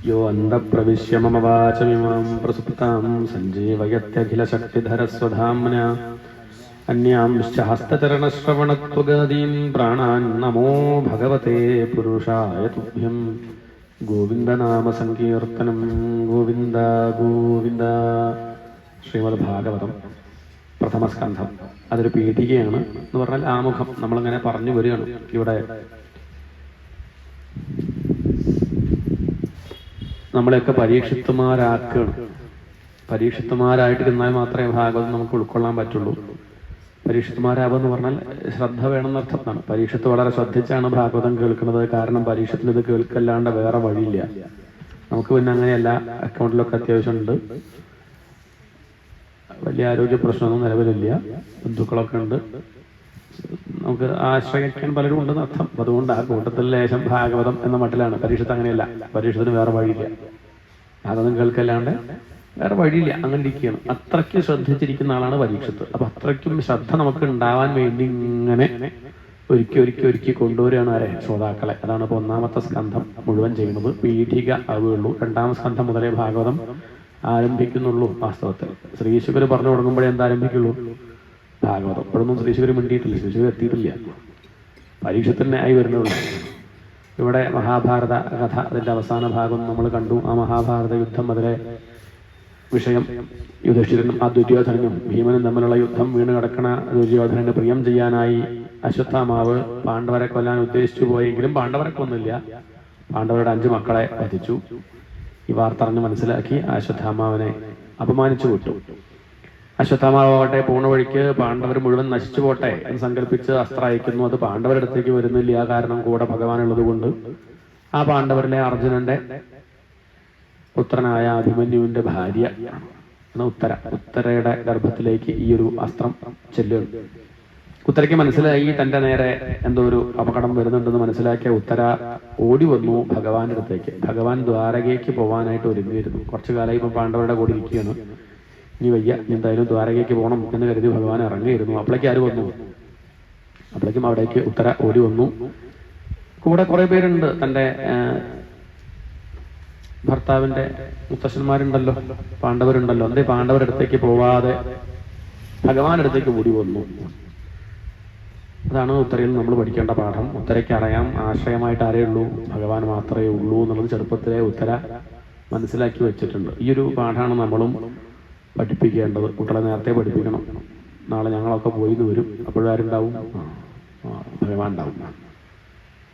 യോ അന്തഃപ്രവിശ്യ മമ വാചമിമാം പ്രസുപ്താം സഞ്ജീവയത്യഖിലശക്തിധരസ്വധാമ്ന അന്യാംശ്ച ഹസ്തചരണശ്രവണത്വഗാദീൻ പ്രാണാൻ നമോ ഭഗവതേ പുരുഷായ തുഭ്യം. ഗോവിന്ദനാമ സങ്കീർത്തനം. ഗോവിന്ദ ഗോവിന്ദ. ശ്രീമദ് ഭാഗവതം പ്രഥമസ്കന്ധം. അതൊരു പീഠികയാണ് എന്ന് പറഞ്ഞാൽ ആമുഖം. നമ്മളിങ്ങനെ പറഞ്ഞു വരികയാണ്. ഇവിടെ നമ്മളെയൊക്കെ പരീക്ഷിത്തുമാരാക്കുകയാണ്. പരീക്ഷിത്തുമാരായിട്ടിരുന്നാൽ മാത്രമേ ഭാഗവതം നമുക്ക് ഉൾക്കൊള്ളാൻ പറ്റുള്ളൂ. പരീക്ഷിത്തുമാരാവെന്ന് പറഞ്ഞാൽ ശ്രദ്ധ വേണമെന്നർത്ഥമാണ്. പരീക്ഷത്ത് വളരെ ശ്രദ്ധിച്ചാണ് ഭാഗവതം കേൾക്കുന്നത്. കാരണം പരീക്ഷത്തിൽ ഇത് കേൾക്കല്ലാണ്ട് വേറെ വഴിയില്ല. നമുക്ക് പിന്നെ അങ്ങനെയല്ല, അക്കൗണ്ടിലൊക്കെ അത്യാവശ്യമുണ്ട്, വലിയ ആരോഗ്യ പ്രശ്നമൊന്നും നിലവിലില്ല, ബന്ധുക്കളൊക്കെ ഉണ്ട്, നമുക്ക് ആശ്രയിക്കാൻ പലരും ഉണ്ടെന്ന് അർത്ഥം. അതുകൊണ്ട് ആ കൂട്ടത്തിൽ ലേശം ഭാഗവതം എന്ന മട്ടിലാണ്. പരീക്ഷത്ത് അങ്ങനെയല്ല, പരീക്ഷത്തിന് വേറെ വഴിയില്ല, ഭാഗവതം കേൾക്കല്ലാണ്ട് വേറെ വഴിയില്ല, അങ്ങനെ ഇരിക്കുകയാണ്. അത്രയ്ക്ക് ശ്രദ്ധിച്ചിരിക്കുന്ന ആളാണ് പരീക്ഷത്ത്. അപ്പൊ അത്രയ്ക്കും ശ്രദ്ധ നമുക്ക് ഉണ്ടാവാൻ വേണ്ടി ഇങ്ങനെ ഒരുക്കി കൊണ്ടുവരികയാണ് ആരെ? ശ്രോതാക്കളെ. അതാണ് ഇപ്പൊ ഒന്നാമത്തെ സ്കന്ധം മുഴുവൻ ചെയ്യുന്നത്. പീഠിക ആവുകയുള്ളൂ. രണ്ടാം സ്കന്ധം മുതലേ ഭാഗവതം ആരംഭിക്കുന്നുള്ളൂ. വാസ്തവത്തിൽ ശ്രീശുകർ പറഞ്ഞു തുടങ്ങുമ്പോഴേ എന്താരംഭിക്കുള്ളൂ? ഭാഗവതം. ഇപ്പോഴൊന്നും ശ്രീശുകർ മിണ്ടിയിട്ടില്ല, ശ്രീശുകർ എത്തിയിട്ടില്ല, പരീക്ഷത്തിന് ആയി വരുന്നുള്ളൂ. ഇവിടെ മഹാഭാരത കഥ, അതിന്റെ അവസാന ഭാഗം നമ്മൾ കണ്ടു. ആ മഹാഭാരത യുദ്ധം, അതിലെ വിഷയം യുധിഷ്ഠിരനും ആ ദുര്യോധനനും ഭീമനും തമ്മിലുള്ള യുദ്ധം. വീണ് കിടക്കണ ദുര്യോധനന് പ്രിയം ചെയ്യാനായി അശ്വത്ഥാമാവ് പാണ്ഡവരെ കൊല്ലാൻ ഉദ്ദേശിച്ചു പോയെങ്കിലും പാണ്ഡവരെ കൊന്നില്ല. പാണ്ഡവരുടെ 5 മക്കളെ വധിച്ചു. ഈ വാർത്ത അറിഞ്ഞ് മനസ്സിലാക്കി അശ്വത്ഥാമാവിനെ അപമാനിച്ചു വിട്ടു. അശ്വത്ഥാമാവട്ടെ പൂർണ്ണ വഴിക്ക് പാണ്ഡവർ മുഴുവൻ നശിച്ചു പോട്ടെ എന്ന് സങ്കല്പിച്ച് അസ്ത്രം അയക്കുന്നു. അത് പാണ്ഡവരുടെ അടുത്തേക്ക് വരുന്നില്ല. കാരണം കൂടെ ഭഗവാനുള്ളത് കൊണ്ട് ആ പാണ്ഡവരിലെ അർജുനന്റെ പുത്രനായ അഭിമന്യുവിന്റെ ഭാര്യ ഉത്തരയുടെ ഗർഭത്തിലേക്ക് ഈ ഒരു അസ്ത്രം ചെല്ലുകയാണ്. ഉത്തരയ്ക്ക് മനസ്സിലായി തന്റെ നേരെ എന്തോ ഒരു അപകടം വരുന്നുണ്ടെന്ന് മനസ്സിലാക്കിയ ഉത്തര ഓടി വന്നു ഭഗവാന്റെ അടുത്തേക്ക്. ഭഗവാൻ ദ്വാരകയ്ക്ക് പോകാനായിട്ട് ഒരുങ്ങിയിരുന്നു. കുറച്ചു കാലമായി ഇപ്പൊ പാണ്ഡവരുടെ കൂടി ഇരിക്കുകയാണ്. ഇനി വയ്യ, എന്തായാലും ദ്വാരകയ്ക്ക് പോകണം എന്ന് കരുതി ഭഗവാൻ ഇറങ്ങിയിരുന്നു. അപ്പോഴേക്കും ആര് വന്നു? അപ്പോഴേക്കും അവിടേക്ക് ഉത്തര ഓടി വന്നു. കൂടെ കുറെ പേരുണ്ട്. തന്റെ ഭർത്താവിന്റെ മുത്തശ്ശന്മാരുണ്ടല്ലോ, പാണ്ഡവരുണ്ടല്ലോ. എന്നിട്ട് പാണ്ഡവരുടെ അടുത്തേക്ക് പോവാതെ ഭഗവാന്റെ അടുത്തേക്ക് ഓടി വന്നു. അതാണ് ഉത്തരയിൽ നമ്മൾ പഠിക്കേണ്ട പാഠം. ഉത്തരയ്ക്ക് അറിയാം ആശ്രയമായിട്ട് ആരേ ഉള്ളൂ? ഭഗവാൻ മാത്രമേ ഉള്ളൂ എന്നുള്ളത് ചെറുപ്പത്തിലെ ഉത്തര മനസ്സിലാക്കി വെച്ചിട്ടുണ്ട്. ഈ ഒരു പാഠമാണ് നമ്മളും പഠിപ്പിക്കേണ്ടത്. കുട്ടികളെ നേരത്തെ പഠിപ്പിക്കണം. നാളെ ഞങ്ങളൊക്കെ പോയിന്ന് വരും, അപ്പോഴാരുണ്ടാവും? ഭഗവാൻ ഉണ്ടാവും.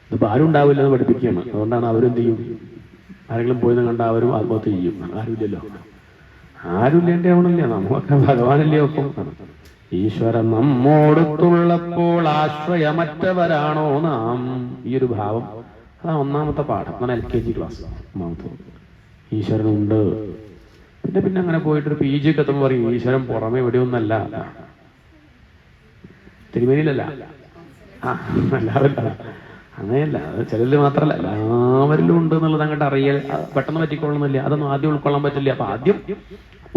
ഇതിപ്പോൾ ആരും ഉണ്ടാവില്ലെന്ന് പഠിപ്പിക്കുകയാണ്. അതുകൊണ്ടാണ് അവരെന്ത് ചെയ്യും? ആരെങ്കിലും പോയെന്ന് കണ്ട അവരും ആത്മഹത്യ ചെയ്യും. ആരുമില്ലല്ലോ, ആരുമില്ലേണ്ടേ ആവണില്ല. നമ്മളൊക്കെ ഭഗവാനല്ലേ ഒപ്പം. ഈശ്വരൻ നമ്മോടൊത്തുള്ളപ്പോൾ ആശ്രയമറ്റവരാണോ നാം? ഈ ഒരു ഭാവം, അതാണ് ഒന്നാമത്തെ പാഠം. അങ്ങനെ LKG ക്ലാസ് ഒന്നാമത്തെ. ഈശ്വരനുണ്ട്. പിന്നെ അങ്ങനെ പോയിട്ടൊരു PG ഒക്കെ എത്തുമ്പോൾ പറയും ഈശ്വരൻ പുറമെ എവിടെയൊന്നല്ല, തിരുമേനിയിലല്ല, എല്ലാവരും അങ്ങനെയല്ല. അത് ചിലരിൽ മാത്രമല്ല, എല്ലാവരിലും ഉണ്ട് എന്നുള്ളത് അങ്ങോട്ട് അറിയൽ പെട്ടെന്ന് പറ്റിക്കൊള്ളുന്നില്ല. അതൊന്നും ആദ്യം ഉൾക്കൊള്ളാൻ പറ്റില്ല. അപ്പൊ ആദ്യം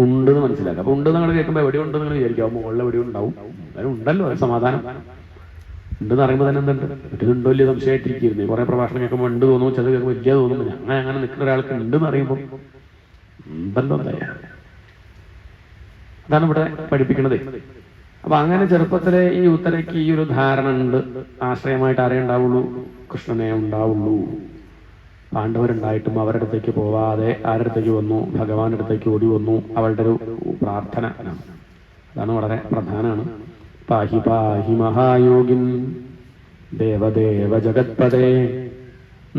ഉണ്ടെന്ന് മനസ്സിലാക്കുക. അപ്പൊ ഉണ്ടെന്ന് നിങ്ങൾ കേൾക്കുമ്പോൾ എവിടെ ഉണ്ടെന്ന് നിങ്ങൾ വിചാരിക്കും. മുകളിൽ എവിടെ ഉണ്ടാവും, അതിന് ഉണ്ടല്ലോ, സമാധാനം ഉണ്ടെന്ന് അറിയുമ്പോൾ തന്നെ എന്തുണ്ട്? ഇതുണ്ടോ വലിയ സംശയമായിട്ടിരിക്കുന്നു. കുറെ പ്രഭാഷണം കേൾക്കുമ്പോൾ ഉണ്ട് തോന്നും, ചില കേൾക്കുമ്പോൾ വലിയ തോന്നുന്നു. അങ്ങനെ നിൽക്കുന്ന ഒരാൾക്ക് ഉണ്ടെന്ന് അറിയുമ്പോൾ ഉണ്ടല്ലോ എന്തായാലും. അതാണ് ഇവിടെ പഠിപ്പിക്കണത്. അപ്പൊ അങ്ങനെ ചെറുപ്പത്തിലെ ഈ ഉത്തരയ്ക്ക് ഈ ഒരു ധാരണ ഉണ്ട്. ആശ്രയമായിട്ട് ആരേ ഉണ്ടാവുള്ളൂ? കൃഷ്ണനെ ഉണ്ടാവുള്ളൂ. പാണ്ഡവരുണ്ടായിട്ടും അവരുടെ അടുത്തേക്ക് പോവാതെ ആരുടെ അടുത്തേക്ക് വന്നു? ഭഗവാന്റെ അടുത്തേക്ക് ഓടി വന്നു. അവളുടെ ഒരു പ്രാർത്ഥന അതാണ് വളരെ പ്രധാനമാണ്. പാഹി പാഹി മഹായോഗിൻ ദേവദേവ ജഗത്പദേ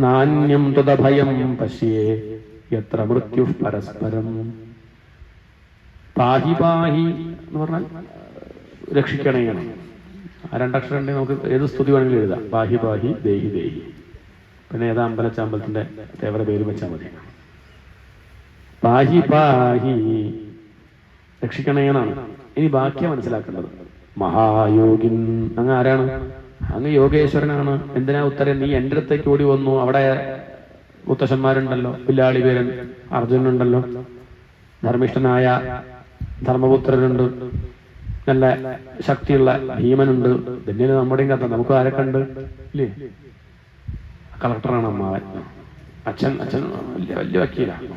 നാന്യം തുദഭയം പശ്യേ യത്ര മൃത്യു പരസ്പരം. പാഹി പാഹി എന്ന് പറഞ്ഞാൽ രക്ഷിക്കണേയാണ്. ആ 2 അക്ഷരം ഉണ്ടെങ്കിൽ നമുക്ക് ഏത് സ്തുതി വേണമെങ്കിലും എഴുതാം. പാഹി പാഹി ദേഹി ദേഹി. പിന്നെ ഏതാ അമ്പലത്തിന്റെ ദേവര പേര് വെച്ചാൽ മതി. പാഹി പാഹി രക്ഷിക്കണേനാണ്. ഇനി ബാക്കിയാ മനസ്സിലാക്കേണ്ടത്. മഹായോഗിൻ, അങ്ങ് ആരാണ്? അങ്ങ് യോഗേശ്വരനാണ്. എന്തിനാ ഉത്തരൻ നീ എൻ്റെ അടുത്തേക്ക് ഓടി വന്നു? അവിടെ മുത്തശ്ശന്മാരുണ്ടല്ലോ, പില്ലാളി വീരൻ അർജുനുണ്ടല്ലോ, ധർമ്മിഷ്ഠനായ ധർമ്മപുത്രനുണ്ട്, നല്ല ശക്തിയുള്ള ഭീമനുണ്ട്. തന്നെയാണ് നമ്മുടെയും കഥ. നമുക്ക് ആരൊക്കെ ഉണ്ട് ഇല്ലേ? കളക്ടറാണ് അമ്മാവൻ. അച്ഛൻ വലിയ വലിയ വക്കീലാണ്.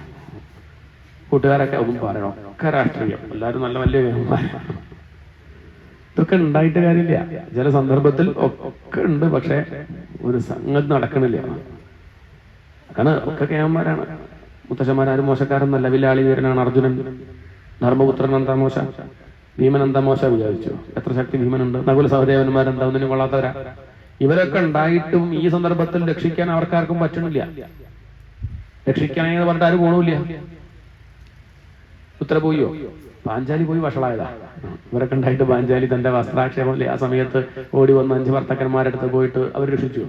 കൂട്ടുകാരൊക്കെ ഒന്നും പറയണം, ഒക്കെ രാഷ്ട്രീയം, എല്ലാവരും നല്ല വലിയ വ്യവഹാരം. ഇതൊക്കെ ഉണ്ടായിട്ട് കാര്യമില്ല. ചില സന്ദർഭത്തിൽ ഒക്കെ ഉണ്ട്, പക്ഷെ ഒരു സംഗതി നടക്കണില്ല. കാരണം ഒക്കെ കേമന്മാരാണ്. മുത്തശ്ശന്മാരും മോശക്കാരൊന്നല്ല. വില്ലാളി വീരനാണ് അർജുനൻ. ധർമ്മപുത്രൻ എന്താ മോശ, ഭീമൻ എന്താ മോശ വിചാരിച്ചു? എത്ര ശക്തി ഭീമനുണ്ട്. നകുല സഹദേവന്മാരെന്താ ഒന്നിനും കൊള്ളാത്തവരാ. ഇവരൊക്കെ ഉണ്ടായിട്ടും ഈ സന്ദർഭത്തിൽ രക്ഷിക്കാൻ അവർക്കാർക്കും പറ്റണില്ല. രക്ഷിക്കണമെന്ന് പറഞ്ഞിട്ട് ആരും പോണില്ല. ഉത്തര പോയോ? പാഞ്ചാലി പോയി വഷളായതാ. ഇവരൊക്കെ ഉണ്ടായിട്ട് പാഞ്ചാലി തന്റെ വസ്ത്രാക്ഷേപം ആ സമയത്ത് ഓടി വന്ന് 5 ഭർത്താക്കന്മാരെടുത്ത് പോയിട്ട് അവർ രക്ഷിച്ചു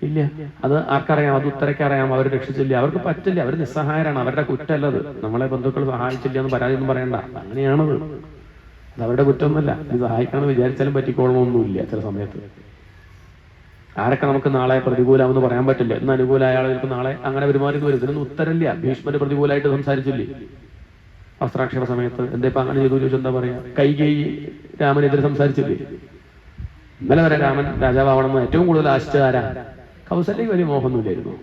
ഇല്ല. അത് ആർക്കറിയാം? അത് ഉത്തരക്കറിയാം. അവർ രക്ഷിച്ചില്ല, അവർക്ക് പറ്റില്ല, അവർ നിസ്സഹായരാണ്. അവരുടെ കുറ്റമല്ലത്. നമ്മളെ ബന്ധുക്കൾ സഹായിച്ചില്ല എന്ന് പരാതി ഒന്നും പറയണ്ട. അങ്ങനെയാണത്. അത് അവരുടെ കുറ്റമൊന്നുമല്ല. ഇത് സഹായിക്കണമെന്ന് വിചാരിച്ചാലും പറ്റിക്കോളണമെന്നൊന്നുമില്ല. ചില സമയത്ത് ആരൊക്കെ നമുക്ക് നാളെ പ്രതികൂലമെന്ന് പറയാൻ പറ്റില്ല. ഇന്ന് അനുകൂലമായ ആളുകൾക്ക് നാളെ അങ്ങനെ പെരുമാറി വരും. ഇതിനൊന്നും ഉത്തരമില്ല. ഭീഷ്മര് പ്രതികൂലമായിട്ട് സംസാരിച്ചില്ലേ വസ്ത്രാക്ഷേപ സമയത്ത്? എന്താ ഇപ്പൊ അങ്ങനെ ചെയ്തു ചോദിച്ചു എന്താ പറയാ? കൈകേയി രാമനെതിരെ സംസാരിച്ചില്ലേ? ഇന്നലെ വരെ രാമൻ രാജാവാവണമെന്ന് ഏറ്റവും കൂടുതൽ ആശിച്ച ആരാ? കൗസല്യക്ക് വലിയ മോഹമൊന്നുമില്ലായിരുന്നു.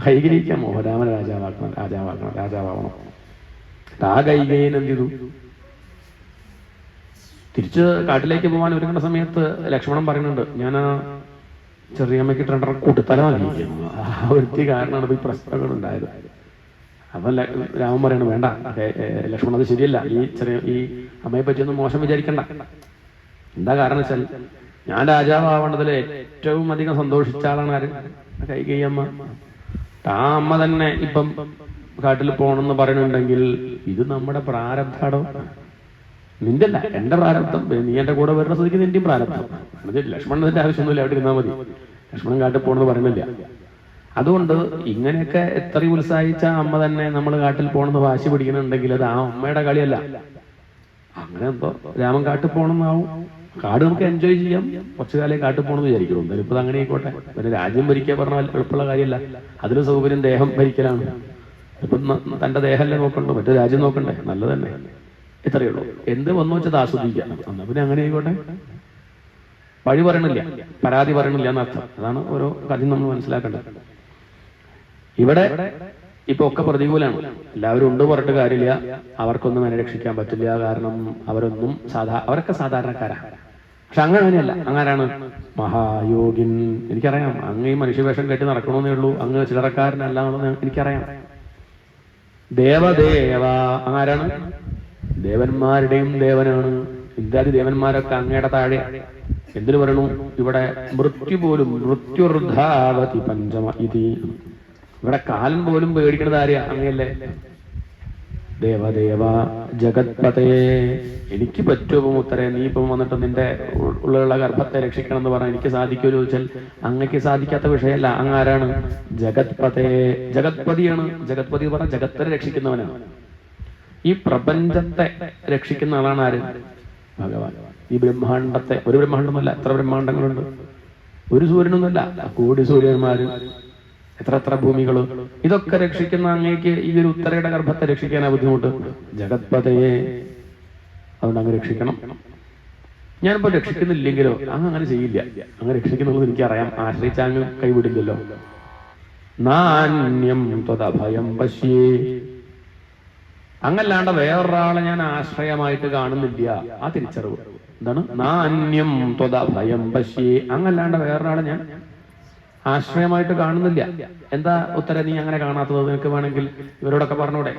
കൈകേയിക്കാൻ മോഹം, രാമനെ രാജാവാവണം. ആ കൈകേയൻ എന്ത് ചെയ്തു? തിരിച്ച് കാട്ടിലേക്ക് പോകാൻ ഒരുങ്ങുന്ന സമയത്ത് ലക്ഷ്മണൻ പറയുന്നുണ്ട്, ഞാൻ ചെറിയമ്മയ്ക്ക് 2 കൂട്ടുതല നൽകിയിരിക്കുന്നു. ആ ഒരുത്തി കാരണമാണ് ഈ പ്രശ്നങ്ങൾ ഉണ്ടായത്. അപ്പൊ രാമൻ പറയണ വേണ്ട ലക്ഷ്മണൻ, അത് ശരിയല്ല. ഈ അമ്മയെ പറ്റിയൊന്നും മോശം വിചാരിക്കണ്ട. എന്താ കാരണം വെച്ചാൽ ഞാൻ രാജാവാവേണ്ടതിൽ ഏറ്റവും അധികം സന്തോഷിച്ച ആളാണ് ആര്? കൈകേയിയമ്മ. ആ അമ്മ തന്നെ ഇപ്പം കാട്ടിൽ പോകണമെന്ന് പറയുന്നുണ്ടെങ്കിൽ ഇത് നമ്മുടെ പ്രാരബ്ധാടോ? നിന്റെ അല്ല, എന്റെ പ്രാരബ്ധം. നീ എന്റെ കൂടെ വരുന്ന സ്ഥിതിക്ക് നിന്റെയും പ്രാരബ്ധം. ലക്ഷ്മണന്റെ ആവശ്യമൊന്നുമില്ല, അവിടെ ഇരുന്നാൽ മതി. ലക്ഷ്മണൻ കാട്ടിൽ പോകണമെന്ന് പറയുന്നില്ല. അതുകൊണ്ട് ഇങ്ങനെയൊക്കെ എത്രയും ഉത്സാഹിച്ച അമ്മ തന്നെ നമ്മൾ കാട്ടിൽ പോകണമെന്ന് വാശി പിടിക്കുന്നുണ്ടെങ്കിൽ അത് ആ അമ്മയുടെ കളിയല്ല. അങ്ങനെ എന്തോ രാമൻ കാട്ടിൽ പോകണമെന്നാവും. കാട് നമുക്ക് എൻജോയ് ചെയ്യാം, കുറച്ചു കാലം കാട്ടിൽ പോകണമെന്ന് വിചാരിക്കണം. എന്തായാലും ഇപ്പൊ അങ്ങനെ ആയിക്കോട്ടെ. പിന്നെ രാജ്യം ഭരിക്കുക പറഞ്ഞാൽ എളുപ്പമുള്ള കാര്യമല്ല. അതിന് സൗകര്യം ദേഹം ഭരിക്കലാണ്. ഇപ്പൊ തന്റെ ദേഹമല്ലേ നോക്കണ്ടോ, മറ്റു രാജ്യം നോക്കണ്ടേ? നല്ലത് തന്നെ. ഇത്രയേ ഉള്ളൂ. എന്ത് വന്നു വെച്ചത് ആസ്വദിക്കാം. എന്നാ പിന്നെ അങ്ങനെ ആയിക്കോട്ടെ. വഴി പറയണില്ല, പരാതി പറയണില്ല എന്നർത്ഥം. അതാണ് ഓരോ കാര്യം നമ്മൾ മനസ്സിലാക്കേണ്ടത്. ഇവിടെ ഇപ്പൊ ഒക്കെ പ്രതികൂലമാണ്. എല്ലാവരും ഉണ്ട് പറഞ്ഞിട്ട് കാര്യമില്ല. അവർക്കൊന്നും എന്നെ രക്ഷിക്കാൻ പറ്റില്ല. കാരണം അവരൊക്കെ സാധാരണക്കാരാണ്. പക്ഷെ അങ്ങനെയല്ല. അങ്ങാരാണ്? മഹായോഗിൻ. എനിക്കറിയാം അങ്ങ് ഈ മനുഷ്യവേഷം കെട്ടി നടക്കണമെന്നേ ഉള്ളൂ. അങ്ങ് ചില്ലറക്കാരനല്ല എന്നുള്ളത് എനിക്കറിയാം. ദേവദേവ. ആരാണ്? ദേവന്മാരുടെയും ദേവനാണ്. ഇത്യാദി ദേവന്മാരൊക്കെ അങ്ങയുടെ താഴെ. എന്തിനു പറയണു? ഇവിടെ മൃത്യു പോലും മൃത്യുർധാവതി പഞ്ചമ ഇതി. ഇവിടെ കാലം പോലും പേടിക്കണത് ആരെയാ? അങ്ങയല്ലേ. ദേവദേവ ജഗത്പതേ. എനിക്ക് പറ്റുമോ ഉത്തരേ? നീ ഇപ്പം വന്നിട്ട് നിന്റെ ഉള്ള ഗർഭത്തെ രക്ഷിക്കണം എന്ന് പറഞ്ഞാൽ എനിക്ക് സാധിക്കുമോ ചോദിച്ചാൽ അങ്ങക്ക് സാധിക്കാത്ത വിഷയമല്ല. അങ്ങ് ആരാണ്? ജഗത്പതേ. ജഗത്പതിയാണ്. ജഗത്പതി എന്ന് പറഞ്ഞാൽ ജഗത്തിനെ രക്ഷിക്കുന്നവനാണ്. ഈ പ്രപഞ്ചത്തെ രക്ഷിക്കുന്ന ആളാണ് ആര്? ഭഗവാൻ. ഈ ബ്രഹ്മാണ്ടത്തെ, ഒരു ബ്രഹ്മാണ്ടമല്ല, എത്ര ബ്രഹ്മാണ്ടങ്ങളുണ്ട്? ഒരു സൂര്യനൊന്നുമല്ല, കോടി സൂര്യന്മാര്, എത്ര ഭൂമികള്. ഇതൊക്കെ രക്ഷിക്കുന്ന അങ്ങേക്ക് ഈ ഒരു ഉത്തരയുടെ ഗർഭത്തെ രക്ഷിക്കാനാ ബുദ്ധിമുട്ട്. ജഗത്പതയെ. അതുകൊണ്ട് അങ്ങ് രക്ഷിക്കണം. ഞാനിപ്പോ രക്ഷിക്കുന്നില്ലെങ്കിലോ അങ്ങനെ ചെയ്യില്ല. അങ്ങ് രക്ഷിക്കുന്നുള്ളത് എനിക്കറിയാം. ആശ്രയിച്ച അങ്ങ് കൈവിടില്ലല്ലോ. നാന്യം ത്വദഭയം പശ്യേ. അങ്ങല്ലാണ്ട് വേറൊരാളെ ഞാൻ ആശ്രയമായിട്ട് കാണുന്നില്ല. ആ തിരിച്ചറിവ് എന്താണ്? നാന്യം ത്വദഭയം പശ്യേ. അങ്ങല്ലാണ്ട് വേറൊരാളെ ഞാൻ ആശ്രയമായിട്ട് കാണുന്നില്ല. എന്താ ഉത്തര നീ അങ്ങനെ കാണാത്തത്? നിനക്ക് വേണമെങ്കിൽ ഇവരോടൊക്കെ പറഞ്ഞൂടെ?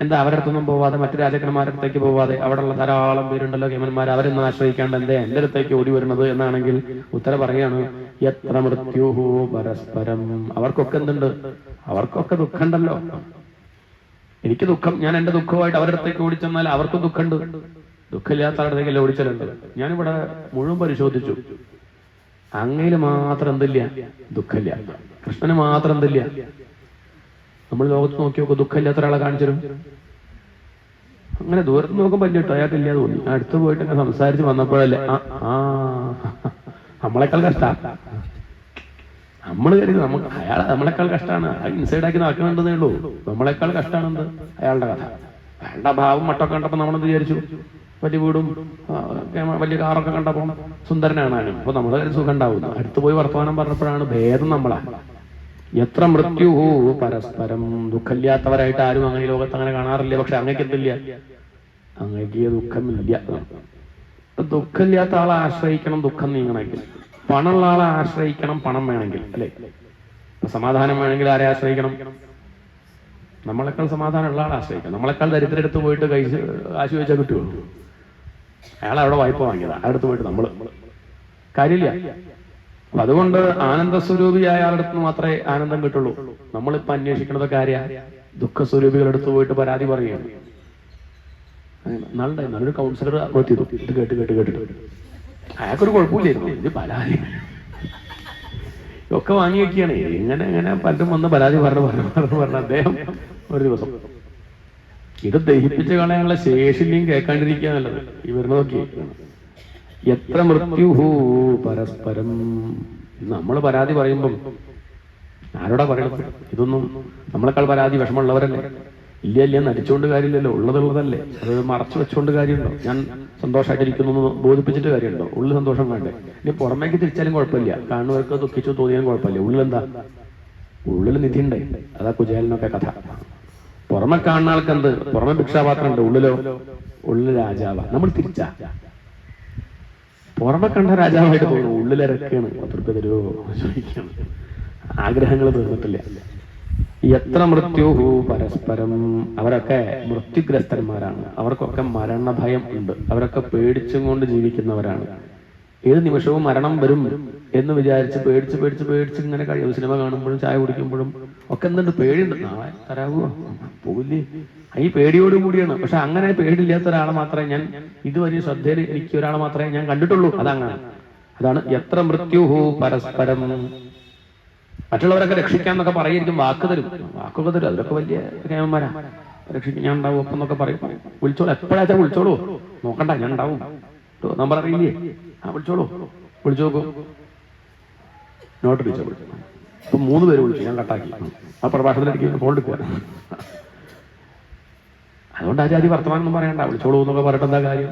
എന്താ അവരുടെ അടുത്തൊന്നും പോവാതെ, മറ്റു രാജാക്കന്മാരുടെ അടുത്തേക്ക് പോവാതെ, അവിടെയുള്ള ധാരാളം പേരുണ്ടല്ലോ കേമന്മാർ, അവരൊന്നും ആശ്രയിക്കാണ്ട് എന്തേ എന്റെ അടുത്തേക്ക് ഓടി വരുന്നത് എന്നാണെങ്കിൽ ഉത്തര പറയാണ്, എത്ര മൃത്യുഹു പരസ്പരം. അവർക്കൊക്കെ എന്തുണ്ട്? അവർക്കൊക്കെ ദുഃഖമുണ്ടല്ലോ. എനിക്ക് ദുഃഖം, ഞാൻ എന്റെ ദുഃഖമായിട്ട് അവരുടെ അടുത്തേക്ക് ഓടിച്ചെന്നാൽ അവർക്കും ദുഃഖമുണ്ട്. ദുഃഖമില്ലാത്ത അടുത്തേക്കല്ലേ ഓടിച്ചലുണ്ട്. ഞാനിവിടെ മുഴുവൻ പരിശോധിച്ചു. അങ്ങയില് മാത്രം എന്തില്ല? ദുഃഖമില്ല. കൃഷ്ണന് മാത്രം എന്തില്ല? നമ്മൾ ലോകത്ത് നോക്കി നോക്കും, ദുഃഖമില്ലാത്ത ഒരാളെ കാണിച്ചിരും. അങ്ങനെ ദൂരത്ത് നോക്കുമ്പോൾ പറ്റിട്ടോ അയാൾക്ക് ഇല്ലാതെ തോന്നി. അടുത്ത് പോയിട്ട് ഇങ്ങനെ സംസാരിച്ച് വന്നപ്പോഴല്ലേ നമ്മളെക്കാൾ കഷ്ടാ. നമ്മൾ കരുതി അയാൾ നമ്മളെക്കാൾ കഷ്ടമാണ്. ഇൻസൈഡാക്കി നടക്കുന്നുണ്ടെന്നേ ഉള്ളൂ. നമ്മളെക്കാൾ കഷ്ടമാണെന്ത്? അയാളുടെ കഥ. അയാളുടെ ഭാവം മട്ടൊക്കെ കണ്ടപ്പോ നമ്മളെന്ത് വിചാരിച്ചു? വലിയ വീടും വലിയ കാറൊക്കെ കണ്ടപ്പോ സുന്ദരനാണ്. അപ്പൊ നമ്മുടെ സുഖം ഉണ്ടാവുന്നു. അടുത്ത് പോയി വർത്തമാനം പറഞ്ഞപ്പോഴാണ് ഭേദം നമ്മളാ. എത്ര മൃത്യു പരസ്പരം. ദുഃഖമില്ലാത്തവരായിട്ട് ആരും അങ്ങനെ ഈ ലോകത്ത് അങ്ങനെ കാണാറില്ല. പക്ഷെ അങ്ങേക്ക് എന്തില്ല? അങ്ങേക്ക് ദുഃഖമില്ല. ദുഃഖമില്ലാത്ത ആളെ ആശ്രയിക്കണം ദുഃഖം നീങ്ങണമെങ്കിൽ. പണമുള്ള ആളെ ആശ്രയിക്കണം പണം വേണമെങ്കിൽ, അല്ലെ? സമാധാനം വേണമെങ്കിൽ ആരെ ആശ്രയിക്കണം? നമ്മളെക്കാൾ സമാധാനമുള്ള ആളെ ആശ്രയിക്കണം. നമ്മളെക്കാൾ ദരിദ്രം എടുത്ത് പോയിട്ട് കാശ് ചോദിച്ചാൽ കിട്ടുമോ? അയാൾ അവിടെ വായ്പ വാങ്ങിയതാ, അടുത്ത് പോയിട്ട് നമ്മള് കാര്യമില്ല. അപ്പൊ അതുകൊണ്ട് ആനന്ദസ്വരൂപിയായ ആളടുത്ത് മാത്രമേ ആനന്ദം കിട്ടുള്ളൂ. നമ്മളിപ്പോ അന്വേഷിക്കുന്നത് കാര്യ ദുഃഖസ്വരൂപികളെടുത്ത് പോയിട്ട് പരാതി പറയുകയാണ്. നല്ലൊരു കൗൺസിലർ ആത്മഹത്യ ചെയ്തു. ഇത് കേട്ടിട്ട് അയാൾക്കൊരു കുഴപ്പമില്ലായിരുന്നു. ഇത് പരാതി ഒക്കെ വാങ്ങി വെക്കുകയാണ്. ഇങ്ങനെ പലരും വന്ന് പരാതി പറഞ്ഞു അദ്ദേഹം ഒരു ദിവസം ഇത് ദഹിപ്പിച്ച് കളയാനുള്ള ശേഷിയും കേൾക്കാണ്ടിരിക്കുക നല്ലത്. ഈ വരുന്നതൊക്കെ എത്ര മൃത്യു പരസ്പരം. നമ്മൾ പരാതി പറയുമ്പം ആരോടാ പറയണത്? ഇതൊന്നും നമ്മളെക്കാൾ പരാതി വിഷമമുള്ളവരല്ലേ? ഇല്ല നടിച്ചുകൊണ്ട് കാര്യമില്ലല്ലോ. ഉള്ളതല്ലേ, അത് മറച്ചു വെച്ചുകൊണ്ട് കാര്യമുണ്ടോ? ഞാൻ സന്തോഷമായിട്ടിരിക്കുന്നു എന്ന് ബോധിപ്പിച്ചിട്ട് കാര്യമുണ്ടോ? ഉള്ളിൽ സന്തോഷം വേണ്ടേ? ഇനി പുറമേക്ക് തിരിച്ചാലും കുഴപ്പമില്ല, കാണുന്നവർക്ക് ദുഃഖിച്ചു തോന്നിയാലും കുഴപ്പമില്ല. ഉള്ളിലെന്താ? ഉള്ളിൽ നിധി ഉണ്ട്. അതാ കുചേലനൊക്കെ കഥ. പുറമെ കാണുന്ന ആൾക്ക് എന്ത്? പുറമെ ഭിക്ഷാപാത്രം ഉണ്ട്, ഉള്ളിലോ? ഉള്ളിൽ രാജാവാ. നമ്മൾ തിരിച്ചാ. പുറമെ കണ്ട രാജാവായിട്ട് തോന്നുന്നു, ഉള്ളിലിറക്കാണ്. 10 രൂപ തരുമോ ചോദിക്കാണ്. ആഗ്രഹങ്ങൾ തീർന്നിട്ടില്ല. എത്ര മൃത്യു പരസ്പരം. അവരൊക്കെ മൃത്യുഗ്രസ്തന്മാരാണ്. അവർക്കൊക്കെ മരണഭയം ഉണ്ട്. അവരൊക്കെ പേടിച്ചും കൊണ്ട് ജീവിക്കുന്നവരാണ്. ഏത് നിമിഷവും മരണം വരും എന്ന് വിചാരിച്ച് പേടിച്ച് ഇങ്ങനെ കഴിയും. സിനിമ കാണുമ്പോഴും ചായ കുടിക്കുമ്പോഴും ഒക്കെ എന്തുണ്ട്? പേടിയുണ്ട്. നാളെ തരാവോ പോവില്ലേ? ഈ പേടിയോട് കൂടിയാണ്. പക്ഷെ അങ്ങനെ പേടിയില്ലാത്ത ഒരാളെ മാത്രമേ ഞാൻ ഇതുവരെ ശ്രദ്ധയിൽ എനിക്ക് ഒരാളെ മാത്രമേ ഞാൻ കണ്ടിട്ടുള്ളൂ. അതാണ് എത്ര മൃത്യു പരസ്പരം. മറ്റുള്ളവരൊക്കെ രക്ഷിക്കാന്നൊക്കെ പറയായിരിക്കും, വാക്കൊക്കെ തരും. അതിലൊക്കെ വലിയ കേമന്മാരാ. രക്ഷിക്കാൻ ഞാൻ ഉണ്ടാവും ഒപ്പം എന്നൊക്കെ പറയും. വിളിച്ചോളൂ, എപ്പോഴാച്ചാ വിളിച്ചോളൂ, നോക്കണ്ട ഞാൻ ഉണ്ടാവും. നമ്പർ അറിയില്ലേ? വിളിച്ചു നോക്കൂ. നോട്ട് വിളിച്ചോ. അപ്പൊ 3 പേര് വിളിച്ചു, ഞാൻ കട്ടാക്കി. ആ പ്രഭാഷണത്തിലേക്ക് ഫോൺ എടുക്കുക. അതുകൊണ്ട് ആ ജാതി വർത്തമാനം പറയണ്ട. വിളിച്ചോളൂ എന്നൊക്കെ പറയട്ടെ, എന്താ കാര്യം?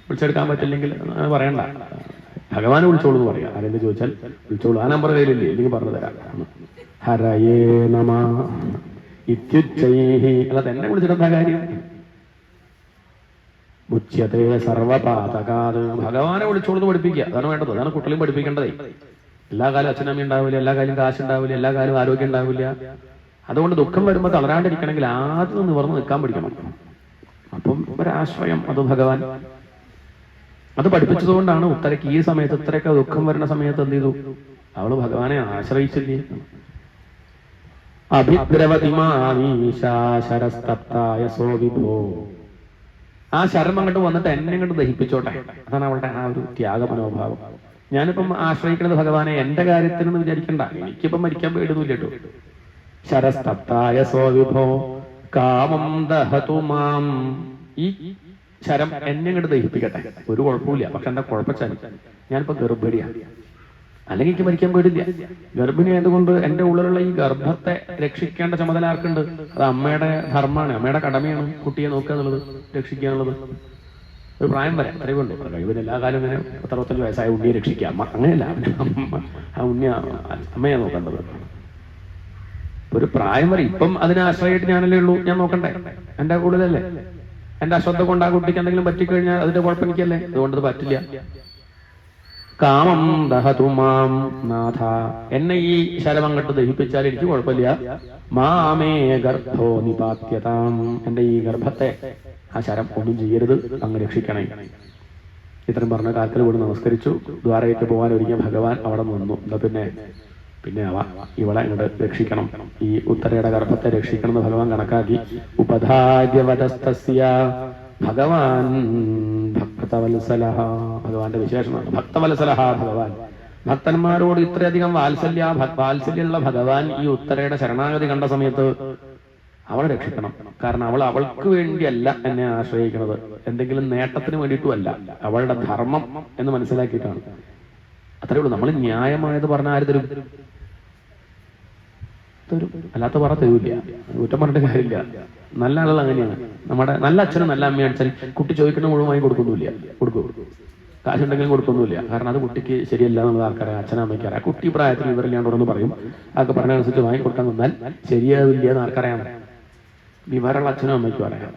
വിളിച്ചെടുക്കാൻ പറ്റില്ലെങ്കിൽ പറയണ്ട. ഭഗവാനെ വിളിച്ചോളൂ എന്ന് പറയാം. ആരെന്ത് ചോദിച്ചാൽ വിളിച്ചോളൂ. ആ നമ്പർ കയ്യിലില്ലേ? ഇല്ലെങ്കിൽ പറഞ്ഞു തരാം. ഹരയേ നമഃ ഇത്യുച്ചൈഹി. അല്ല, എന്നെ വിളിച്ചിട്ട് എന്താ കാര്യം? ഉച്യതേ സർവപാതകാത്. ഭഗവാനെ വിളിച്ചോളൂ പഠിപ്പിക്കുക. അതാണ് വേണ്ടത്. അതാണ് കുട്ടികളും പഠിപ്പിക്കേണ്ടതേ. എല്ലാ കാലം അച്ഛനമ്മ ഉണ്ടാവില്ല, എല്ലാ കാലം കാശ് ഉണ്ടാവില്ല, എല്ലാ കാലം ആരോഗ്യം ഉണ്ടാവില്ല. അതുകൊണ്ട് ദുഃഖം വരുമ്പോൾ തളരാണ്ടിരിക്കണമെങ്കിൽ ആദ്യം നിവർന്ന് നിൽക്കാൻ പഠിക്കണം. അപ്പം ഒരാശ്രയം അത് ഭഗവാൻ. അത് പഠിപ്പിച്ചതുകൊണ്ടാണ് ഉത്തരയ്ക്ക് ഈ സമയത്ത് ഇത്രയൊക്കെ ദുഃഖം വരുന്ന സമയത്ത് എന്ത് ചെയ്തു? അവള് ഭഗവാനെ ആശ്രയിച്ചില്ലേ? അഭിദ്രവതിമാശരസ്തപ്തായ സോ വിഭോ. ആ ശരം അങ്ങോട്ട് വന്നിട്ട് എന്നെ അങ്ങോട്ട് ദഹിപ്പിച്ചോട്ടെ. അതാണ് അവളുടെ ആ ഒരു ത്യാഗ മനോഭാവം. ഞാനിപ്പം ആശ്രയിക്കുന്നത് ഭഗവാനെ എന്റെ കാര്യത്തിനെന്ന് വിചാരിക്കണ്ട. എനിക്കിപ്പം മരിക്കാൻ പേടുന്നില്ല കേട്ടോ. ശരസ്തപ്തായ സോ വിഭോ കാമം ദഹതു മാം. ഈ ശരം എന്നെ അങ്ങോട്ട് ദഹിപ്പിക്കട്ടെ. ഒരു കുഴപ്പമില്ല. പക്ഷെ എന്റെ കുഴപ്പച്ചാൽ ഞാനിപ്പോ ഗർഭിണിയാണ്. അല്ലെങ്കിൽ എനിക്ക് മരിക്കാൻ പേടില്ല. ഗർഭിണി ആയതുകൊണ്ട് എന്റെ ഉള്ളിലുള്ള ഈ ഗർഭത്തെ രക്ഷിക്കേണ്ട ചുമതല ആർക്കുണ്ട്? അത് അമ്മയുടെ ധർമ്മമാണ്, അമ്മയുടെ കടമയാണ് കുട്ടിയെ നോക്കുക എന്നുള്ളത്, രക്ഷിക്കുക എന്നുള്ളത്. ഒരു പ്രായം വരെ അറിവുണ്ട്. കഴിവിന് എല്ലാ കാലം ഇങ്ങനെ 65 വയസ്സായ ഉണ്ണിയെ രക്ഷിക്കുക. അമ്മ അങ്ങനെയല്ല, ആ ഉണ്ണി അമ്മയെ നോക്കേണ്ടത്. ഒരു പ്രായം വരെ. ഇപ്പം അതിനെ ആശ്രയമായിട്ട് ഞാനല്ലേ ഉള്ളൂ. ഞാൻ നോക്കണ്ടേ? എന്റെ കൂടുതലല്ലേ? എന്റെ അശ്രദ്ധ കൊണ്ട് ആ കുട്ടിക്ക് എന്തെങ്കിലും പറ്റിക്കഴിഞ്ഞാൽ അതിന്റെ കുഴപ്പം എനിക്കല്ലേ? അതുകൊണ്ട് അത് പറ്റില്ല. കാമം ദഹതുമാം നാഥ. എന്നെ ഈ ശരമങ്ങട്ട് ദഹിപ്പിച്ചാൽ എനിക്ക് കുഴപ്പമില്ല. മാമേ ഗർഭോ നിപാത്യതാം. എന്റെ ഈ ഗർഭത്തെ ആ ശരം ഒന്നും ചെയ്യരുത്, അങ്ങ് രക്ഷിക്കണേ. ഇത്രയും പറഞ്ഞ കാൽക്കൽ വീട് നമസ്കരിച്ചു. ദ്വാരയ്ക്ക് പോകാൻ ഒരുങ്ങിയ ഭഗവാൻ അവിടെ നിന്നു. എന്താ പിന്നെ ഇവളെ ഇങ്ങോട്ട് രക്ഷിക്കണം. ഈ ഉത്തരയുടെ ഗർഭത്തെ രക്ഷിക്കണം എന്ന് ഭഗവാൻ കണക്കാക്കി. ഉപധാര്യവതസ്തസ്യ. ഭഗവാൻ ഭക്തവത്സലഃ. ഭഗവാന്റെ വിശേഷമാണ് ഭക്തവത്സലഃ. ഭഗവാൻ ഭക്തന്മാരോട് ഇത്രയധികം വാത്സല്യമുള്ള ഭഗവാൻ ഈ ഉത്തരയുടെ ശരണാഗതി കണ്ട സമയത്ത് അവളെ രക്ഷിക്കണം. കാരണം അവൾക്ക് വേണ്ടിയല്ല എന്നെ ആശ്രയിക്കുന്നത്, എന്തെങ്കിലും നേട്ടത്തിന് വേണ്ടിയിട്ടുമല്ല, അവളുടെ ധർമ്മം എന്ന് മനസ്സിലാക്കിയിട്ടാണ്. അത്രേ ഉള്ളൂ. നമ്മൾ ന്യായമായത് പറഞ്ഞാൽ ആര് തരും? അല്ലാത്ത പറ തരൂല്ല. കുറ്റം പറഞ്ഞിട്ട് കാര്യമില്ല. നല്ല ആളുകൾ അങ്ങനെയാണ്. നമ്മുടെ നല്ല അച്ഛനും നല്ല അമ്മയാണെച്ചാൽ കുട്ടി ചോദിക്കുന്ന മുഴുവൻ കൊടുക്കുന്നില്ല. കൊടുക്കും. കാശുണ്ടെങ്കിലും കൊടുക്കൊന്നുമില്ല. കാരണം അത് കുട്ടിക്ക് ശരിയല്ല എന്നുള്ളത് ആൾക്കാരെ അച്ഛനമ്മയ്ക്ക് അറിയാം. കുട്ടി പ്രായത്തിൽ വിവരമില്ലാണ്ടോന്ന് പറയും. അതൊക്കെ പറഞ്ഞനുസരിച്ച് വാങ്ങിക്കൊടുക്കാൻ നിന്നാൽ ശരിയാവില്ല എന്ന് ആർക്കറിയാം? വിവരമുള്ള അച്ഛനും അമ്മയ്ക്കും അറിയാം.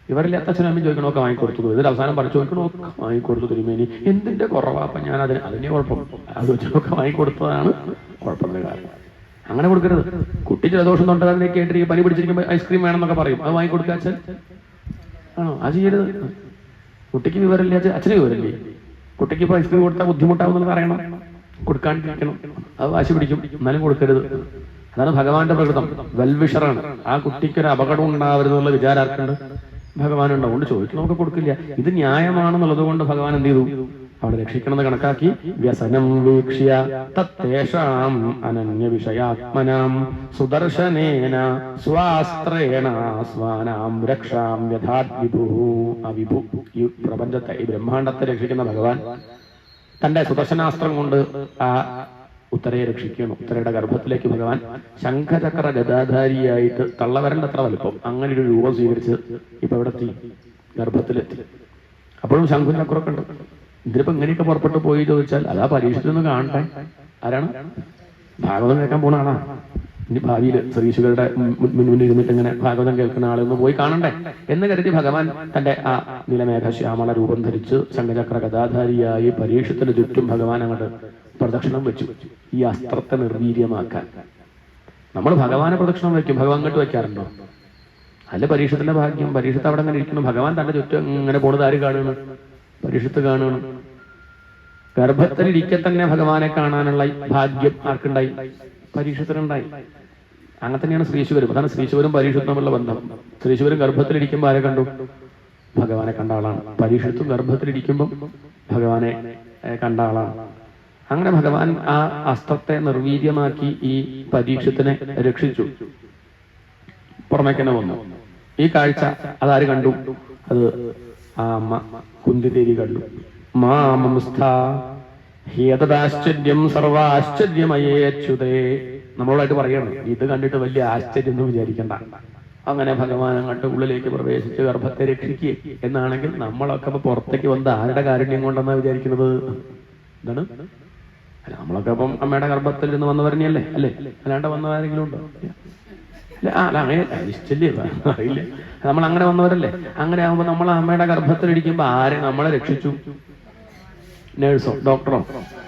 വിവരമില്ലാത്ത അച്ഛനും അമ്മയും ചോദിക്കണമൊക്കെ വാങ്ങിക്കൊടുത്തു. ഇതിൽ അവസാനം പറഞ്ഞു ചോദിക്കണമൊക്കെ വാങ്ങിക്കൊടുത്തു. തിരുമേനി എന്തിന്റെ കുറവാ? അപ്പം ഞാൻ അതിന്റെ കുഴപ്പം അത് വെച്ചൊക്കെ വാങ്ങിക്കൊടുത്തതാണ് കുഴപ്പമില്ല. കാരണം അങ്ങനെ കൊടുക്കരുത്. കുട്ടി ജലദോഷം തൊണ്ടതിനെ കേട്ടിരിക്കും, പനി പിടിച്ചിരിക്കുമ്പോൾ ഐസ്ക്രീം വേണമെന്നൊക്കെ പറയും. അത് വാങ്ങിക്കൊടുക്കുക അച്ഛൻ ആണോ? അത് ചെയ്യരുത്. കുട്ടിക്ക് വിവരമില്ല, അച്ഛന് വിവരമില്ലേ? കുട്ടിക്ക് ഇപ്പോൾ ഐസ്ക്രീം കൊടുത്താൽ ബുദ്ധിമുട്ടാവുന്നത് അറിയണം, കൊടുക്കാണ്ടിരിക്കണം. അത് വാശി പിടിക്കും, എന്നാലും കൊടുക്കരുത്. അതാണ് ഭഗവാന്റെ പ്രകൃതം. വെൽവിഷറാണ്. ആ കുട്ടിക്കൊരു അപകടം ഉണ്ടാവരുതെന്നുള്ള വിചാരം ആർക്കുണ്ട്? ഭഗവാനുണ്ട്. അതുകൊണ്ട് ചോദിച്ചു നമുക്ക് കൊടുക്കില്ല. ഇത് ന്യായമാണെന്നുള്ളത് കൊണ്ട് ഭഗവാൻ എന്ത് ചെയ്തു? അവിടെ രക്ഷിക്കണമെന്ന് കണക്കാക്കി വ്യസനം വീക്ഷ്യ തത്തേഷാം അനന്യ വിഷയാത്മനാം സുദർശനേന സ്വാസ്ത്രേണ സ്വാനാം രക്ഷാം യഥാത് വിഭു. ആ വിഭു ഈ പ്രപഞ്ചത്തെ, ഈ ബ്രഹ്മാണ്ടത്തെ രക്ഷിക്കുന്ന ഭഗവാൻ തന്റെ സുദർശനാസ്ത്രം കൊണ്ട് ആ ഉത്തരയെ രക്ഷിക്കുന്നു. ഉത്തരയുടെ ഗർഭത്തിലേക്ക് ഭഗവാൻ ശംഖചക്ര ഗദാധാരിയായിട്ട്, തള്ളവരന്റെ അത്ര വലുപ്പം, അങ്ങനെ ഒരു രൂപം സ്വീകരിച്ച് ഇപ്പൊ ഇവിടെ എത്തി, ഗർഭത്തിലെത്തി. അപ്പോഴും ശംഖും ചക്രമൊക്കെ ഉണ്ട്. ഇതിലിപ്പോ ഇങ്ങനെയൊക്കെ പുറപ്പെട്ടു പോയി ചോദിച്ചാൽ അതാ പരീക്ഷയിലൊന്ന് കാണട്ടെ. ആരാണ്? ഭാഗവതം കേൾക്കാൻ പോണ ആളാ. ഇനി ഭാവിയിൽ ശ്രീശുകളുടെ മുന്നിൽ ഇരുന്നിട്ട് ഇങ്ങനെ ഭാഗവതം കേൾക്കുന്ന ആളൊന്ന് പോയി കാണണ്ടേ എന്ന് കരുതി ഭഗവാൻ തന്റെ ആ നീലമേഘ ശ്യാമള രൂപം ധരിച്ച് ശംഖചക്ര ഗദാധാരിയായി പരീക്ഷത്തിന് ചുറ്റും ഭഗവാൻ അങ്ങോട്ട് പ്രദക്ഷിണം വെച്ചു, ഈ അസ്ത്രത്തെ നിർവീര്യമാക്കാൻ. നമ്മൾ ഭഗവാനെ പ്രദക്ഷിണം വയ്ക്കും, ഭഗവാൻ അങ്ങോട്ട് വയ്ക്കാറുണ്ടോ? അല്ല പരീക്ഷത്തിന്റെ ഭാഗ്യം. പരീക്ഷത്ത് അവിടെ അങ്ങനെ ഇരിക്കുന്നു, ഭഗവാൻ തന്റെ ചുറ്റും ഇങ്ങനെ പോണത് ആര് കാണുന്നു? പരീക്ഷത്ത് കാണുന്നു. ഗർഭത്തിലിരിക്കെ തന്നെ ഭഗവാനെ കാണാനുള്ള ഭാഗ്യം ആർക്കുണ്ടായി? പരീക്ഷത്തിനുണ്ടായി. അങ്ങനെ തന്നെയാണ് ശ്രീശുവരും. അതാണ് ശ്രീശുവരും പരീക്ഷത്തും തമ്മിലുള്ള ബന്ധം. ശ്രീശുവരും ഗർഭത്തിലിരിക്കുമ്പോൾ ആരെ കണ്ടു? ഭഗവാനെ കണ്ട ആളാണ്. പരീക്ഷത്തും ഗർഭത്തിലിരിക്കുമ്പോൾ ഭഗവാനെ കണ്ട ആളാണ്. അങ്ങനെ ഭഗവാൻ ആ അസ്ത്രത്തെ നിർവീര്യമാക്കി ഈ പരീക്ഷത്തിനെ രക്ഷിച്ചു. പുറമേക്കന്നെ വന്നു. ഈ കാഴ്ച അതാര് കണ്ടു? അത് ആ അമ്മ കുന്തിദേവി കണ്ടു. മാമംസ്ഥാശ്ചര്യം സർവാശ്ചര്യമയേച്യുതേ. നമ്മളോടായിട്ട് പറയണം, ഇത് കണ്ടിട്ട് വലിയ ആശ്ചര്യം എന്ന് വിചാരിക്കണ്ട. അങ്ങനെ ഭഗവാൻ അങ്ങോട്ട് ഉള്ളിലേക്ക് പ്രവേശിച്ച് ഗർഭത്തെ രക്ഷിക്കുക എന്നാണെങ്കിൽ നമ്മളൊക്കെ ഇപ്പൊ പുറത്തേക്ക് വന്ന് ആരുടെ കാരുണ്യം കൊണ്ടെന്നാ വിചാരിക്കുന്നത്? എന്താണ്? അല്ല, നമ്മളൊക്കെ ഇപ്പം അമ്മയുടെ ഗർഭത്തിൽ നിന്ന് വന്നവരനെയല്ലേ? അല്ലേ? അല്ലാണ്ട് വന്നവരെങ്കിലും ഉണ്ടോ? അല്ല, അങ്ങനെ നിശ്ചല്യ അറിയില്ല. നമ്മൾ അങ്ങനെ വന്നവരല്ലേ? അങ്ങനെ ആകുമ്പോ നമ്മൾ അമ്മയുടെ ഗർഭത്തിലിരിക്കുമ്പോ ആരെ നമ്മളെ രക്ഷിച്ചു? നേഴ്സോ ഡോക്ടറോ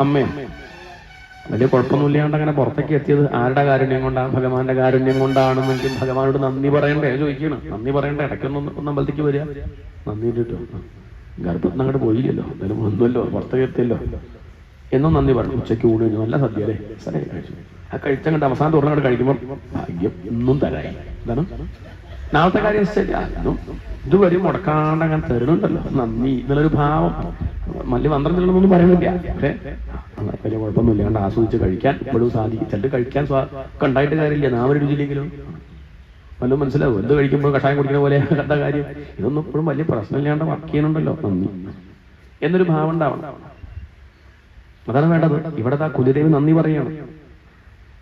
അമ്മയോ? വലിയ കുഴപ്പമൊന്നുമില്ലാണ്ട് അങ്ങനെ പുറത്തേക്ക് എത്തിയത് ആരുടെ കാരുണ്യം കൊണ്ടാണ്? ഭഗവാന്റെ കാരുണ്യം കൊണ്ടാണെന്നെങ്കിൽ ഭഗവാനോട് നന്ദി പറയണ്ടേ? ചോദിക്കണം. നന്ദി പറയണ്ടേ? ഇടയ്ക്കൊന്നും അമ്പലത്തേക്ക് വരിക, നന്ദി കിട്ടും. ഗർഭത്തിന് അങ്ങോട്ട് പോയില്ലല്ലോ, എന്തായാലും ഒന്നുമല്ലോ, പുറത്തേക്ക് എത്തിയല്ലോ എന്നും നന്ദി പറഞ്ഞു. ഉച്ചയ്ക്ക് ഊണ് കഴിഞ്ഞു, നല്ല സദ്യ അല്ലേ? സദ്യ കഴിച്ചു. ആ കഴിച്ചങ്ങോട്ട് അവസാനം തുറന്നങ്ങോട്ട് കഴിക്കുമ്പോൾ ഭാഗ്യം ഇന്നും തരായി. എന്താണ് നാളത്തെ കാര്യം? ഇതുവരെ മുടക്കാണ്ട് അങ്ങനെ തരുന്നുണ്ടല്ലോ, നന്ദി എന്നുള്ളൊരു ഭാവം. വലിയ മന്ത്രത്തിലൊന്നും പറയുന്നില്ല, പക്ഷെ വലിയ കുഴപ്പമൊന്നുമില്ല. കണ്ട് ആസ്വദിച്ച് കഴിക്കാൻ ഇപ്പോഴും സാധിക്കും. ചിലത് കഴിക്കാൻ ഉണ്ടായിട്ട് കാര്യമില്ല, നാമൊരു രുചിയില്ലെങ്കിലും വല്ലതും മനസ്സിലാവും. എന്ത് കഴിക്കുമ്പോൾ കഷായം കുടിക്കുന്ന പോലെ കണ്ട കാര്യം. ഇതൊന്നും ഇപ്പോഴും വലിയ പ്രശ്നമില്ലാണ്ട് വർക്ക് ചെയ്യുന്നുണ്ടല്ലോ, നന്ദി എന്നൊരു ഭാവം ഉണ്ടാവണം. അതാണ് വേണ്ടത്. ഇവിടെ കുലദേവി നന്ദി പറയണം.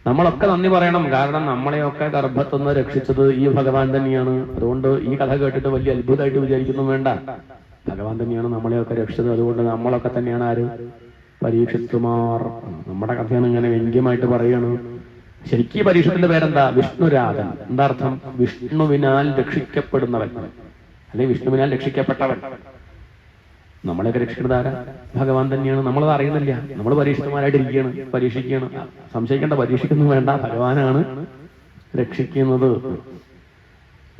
നമ്മളൊക്കെ നന്ദി പറയണം. കാരണം നമ്മളെയൊക്കെ ഗർഭത്തുനിന്ന് രക്ഷിച്ചത് ഈ ഭഗവാൻ തന്നെയാണ്. അതുകൊണ്ട് ഈ കഥ കേട്ടിട്ട് വലിയ അത്ഭുതമായിട്ട് വിചാരിക്കുന്നു വേണ്ട. ഭഗവാൻ തന്നെയാണ് നമ്മളെയൊക്കെ രക്ഷിച്ചത്. അതുകൊണ്ട് നമ്മളൊക്കെ തന്നെയാണ് ആര്? പരീക്ഷത്തുമാർ. നമ്മുടെ കഥയാണ് ഇങ്ങനെ വ്യംഗ്യമായിട്ട് പറയാണ്. ശരിക്കും പരീക്ഷത്തിന്റെ പേരെന്താ? വിഷ്ണുരാധൻ. എന്താ അർത്ഥം? വിഷ്ണുവിനാൽ രക്ഷിക്കപ്പെടുന്നവൻ, അല്ലെ വിഷ്ണുവിനാൽ രക്ഷിക്കപ്പെട്ടവൻ. നമ്മളെയൊക്കെ രക്ഷിക്കുന്നത് ആരാ? ഭഗവാൻ തന്നെയാണ്. നമ്മളത് അറിയുന്നില്ല. നമ്മൾ പരീക്ഷിതമാരായിട്ടിരിക്കുകയാണ്, പരീക്ഷിക്കുകയാണ്. സംശയിക്കേണ്ട, പരീക്ഷിക്കൊന്നും വേണ്ട, ഭഗവാനാണ് രക്ഷിക്കുന്നത്.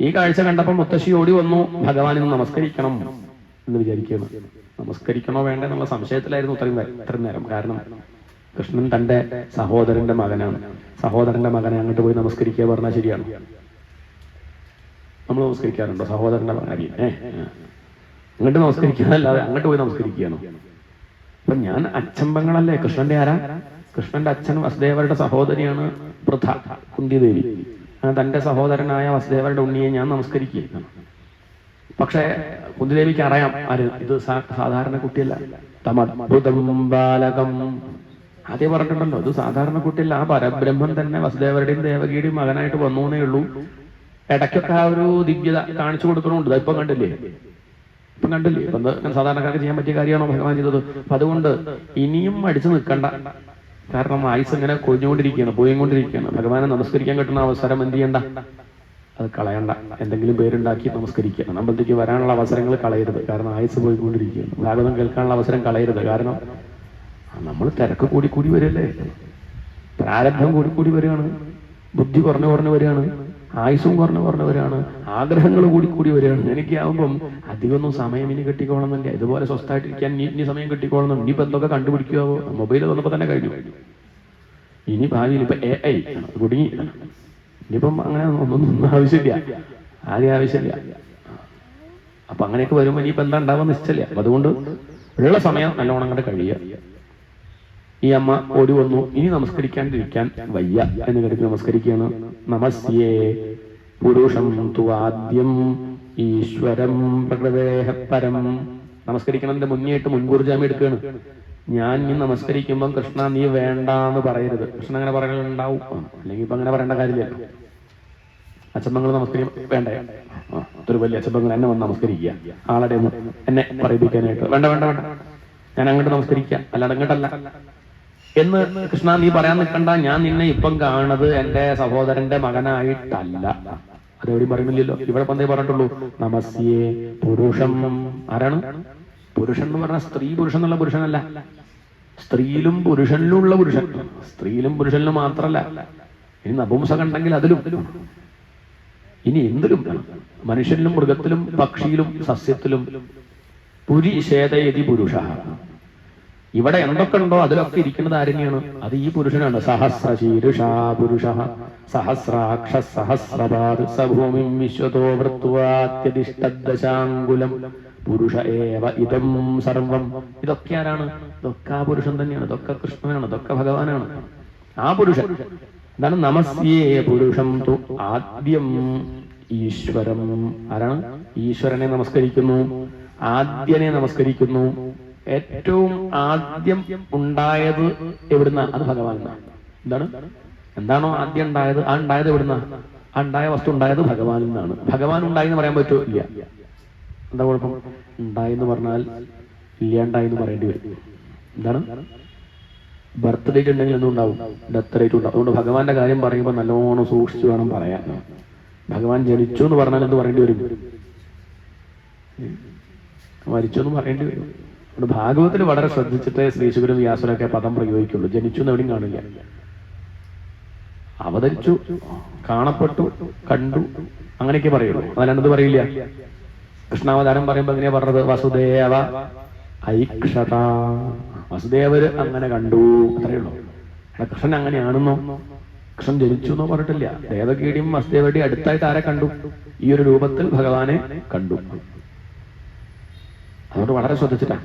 ഈ കാഴ്ച കണ്ടപ്പോൾ മുത്തശ്ശി ഓടി വന്നു, ഭഗവാനിന് നമസ്കരിക്കണം എന്ന് വിചാരിക്കുകയാണ്. നമസ്കരിക്കണോ വേണ്ട എന്നുള്ള സംശയത്തിലായിരുന്നു ഇത്രയും നേരം. കാരണം കൃഷ്ണൻ തന്റെ സഹോദരന്റെ മകനാണ്. സഹോദരന്റെ മകനെ അങ്ങോട്ട് പോയി നമസ്കരിക്കുക പറഞ്ഞാൽ ശരിയാണ്? നമ്മൾ നമസ്കരിക്കാറുണ്ടോ സഹോദരന്റെ മകനെ? അങ്ങോട്ട് നമസ്കരിക്കാനല്ലാതെ അങ്ങോട്ട് പോയി നമസ്കരിക്കുകയാണോ? അപ്പൊ ഞാൻ അച്ഛമ്പങ്ങളല്ലേ? കൃഷ്ണന്റെ ആരാ? കൃഷ്ണന്റെ അച്ഛൻ വസുദേവരുടെ സഹോദരിയാണ് പൃഥ, കുന്തിദേവി. തന്റെ സഹോദരനായ വസുദേവരുടെ ഉണ്ണിയെ ഞാൻ നമസ്കരിക്കുകയാണ്. പക്ഷെ കുന്തിദേവിക്ക് അറിയാം ആര് ഇത് സാധാരണ കുട്ടിയല്ല. തമദ്ഭുതം ബാലകം ആദ്യം പറഞ്ഞിട്ടുണ്ടല്ലോ, ഇത് സാധാരണ കുട്ടിയല്ല. ആ പരബ്രഹ്മൻ തന്നെ വസുദേവരുടെയും ദേവകിയുടെയും മകനായിട്ട് വന്നേ ഉള്ളൂ. ഇടയ്ക്കൊക്കെ ആ ഒരു ദിവ്യത കാണിച്ചു കൊടുക്കണമുണ്ട്. ഇപ്പൊ കണ്ടില്ലേ? ഇപ്പം കണ്ടില്ലേ, ഇപ്പം സാധാരണക്കാർക്ക് ചെയ്യാൻ പറ്റിയ കാര്യമാണോ ഭഗവാൻ ചെയ്തത്? അപ്പൊ അതുകൊണ്ട് ഇനിയും അടിച്ചു നിൽക്കണ്ട. കാരണം ആയുസ് ഇങ്ങനെ കൊഴിഞ്ഞുകൊണ്ടിരിക്കുകയാണ്, പോയിക്കൊണ്ടിരിക്കുകയാണ്. ഭഗവാനെ നമസ്കരിക്കാൻ കിട്ടുന്ന അവസരം എന്ത് ചെയ്യണ്ട, അത് കളയണ്ട. എന്തെങ്കിലും പേരുണ്ടാക്കി നമസ്കരിക്കുക. നമ്മളത്തേക്ക് വരാനുള്ള അവസരങ്ങൾ കളയരുത്, കാരണം ആയുസ് പോയിക്കൊണ്ടിരിക്കുകയാണ്. ഭാഗവതം കേൾക്കാനുള്ള അവസരം കളയരുത്, കാരണം നമ്മൾ തിരക്ക് കൂടി വരില്ലേ, പ്രാരബ്ധം കൂടി വരികയാണ്, ബുദ്ധി കുറഞ്ഞു വരികയാണ്, ആയുസും കുറഞ്ഞു വരികയാണ്, ആഗ്രഹങ്ങൾ കൂടി വരികയാണ്. എനിക്കാവുമ്പം അധികമൊന്നും സമയം ഇനി കിട്ടിക്കോളന്നില്ല. ഇതുപോലെ സ്വസ്ഥമായിട്ടിരിക്കാൻ ഇനി സമയം കിട്ടിക്കോളണം. ഇനിയിപ്പോൾ എന്തൊക്കെ കണ്ടുപിടിക്കുവോ, മൊബൈൽ വന്നപ്പോൾ തന്നെ കഴിഞ്ഞു. ഇനി ഭാവിയിൽ ഇപ്പൊ AI കുടുങ്ങി. ഇനിയിപ്പം അങ്ങനെ ഒന്നും ആവശ്യമില്ല, ആദ്യം ആവശ്യമില്ല. അപ്പൊ അങ്ങനെയൊക്കെ വരുമ്പോൾ ഇനിയിപ്പോൾ എന്താ ഉണ്ടാവുക നിശ്ചയില്ല. അപ്പൊ അതുകൊണ്ട് ഉള്ള സമയം നല്ലോണം അങ്ങോട്ട് കഴിയുക. ഈ അമ്മ ഓടി വന്നു, ഇനി നമസ്കരിക്കാണ്ടിരിക്കാൻ വയ്യ എന്ന് കരുതി നമസ്കരിക്കുകയാണ്. നമസ്യേ പുരുഷം തു ആദ്യം ഈശ്വരം പ്രകൃതേഹപരം. നമസ്കരിക്കണതിന്റെ മുന്നേയായിട്ട് മുൻകൂർ ജാമ്യം എടുക്കുകയാണ്. ഞാൻ ഇനി നമസ്കരിക്കുമ്പം കൃഷ്ണ നീ വേണ്ടാന്ന് പറയരുത്. കൃഷ്ണൻ അങ്ങനെ പറയുന്നുണ്ടാവും, അല്ലെങ്കിൽ ഇപ്പൊ അങ്ങനെ പറയേണ്ട കാര്യമില്ല. അച്ഛമ്മങ്ങൾ നമസ്കരിക്കും വേണ്ടേ, ഒരു വലിയ അച്ഛമ്മങ്ങൾ എന്നെ വന്ന് നമസ്കരിക്കുക, ആളുടെ എന്നെ പറയിപ്പിക്കാനായിട്ട് വേണ്ട, ഞാൻ അങ്ങോട്ട് നമസ്കരിക്കുക, അല്ലാതെ അങ്ങോട്ടല്ല എന്ന് കൃഷ്ണ നീ പറയാൻ നിൽക്കണ്ട. ഞാൻ നിന്നെ ഇപ്പം കാണുന്നത് എന്റെ സഹോദരന്റെ മകനായിട്ടല്ല. അതെവിടെയും പറയുന്നില്ലല്ലോ. ഇവിടെ പന്തേ പറഞ്ഞിട്ടുള്ളൂ നമസ്യേ പുരുഷം. ആരാണ് പുരുഷൻ എന്ന് പറഞ്ഞാൽ? സ്ത്രീ പുരുഷൻ എന്നുള്ള പുരുഷനല്ല, സ്ത്രീയിലും പുരുഷനിലും ഉള്ള പുരുഷൻ. സ്ത്രീയിലും പുരുഷനിലും മാത്രല്ല, ഇനി നപുംസകം ഉണ്ടെങ്കിൽ അതിലും, ഇനി എന്തിലും, മനുഷ്യനിലും മൃഗത്തിലും പക്ഷിയിലും സസ്യത്തിലും പുരിശേതയതി പുരുഷ. ഇവിടെ എന്തൊക്കെ ഉണ്ടോ അതിലൊക്കെ ഇരിക്കുന്നത് ആരെയാണ്? അത് ഈ പുരുഷനാണ്. സഹസ്രശീരുഷാ പുരുഷ സഹസ്രാക്ഷ സഹസ്രപാദ് സഭൂമിം വിശ്വതോ വൃത്വാത്യതിഷ്ഠദശാങ്കുലം പുരുഷ ഏവ ഇതം സർവം. ഇതൊക്കെ ആരാണ്? ഇതൊക്കെ ആ പുരുഷൻ തന്നെയാണ്. ഇതൊക്കെ കൃഷ്ണനാണ്, ഇതൊക്കെ ഭഗവാനാണ്. ആ പുരുഷൻ എന്താണ്? നമസ്യേ പുരുഷം തു ആദ്യം ഈശ്വരം. ആരാണ്? ഈശ്വരനെ നമസ്കരിക്കുന്നു, ആദ്യനെ നമസ്കരിക്കുന്നു. ഏറ്റവും ആദ്യം ഉണ്ടായത് എവിടുന്ന? അത് ഭഗവാൻ. എന്താണോ ആദ്യം ഉണ്ടായത്, ആ ഉണ്ടായത് എവിടുന്ന? ആ ഉണ്ടായ വസ്തു ഉണ്ടായത് ഭഗവാനിൽ നിന്നാണ്. ഭഗവാൻ ഉണ്ടായി എന്ന് പറയാൻ പറ്റുമോ? ഇല്ല. എന്താ കുഴപ്പം? ഉണ്ടായെന്ന് പറഞ്ഞാൽ ഇല്ലാണ്ടായെന്ന് പറയേണ്ടി വരും. എന്താണ്? ബർത്ത് ഡേറ്റ് ഉണ്ടെങ്കിൽ എന്തും ഉണ്ടാവും, ഡെത്ത് റേറ്റ് ഉണ്ടാവും. അതുകൊണ്ട് ഭഗവാന്റെ കാര്യം പറയുമ്പോൾ നല്ലോണം സൂക്ഷിച്ചു വേണം പറയാൻ. ഭഗവാൻ ജനിച്ചു എന്ന് പറഞ്ഞാൽ എന്ത് പറയേണ്ടി വരും? മരിച്ചു എന്ന് പറയേണ്ടി വരും. അതുകൊണ്ട് ഭാഗവത്തിൽ വളരെ ശ്രദ്ധിച്ചിട്ട് ശ്രീശുകരും വ്യാസരൊക്കെ പദം പ്രയോഗിക്കുള്ളൂ. ജനിച്ചു എന്ന് എവിടെയും കാണില്ല. അവതരിച്ചു, കാണപ്പെട്ടു, കണ്ടു, അങ്ങനെയൊക്കെ പറയുള്ളൂ. അതല്ലാണ്ട് പറയില്ല. കൃഷ്ണാവതാരം പറയുമ്പോ എങ്ങനെയാ പറഞ്ഞത്? വസുദേവ ഐക്ഷത. വസുദേവര് അങ്ങനെ കണ്ടു, അത്രയുള്ളൂ. കൃഷ്ണൻ അങ്ങനെയാണെന്നോ, കൃഷ്ണൻ ജനിച്ചു എന്നോ പറഞ്ഞിട്ടില്ല. ദേവകീടിയും വസുദേവരുടെയും അടുത്തായിട്ട് ആരെ കണ്ടു? ഈ ഒരു രൂപത്തിൽ ഭഗവാനെ കണ്ടു. അതുകൊണ്ട് വളരെ ശ്രദ്ധിച്ചിട്ടാ.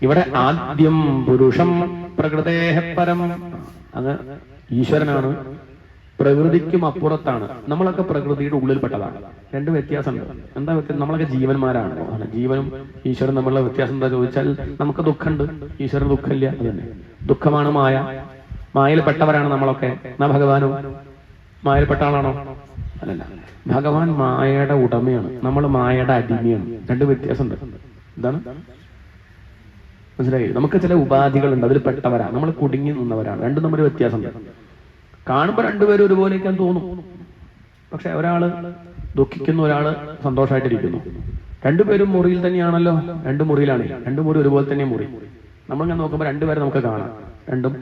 ഇവിടെ ആദ്യം പുരുഷം പ്രകൃതേഹപരം. അങ്ങ് ഈശ്വരനാണ്, പ്രകൃതിക്കും അപ്പുറത്താണ്. നമ്മളൊക്കെ പ്രകൃതിയുടെ ഉള്ളിൽപ്പെട്ടതാണ്. രണ്ട് വ്യത്യാസമുണ്ട്. എന്താ വ്യത്യാസം? നമ്മളൊക്കെ ജീവന്മാരാണ്. ജീവനും ഈശ്വരനും തമ്മിലുള്ള വ്യത്യാസം എന്താ ചോദിച്ചാൽ, നമുക്ക് ദുഃഖമുണ്ട്, ഈശ്വരന് ദുഃഖമില്ല. അത് തന്നെ ദുഃഖമാണ് മായ. മായയിൽപ്പെട്ടവരാണ് നമ്മളൊക്കെ. എന്നാ ഭഗവാനോ മായയിൽപ്പെട്ട ആളാണോ? അല്ലല്ല. ഭഗവാൻ മായയുടെ ഉടമയാണ്, നമ്മൾ മായയുടെ അടിമയാണ്. രണ്ട് വ്യത്യാസമുണ്ട്. എന്താണ് മനസ്സിലായി? നമുക്ക് ചില ഉപാധികളുണ്ട്, അതിൽ പെട്ടവരാണ്, നമ്മൾ കുടുങ്ങി നിന്നവരാണ്. രണ്ടും തമ്മിൽ വ്യത്യാസമുണ്ട്. കാണുമ്പോൾ രണ്ടുപേരും ഒരുപോലെയൊക്കെ തോന്നും. പക്ഷെ ഒരാള് ദുഃഖിക്കുന്നു, ഒരാള് സന്തോഷമായിട്ടിരിക്കുന്നു. രണ്ടുപേരും മുറിയിൽ തന്നെയാണല്ലോ. രണ്ട് മുറിയിലാണ്, രണ്ട് മുറി ഒരുപോലെ തന്നെ മുറി. നമ്മളിങ്ങനെ നോക്കുമ്പോൾ രണ്ടുപേരെ നമുക്ക് കാണാം. രണ്ടും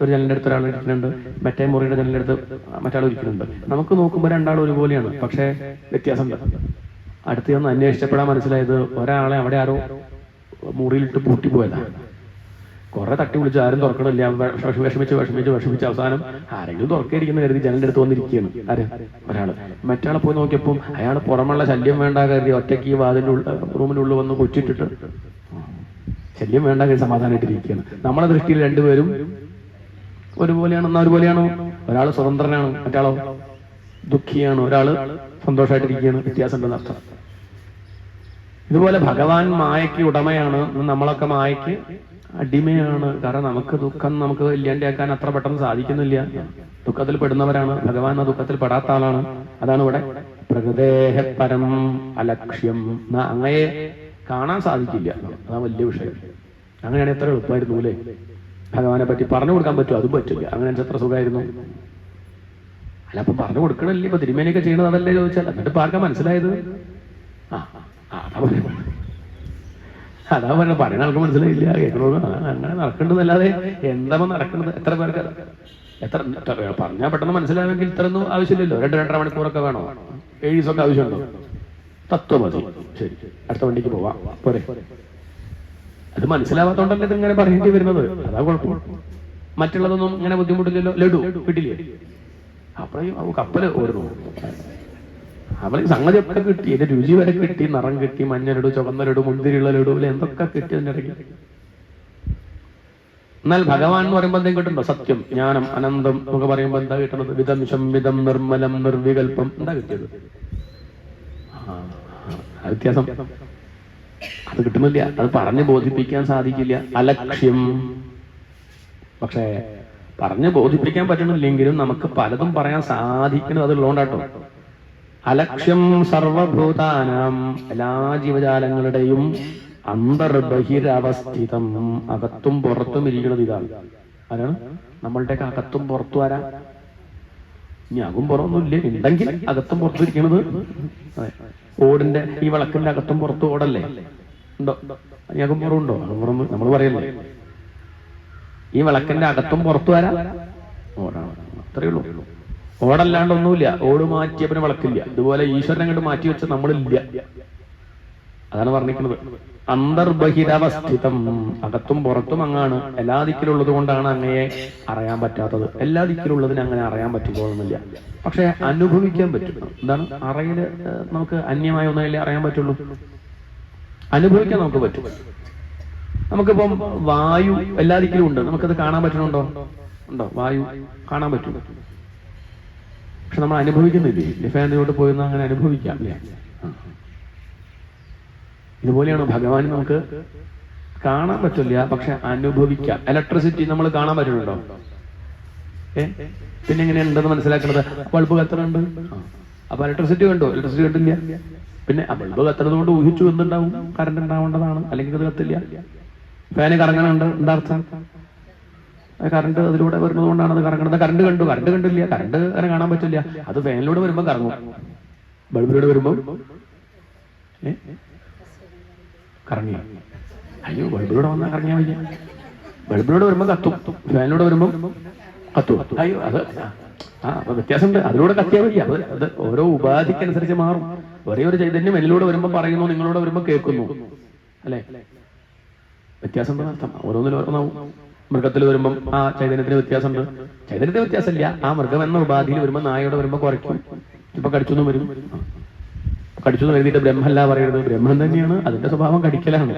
ഒരു ജനലിന്റെ അടുത്ത് ഒരാൾ ഇരിക്കുന്നുണ്ട്, മറ്റേ മുറിയുടെ ജനലിന്റെ അടുത്ത് മറ്റാൾ ഇരിക്കുന്നുണ്ട്. നമുക്ക് നോക്കുമ്പോൾ രണ്ടാളും ഒരുപോലെയാണ്, പക്ഷെ വ്യത്യാസമുണ്ട്. അടുത്ത് ഒന്ന് അന്വേഷിച്ചപ്പോഴാണ് മനസ്സിലായത് ഒരാളെ അവിടെ ആരോ മുറിയിലിട്ട് പൂട്ടിപ്പോയതാണ്. കുറെ തട്ടി വിളിച്ചു, ആരും തുറക്കണില്ല. വിഷമിച്ച് അവസാനം ആരെങ്കിലും തുറക്കേരിക്കുന്ന കരുതി ജനലിന്റെ അടുത്ത് വന്നിരിക്കുകയാണ്. ആര്? ഒരാള്. മറ്റാളെ പോയി നോക്കിയപ്പോൾ അയാൾ പുറമുള്ള ശല്യം വേണ്ട കരുതി ഒറ്റയ്ക്ക് ഈ വാതിന്റെ റൂമിനുള്ളിൽ വന്ന് കൊച്ചിട്ടിട്ട് ശല്യം വേണ്ട കരുതി സമാധാനമായിട്ടിരിക്കുകയാണ്. നമ്മളെ ദൃഷ്ടിയിൽ രണ്ടുപേരും ഒരുപോലെയാണ്. എന്നാ ഒരുപോലെയാണോ? ഒരാൾ സ്വതന്ത്രനാണ്, മറ്റാളോ ദുഃഖിയാണ്. ഒരാള് സന്തോഷമായിട്ടിരിക്കുകയാണ്. വ്യത്യാസം ഉണ്ടെന്ന് അർത്ഥം. ഇതുപോലെ ഭഗവാൻ മായയ്ക്ക് ഉടമയാണ്, നമ്മളൊക്കെ മായയ്ക്ക് അടിമയാണ്. കാരണം നമുക്ക് ദുഃഖം നമുക്ക് ഇല്ലാണ്ടാക്കാൻ അത്ര പെട്ടെന്ന് സാധിക്കുന്നില്ല. ദുഃഖത്തിൽ പെടുന്നവരാണ്. ഭഗവാൻ ആ ദുഃഖത്തിൽ പെടാത്ത ആളാണ്. അതാണ് ഇവിടെ പ്രകൃതേഹപരം അലക്ഷ്യം. അങ്ങയെ കാണാൻ സാധിക്കില്ല. അതാണ് വലിയ വിഷയം. അങ്ങനെയാണ് എത്ര എളുപ്പമായിരുന്നു അല്ലേ ഭഗവാനെ പറ്റി പറഞ്ഞു കൊടുക്കാൻ പറ്റുമോ? അതും പറ്റില്ല. അങ്ങനെ എത്ര സുഖമായിരുന്നു. അല്ല, അപ്പൊ പറഞ്ഞു കൊടുക്കണല്ലേ ഇപ്പൊ തിരുമേനിയൊക്കെ ചെയ്യണത് അതല്ലേ ചോദിച്ചാൽ. എന്നിട്ട് ഇപ്പൊ ആർക്കാ മനസ്സിലായത്? അതാ പറഞ്ഞ പറയുന്ന ആൾക്ക് മനസ്സിലായില്ല, കേൾക്കണോളൂ. അങ്ങനെ നടക്കേണ്ടതല്ലാതെ എന്താ നടക്കുന്നത്? എത്ര പേർക്ക് എത്ര പറഞ്ഞാൽ പെട്ടെന്ന് മനസ്സിലായെങ്കിൽ ഇത്രയൊന്നും ആവശ്യമില്ലല്ലോ. 2-2.5 മണിക്കൂറൊക്കെ വേണോ? 7 ദിവസമൊക്കെ ആവശ്യമുണ്ടോ? തത്വം മതി. ശരി, അടുത്ത വണ്ടിക്ക് പോവാം പോരെ. അത് മനസ്സിലാവാത്തോണ്ടല്ലേ ഇത് ഇങ്ങനെ പറയേണ്ടി വരുന്നത്. അതാ കുഴപ്പം. മറ്റുള്ളതൊന്നും ഇങ്ങനെ ബുദ്ധിമുട്ടില്ലല്ലോ. ലഡു കിട്ടില്ലേ? അപ്പോഴും കപ്പല് ഓടുന്നു. അവർക്ക് സംഗതി ഒക്കെ കിട്ടി, എന്റെ രുചി വരെ കിട്ടി, നിറം കിട്ടി, മഞ്ഞ ലഡു, ചുവന്ന ലഡു, മുന്തിരിയുള്ള ലഡു, എന്തൊക്കെ കിട്ടി അതിൻ്റെ ഇടയ്ക്ക്. എന്നാൽ ഭഗവാൻ എന്ന് പറയുമ്പോൾ എന്തെങ്കിലും കിട്ടുന്നുണ്ടോ? സത്യം, ജ്ഞാനം, അനന്തം എന്നൊക്കെ പറയുമ്പോൾ എന്താ കിട്ടുന്നത്? വിധം, ശംവിധം, നിർമ്മലം, നിർവികൽപ്പം. എന്താ കിട്ടിയത്? വ്യത്യാസം. അത് കിട്ടുന്നില്ല. അത് പറഞ്ഞ് ബോധിപ്പിക്കാൻ സാധിക്കില്ല. അലക്ഷ്യം. പക്ഷേ പറഞ്ഞ് ബോധിപ്പിക്കാൻ പറ്റണില്ലെങ്കിലും നമുക്ക് പലതും പറയാൻ സാധിക്കുന്നത് അതുള്ളതുകൊണ്ടാട്ടോ. അലക്ഷ്യം സർവഭൂതാനാം, എല്ലാ ജീവജാലങ്ങളുടെയും അന്തർബഹിരവസ്ഥിതം, അകത്തും പുറത്തും ഇരിക്കുന്നത് ഇതാണ്. ആരാണ്? നമ്മളുടെയൊക്കെ അകത്തും പുറത്തും ആരാ? ഇനി അകും പുറമൊന്നുമില്ല, ഉണ്ടെങ്കിൽ അകത്തും പുറത്തും ഇരിക്കുന്നത്. ഓടിന്റെ ഈ വിളക്കിന്റെ അകത്തും പുറത്തും ഓടല്ലേ ഉണ്ടോ? അകം പുറമുണ്ടോ? അകം നമ്മൾ പറയല്ലേ. ഈ വിളക്കിന്റെ അകത്തും പുറത്തും ആരാ? ഓടാണ്. അത്രയേ ഉള്ളൂ. ഓടല്ലാണ്ടൊന്നുമില്ല. ഓട് മാറ്റിയപ്പനെ വിളക്കില്ല. ഇതുപോലെ ഈശ്വരനെ അങ്ങോട്ട് മാറ്റി വെച്ച നമ്മളില്ല. അതാണ് പറഞ്ഞിരിക്കുന്നത്. അന്തർബഹിരവസ്ഥിതം, അകത്തും പുറത്തും അങ്ങാണ്. എല്ലാ ദിക്കിലുള്ളത് കൊണ്ടാണ് അങ്ങയെ അറിയാൻ പറ്റാത്തത്. എല്ലാ ദിക്കിലുള്ളതിന് അങ്ങനെ അറിയാൻ പറ്റുമ്പോഴൊന്നുമില്ല. പക്ഷെ അനുഭവിക്കാൻ പറ്റും. എന്താണ്? അറിയില് നമുക്ക് അന്യമായ ഒന്നല്ലേ അറിയാൻ പറ്റുള്ളൂ. അനുഭവിക്കാൻ നമുക്ക് പറ്റും. നമുക്കിപ്പം വായു എല്ലാ ദിക്കിലും ഉണ്ട്. നമുക്കത് കാണാൻ പറ്റണുണ്ടോ? ഉണ്ടോ? വായു കാണാൻ പറ്റും. പക്ഷെ നമ്മൾ അനുഭവിക്കുന്നില്ലേ? ഫാനിലോട്ട് പോയി അങ്ങനെ അനുഭവിക്കാം അല്ലേ? ഇതുപോലെയാണ് ഭഗവാൻ. നമുക്ക് കാണാൻ പറ്റില്ല, പക്ഷെ അനുഭവിക്കാം. ഇലക്ട്രിസിറ്റി നമ്മൾ കാണാൻ പറ്റുന്നുണ്ടോ? പിന്നെ എങ്ങനെയുണ്ടെന്ന് മനസ്സിലാക്കുന്നത്? ബൾബ് കത്തണുണ്ട്. അപ്പൊ ഇലക്ട്രിസിറ്റി കണ്ടോ? ഇലക്ട്രിസിറ്റി കണ്ടില്ല. പിന്നെ ആ ബൾബ് കത്തുന്നത് കൊണ്ട് ഊഹിച്ചു എന്തുണ്ടാവും? കറണ്ട് ഉണ്ടാവേണ്ടതാണ്, അല്ലെങ്കിൽ അത് കത്തില്ല. ഫാന് കറങ്ങണുണ്ട്, എന്താ അർത്ഥം? കറണ്ട് അതിലൂടെ വരുന്നത് കൊണ്ടാണ് അത് കറങ്ങുന്നത്. കറണ്ട് കണ്ടു, കറണ്ട് കണ്ടില്ല. കറണ്ട് അങ്ങനെ കാണാൻ പറ്റില്ല. അത് ഫാനിലൂടെ വരുമ്പോൾ കറങ്ങും. ബൾബിലൂടെ വരുമ്പോൾ കറങ്ങി. അയ്യോ, ബൾബിലൂടെ വന്നാൽ കറങ്ങിയാൽ വയ്യ. ബൾബിലൂടെ വരുമ്പോൾ കത്തും, ഫാനിലൂടെ വരുമ്പോൾ കത്തും. അയ്യോ, അത് അപ്പൊ വ്യത്യാസമുണ്ട്. അതിലൂടെ കത്തിയാൽ വയ്യ. അത് ഓരോ ഉപാധിക്കനുസരിച്ച് മാറും. ഒരേ ഒരു ചൈതന്യം എന്നിലൂടെ വരുമ്പോൾ പറയുന്നു, നിങ്ങളോട് വരുമ്പോൾ കേൾക്കുന്നു അല്ലെ? വ്യത്യാസമുണ്ട് അർത്ഥം. ഓരോന്നിലും ഓരോന്നാവും. മൃഗത്തിൽ വരുമ്പം ആ ചൈതന്യത്തിന് വ്യത്യാസമുണ്ട്. ചൈതന്യത്തിന് വ്യത്യാസമില്ല. ആ മൃഗം എന്ന ഉപാധിയിൽ വരുമ്പോൾ നായയോടെ വരുമ്പോൾ കുറയ്ക്കും. ഇപ്പൊ കടിച്ചൊന്നും വരും. കടിച്ചു എഴുതിയിട്ട് ബ്രഹ്മല്ല പറയരുത്. ബ്രഹ്മം തന്നെയാണ്. അതിന്റെ സ്വഭാവം കടിക്കലാണ്.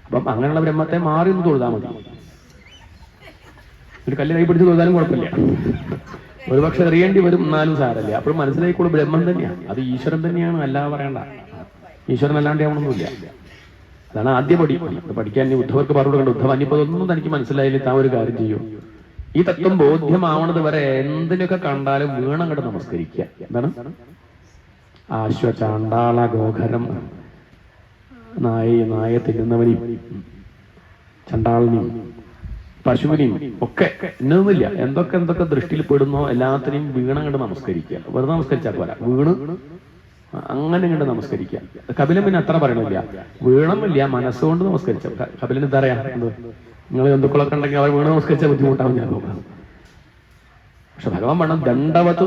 അപ്പം അങ്ങനെയുള്ള ബ്രഹ്മത്തെ മാറി ഒന്ന് തൊഴുതാൽ മതി. ഒരു കല്ല് കൈ പിടിച്ച് തൊഴുതാലും കുഴപ്പമില്ല. ഒരുപക്ഷെ എറിയേണ്ടി വരും, എന്നാലും സാരല്ല. അപ്പോഴും മനസ്സിലായിക്കോളൂ, ബ്രഹ്മം തന്നെയാണ്. അത് ഈശ്വരൻ തന്നെയാണ്. അല്ലാതെ പറയണ്ട. ഈശ്വരൻ അല്ലാണ്ട് ആവണമെന്നില്ല. അതാണ് ആദ്യ പടി. പഠിക്കാൻ ഉദ്ധവർക്ക് പറഞ്ഞു കണ്ടു. ഉദ്ധവ, ഇനിയിപ്പോ അതൊന്നും തനിക്ക് മനസ്സിലായില്ലേ, താൻ ഒരു കാര്യം ചെയ്യൂ. ഈ തത്വം ബോധ്യമാവണത് വരെ എന്തിനൊക്കെ കണ്ടാലും വീണങ്ങോട്ട് നമസ്കരിക്കുക. എന്താണ്? ആശ്വചാണ്ടാള ഗോഖരം, നായ തിന്നുന്നവനെയും ചണ്ടാളിനെയും പശുവിനെയും ഒക്കെ എന്നൊന്നുമില്ല, എന്തൊക്കെ ദൃഷ്ടിയിൽ പെടുന്നോ എല്ലാത്തിനെയും വീണങ്ങോട്ട് നമസ്കരിക്കുക. വെറുതെ നമസ്കരിച്ചാൽ പോരാ, വീണ് അങ്ങനെ കണ്ട് നമസ്കരിക്കുക. കപിലൻ പിന്നെ അത്ര പറയണില്ല, വീണമില്ല, മനസ്സുകൊണ്ട് നമസ്കരിച്ച. കപിലൻ എന്താ പറയാ, നിങ്ങൾ ജന്തുക്കളൊക്കെ ഉണ്ടെങ്കിൽ അവർ വീണ് നമസ്കരിച്ചാൽ ബുദ്ധിമുട്ടാവും ഞാൻ നോക്കാം. പക്ഷെ ഭഗവാൻ വേണം ദണ്ഡവത്ത്,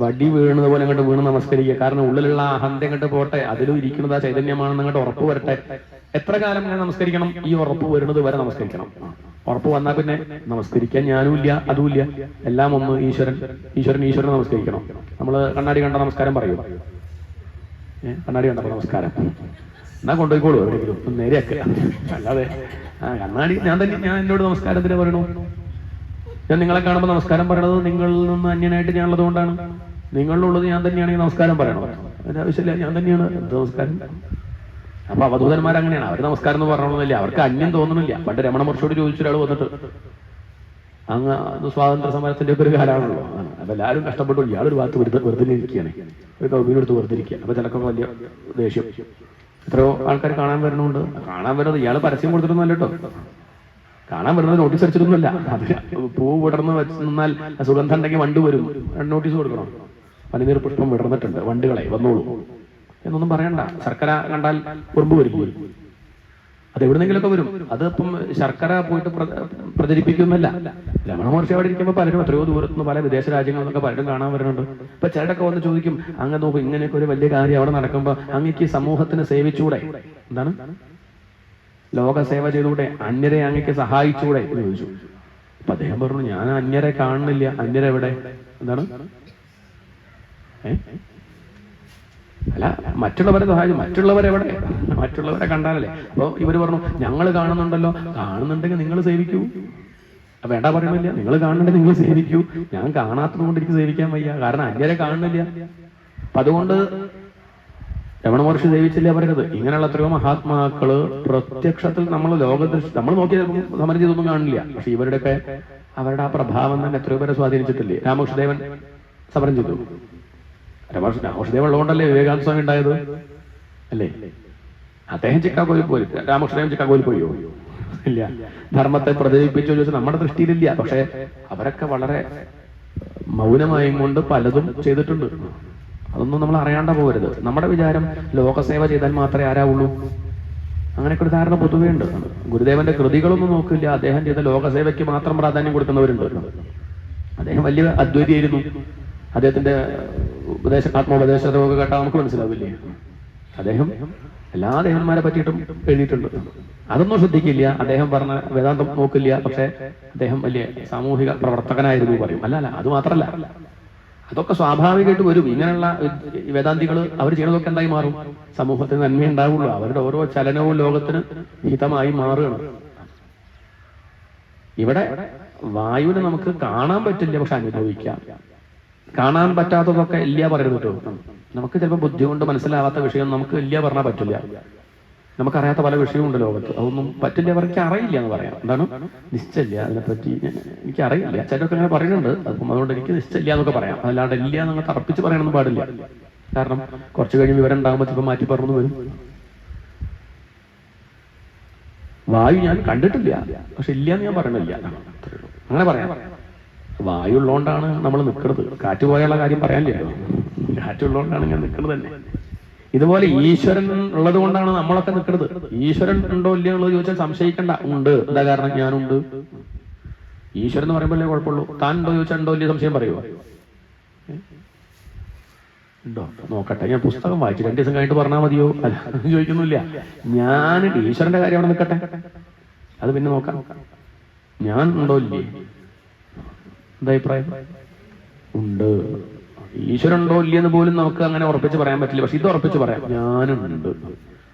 വടി വീണത് പോലെ അങ്ങോട്ട് വീണ് നമസ്കരിക്കുക. കാരണം ഉള്ളിലുള്ള അഹന്ത അങ്ങോട്ട് പോട്ടെ, അതിലും ഇരിക്കുന്നത് ആ ചൈതന്യമാണെന്ന് അങ്ങോട്ട് ഉറപ്പ് വരട്ടെ. എത്ര കാലം ഞാൻ നമസ്കരിക്കണം? ഈ ഉറപ്പ് വരുന്നത് വരെ നമസ്കരിക്കണം. ഉറപ്പ് വന്നാൽ പിന്നെ നമസ്കരിക്കാൻ ഞാനും ഇല്ല, അതുമില്ല, എല്ലാം ഒന്ന് ഈശ്വരൻ നമസ്കരിക്കണം. നമ്മള് കണ്ണാടി കണ്ട നമസ്കാരം പറയൂ, കണ്ണാടി കണ്ടപ്പോ നമസ്കാരം എന്നാ കൊണ്ടുപോയിക്കോളൂ എവിടെയെങ്കിലും നേരെയൊക്കെ. അല്ലാതെ കണ്ണാടി ഞാൻ എന്നോട് നമസ്കാരത്തിന് പറയണു, ഞാൻ നിങ്ങളെ കാണുമ്പോൾ നമസ്കാരം പറയണത് നിങ്ങളിൽ നിന്ന് അന്യനായിട്ട് ഞാനുള്ളത് കൊണ്ടാണ്. നിങ്ങളിലുള്ളത് ഞാൻ തന്നെയാണെങ്കിൽ നമസ്കാരം പറയണോ? അതിന്റെ ആവശ്യമില്ല, ഞാൻ തന്നെയാണ് നമസ്കാരം. അപ്പൊ അവധൂതന്മാരങ്ങനെയാണ്, അവർ നമസ്കാരം എന്ന് പറയണമെന്നില്ല, അവർക്ക് അന്യം തോന്നുന്നില്ല. പണ്ട് രമണ മഹർഷിയോട് ചോദിച്ചൊരാൾ വന്നിട്ട്, അങ്ങ് സ്വാതന്ത്ര്യ സമരത്തിന്റെ ഒക്കെ ഒരു കാലമാണല്ലോ, അപ്പൊ എല്ലാവരും കഷ്ടപ്പെട്ടു, ഇയാളൊരു ഭാഗത്ത് വെറുതെ ഇരിക്കുകയാണ്, ഒരു കൗബീനെടുത്ത് വെറുതെ ഇരിക്കുക. അപ്പൊ ചിലക്കൊക്കെ വലിയ ദേഷ്യം, എത്രയോ ആൾക്കാർ കാണാൻ വരുന്നുണ്ട്. കാണാൻ വരുന്നത് ഇയാൾ പരസ്യം കൊടുത്തിട്ടൊന്നുമല്ല കേട്ടോ, കാണാൻ വരുന്നത് നോട്ടീസ് അടിച്ചിട്ടൊന്നുമല്ല. അത് പൂ വിടർന്ന് വെച്ച് നിന്നാൽ സുഗന്ധം ഉണ്ടെങ്കിൽ വണ്ട് വരും, നോട്ടീസ് കൊടുക്കണം. പനിനീർ പുഷ്പം വിടർന്നിട്ടുണ്ട്, വണ്ടുകളെ വന്നോളൂ എന്നൊന്നും പറയണ്ട. ശർക്കര കണ്ടാൽ ഉറുമ്പ് വരും, അത് എവിടുന്നെങ്കിലൊക്കെ വരും. അത് ഇപ്പം ശർക്കര പോയിട്ട് പ്രചരിപ്പിക്കുന്നല്ല. രമണ മഹർഷി അവിടെ ഇരിക്കുമ്പോൾ പലരും എത്രയോ ദൂരത്തുനിന്ന് പല വിദേശ രാജ്യങ്ങളിൽ നിന്നൊക്കെ പലരും കാണാൻ വരുന്നുണ്ട്. ഇപ്പൊ ചിലരൊക്കെ വന്ന് ചോദിക്കും, അങ്ങ് നോക്കും ഇങ്ങനെയൊക്കെ ഒരു വലിയ കാര്യം അവിടെ നടക്കുമ്പോൾ അങ്ങക്ക് സമൂഹത്തിന് സേവിച്ചൂടെ, എന്താണ് ലോക സേവ ചെയ്തുകൂടെ, അന്യരെ അങ്ങക്ക് സഹായിച്ചൂടെ എന്ന് ചോദിച്ചു. അപ്പൊ അദ്ദേഹം പറഞ്ഞു, ഞാൻ അന്യരെ കാണുന്നില്ല. അന്യരെവിടെ, എന്താണ് അല്ല മറ്റുള്ളവരെ സഹായിച്ചു, മറ്റുള്ളവരെവിടെ, മറ്റുള്ളവരെ കണ്ടാലല്ലേ. അപ്പൊ ഇവര് പറഞ്ഞു, ഞങ്ങൾ കാണുന്നുണ്ടല്ലോ. കാണുന്നുണ്ടെങ്കിൽ നിങ്ങൾ സേവിക്കൂ, വേണ്ട പറയണില്ല. നിങ്ങൾ കാണുന്നുണ്ടെങ്കിൽ നിങ്ങൾ സേവിക്കൂ. ഞാൻ കാണാത്തത് കൊണ്ട് എനിക്ക് സേവിക്കാൻ വയ്യ, കാരണം അന്യരെ കാണുന്നില്ല. അപ്പൊ അതുകൊണ്ട് രമണ മഹർഷി സേവിച്ചില്ല പറയരുത്. ഇങ്ങനെയുള്ള എത്രയോ മഹാത്മാക്കള് പ്രത്യക്ഷത്തിൽ നമ്മൾ ലോകദൃഷ്ടി നമ്മൾ നോക്കി സമരം ചെയ്തൊന്നും കാണില്ല. പക്ഷെ ഇവരുടെയൊക്കെ അവരുടെ ആ പ്രഭാവം തന്നെ എത്രയോ പേരെ സ്വാധീനിച്ചിട്ടില്ലേ. രാമകൃഷ്ണദേവൻ സമരം ചെയ്തു. രാമകൃഷ്ണദേവൻ ഉള്ളതുകൊണ്ടല്ലേ വിവേകാനന്ദ സ്വാമി ഉണ്ടായത് അല്ലേ? അദ്ദേഹം ചിക്കാഗോയിൽ പോയി, രാമകൃഷ്ണദേവൻ ചിക്കാഗോയിൽ പോയോ? ഇല്ല. ധർമ്മത്തെ പ്രചരിപ്പിച്ചോ ചോദിച്ചാൽ നമ്മുടെ ദൃഷ്ടിയിലില്ല. പക്ഷെ അവരൊക്കെ വളരെ മൗനമായും കൊണ്ട് പലതും ചെയ്തിട്ടുണ്ട്. അതൊന്നും നമ്മൾ അറിയാണ്ട പോകരുത്. നമ്മുടെ വിചാരം ലോകസേവ ചെയ്താൽ മാത്രമേ ആരാവുള്ളൂ, അങ്ങനെയൊക്കെ ഒരു ധാരണ പൊതുവേ ഉണ്ട്. ഗുരുദേവന്റെ കൃതികളൊന്നും നോക്കില്ല, അദ്ദേഹം ചെയ്ത ലോകസേവയ്ക്ക് മാത്രം പ്രാധാന്യം കൊടുക്കുന്നവരുണ്ട്. അദ്ദേഹം വലിയ അദ്വൈതിയായിരുന്നു. അദ്ദേഹത്തിന്റെ ആത്മോപദേശമൊക്കെ കേട്ടാൽ നമുക്ക് മനസ്സിലാവില്ലേ. അദ്ദേഹം എല്ലാ ദേവന്മാരെ പറ്റിയിട്ടും എഴുതിയിട്ടുണ്ട്. അതൊന്നും ശ്രദ്ധിക്കില്ല. അദ്ദേഹം പറഞ്ഞ വേദാന്തം നോക്കില്ല. പക്ഷെ അദ്ദേഹം വലിയ സാമൂഹിക പ്രവർത്തകനായിരുന്നു പറയും. അല്ല, അത് മാത്രല്ല, അതൊക്കെ സ്വാഭാവികമായിട്ട് വരും. ഇങ്ങനെയുള്ള വേദാന്തികൾ അവർ ചെയ്യണതൊക്കെ എന്തായി മാറും? സമൂഹത്തിന് നന്മ ഉണ്ടാവുള്ളൂ. അവരുടെ ഓരോ ചലനവും ലോകത്തിന് ഹിതമായി മാറുകയാണ്. ഇവിടെ വായുവിനെ നമുക്ക് കാണാൻ പറ്റില്ല, പക്ഷെ അനുഭവിക്കാം. കാണാൻ പറ്റാത്തതൊക്കെ ഇല്ല പറയുന്നത് കേട്ടോ. നമുക്ക് ചിലപ്പോൾ ബുദ്ധി കൊണ്ട് മനസ്സിലാവാത്ത വിഷയം നമുക്ക് ഇല്ല പറഞ്ഞാൽ പറ്റില്ല. നമുക്കറിയാത്ത പല വിഷയമുണ്ട് ലോകത്ത്, അതൊന്നും പറ്റില്ല, അവർക്ക് അറിയില്ല എന്ന് പറയാം. എന്താണ് നിശ്ചയില്ല, അതിനെപ്പറ്റി എനിക്ക് അറിയില്ല. ചിലരൊക്കെ അങ്ങനെ പറയുന്നുണ്ട്. അപ്പം അതുകൊണ്ട് എനിക്ക് നിശ്ചയില്ല എന്നൊക്കെ പറയാം. അല്ലാണ്ട് ഇല്ല എന്നൊക്കെ തറപ്പിച്ച് പറയണമെന്ന് പാടില്ല. കാരണം കുറച്ച് കഴിഞ്ഞ് വിവരം ഉണ്ടാകുമ്പോൾ ചിലപ്പോൾ മാറ്റി പറഞ്ഞു വരും. വായു ഞാൻ കണ്ടിട്ടില്ല, പക്ഷെ ഇല്ല എന്ന് ഞാൻ പറയണില്ല, അങ്ങനെ പറയാം. വായു ഉള്ളതുകൊണ്ടാണ് നമ്മൾ നിൽക്കുന്നത്. കാറ്റ് പോയുള്ള കാര്യം പറയാനില്ല. കാറ്റുള്ളതുകൊണ്ടാണ് ഞാൻ നിൽക്കുന്നത് തന്നെ. ഇതുപോലെ ഈശ്വരൻ ഉള്ളത് കൊണ്ടാണ് നമ്മളൊക്കെ നിൽക്കുന്നത്. ഈശ്വരൻ ഉണ്ടോ ഇല്ലയോ എന്നുള്ളത് ചോദിച്ചാൽ സംശയിക്കണ്ട, ഉണ്ട്. എന്താ കാരണം? ഞാനുണ്ട്. ഈശ്വരൻ എന്ന് പറയുമ്പോൾ അല്ലേ കുഴപ്പമുള്ളൂ. താൻ ഉണ്ടോ ചോദിച്ചാൽ ഉണ്ടോ ഇല്ലയോ സംശയം പറയുമോ? ഉണ്ടോ നോക്കട്ടെ, ഞാൻ പുസ്തകം വായിച്ചു 2 ദിവസം കഴിഞ്ഞിട്ട് പറഞ്ഞാൽ മതിയോ? അല്ല, ചോദിക്കുന്നില്ല. ഞാൻ ഈശ്വരന്റെ കാര്യം അവിടെ നിൽക്കട്ടെ, അത് പിന്നെ നോക്കാം. ഞാൻ ഉണ്ടോ ഇല്ലേ? എന്താ അഭിപ്രായം? ഉണ്ട്. ഈശ്വരൻ ഉണ്ടോ ഇല്ലെന്ന് പോലും നമുക്ക് അങ്ങനെ ഉറപ്പിച്ച് പറയാൻ പറ്റില്ല. പക്ഷെ ഇത് ഉറപ്പിച്ച് പറയാം, ഞാനുണ്ട്.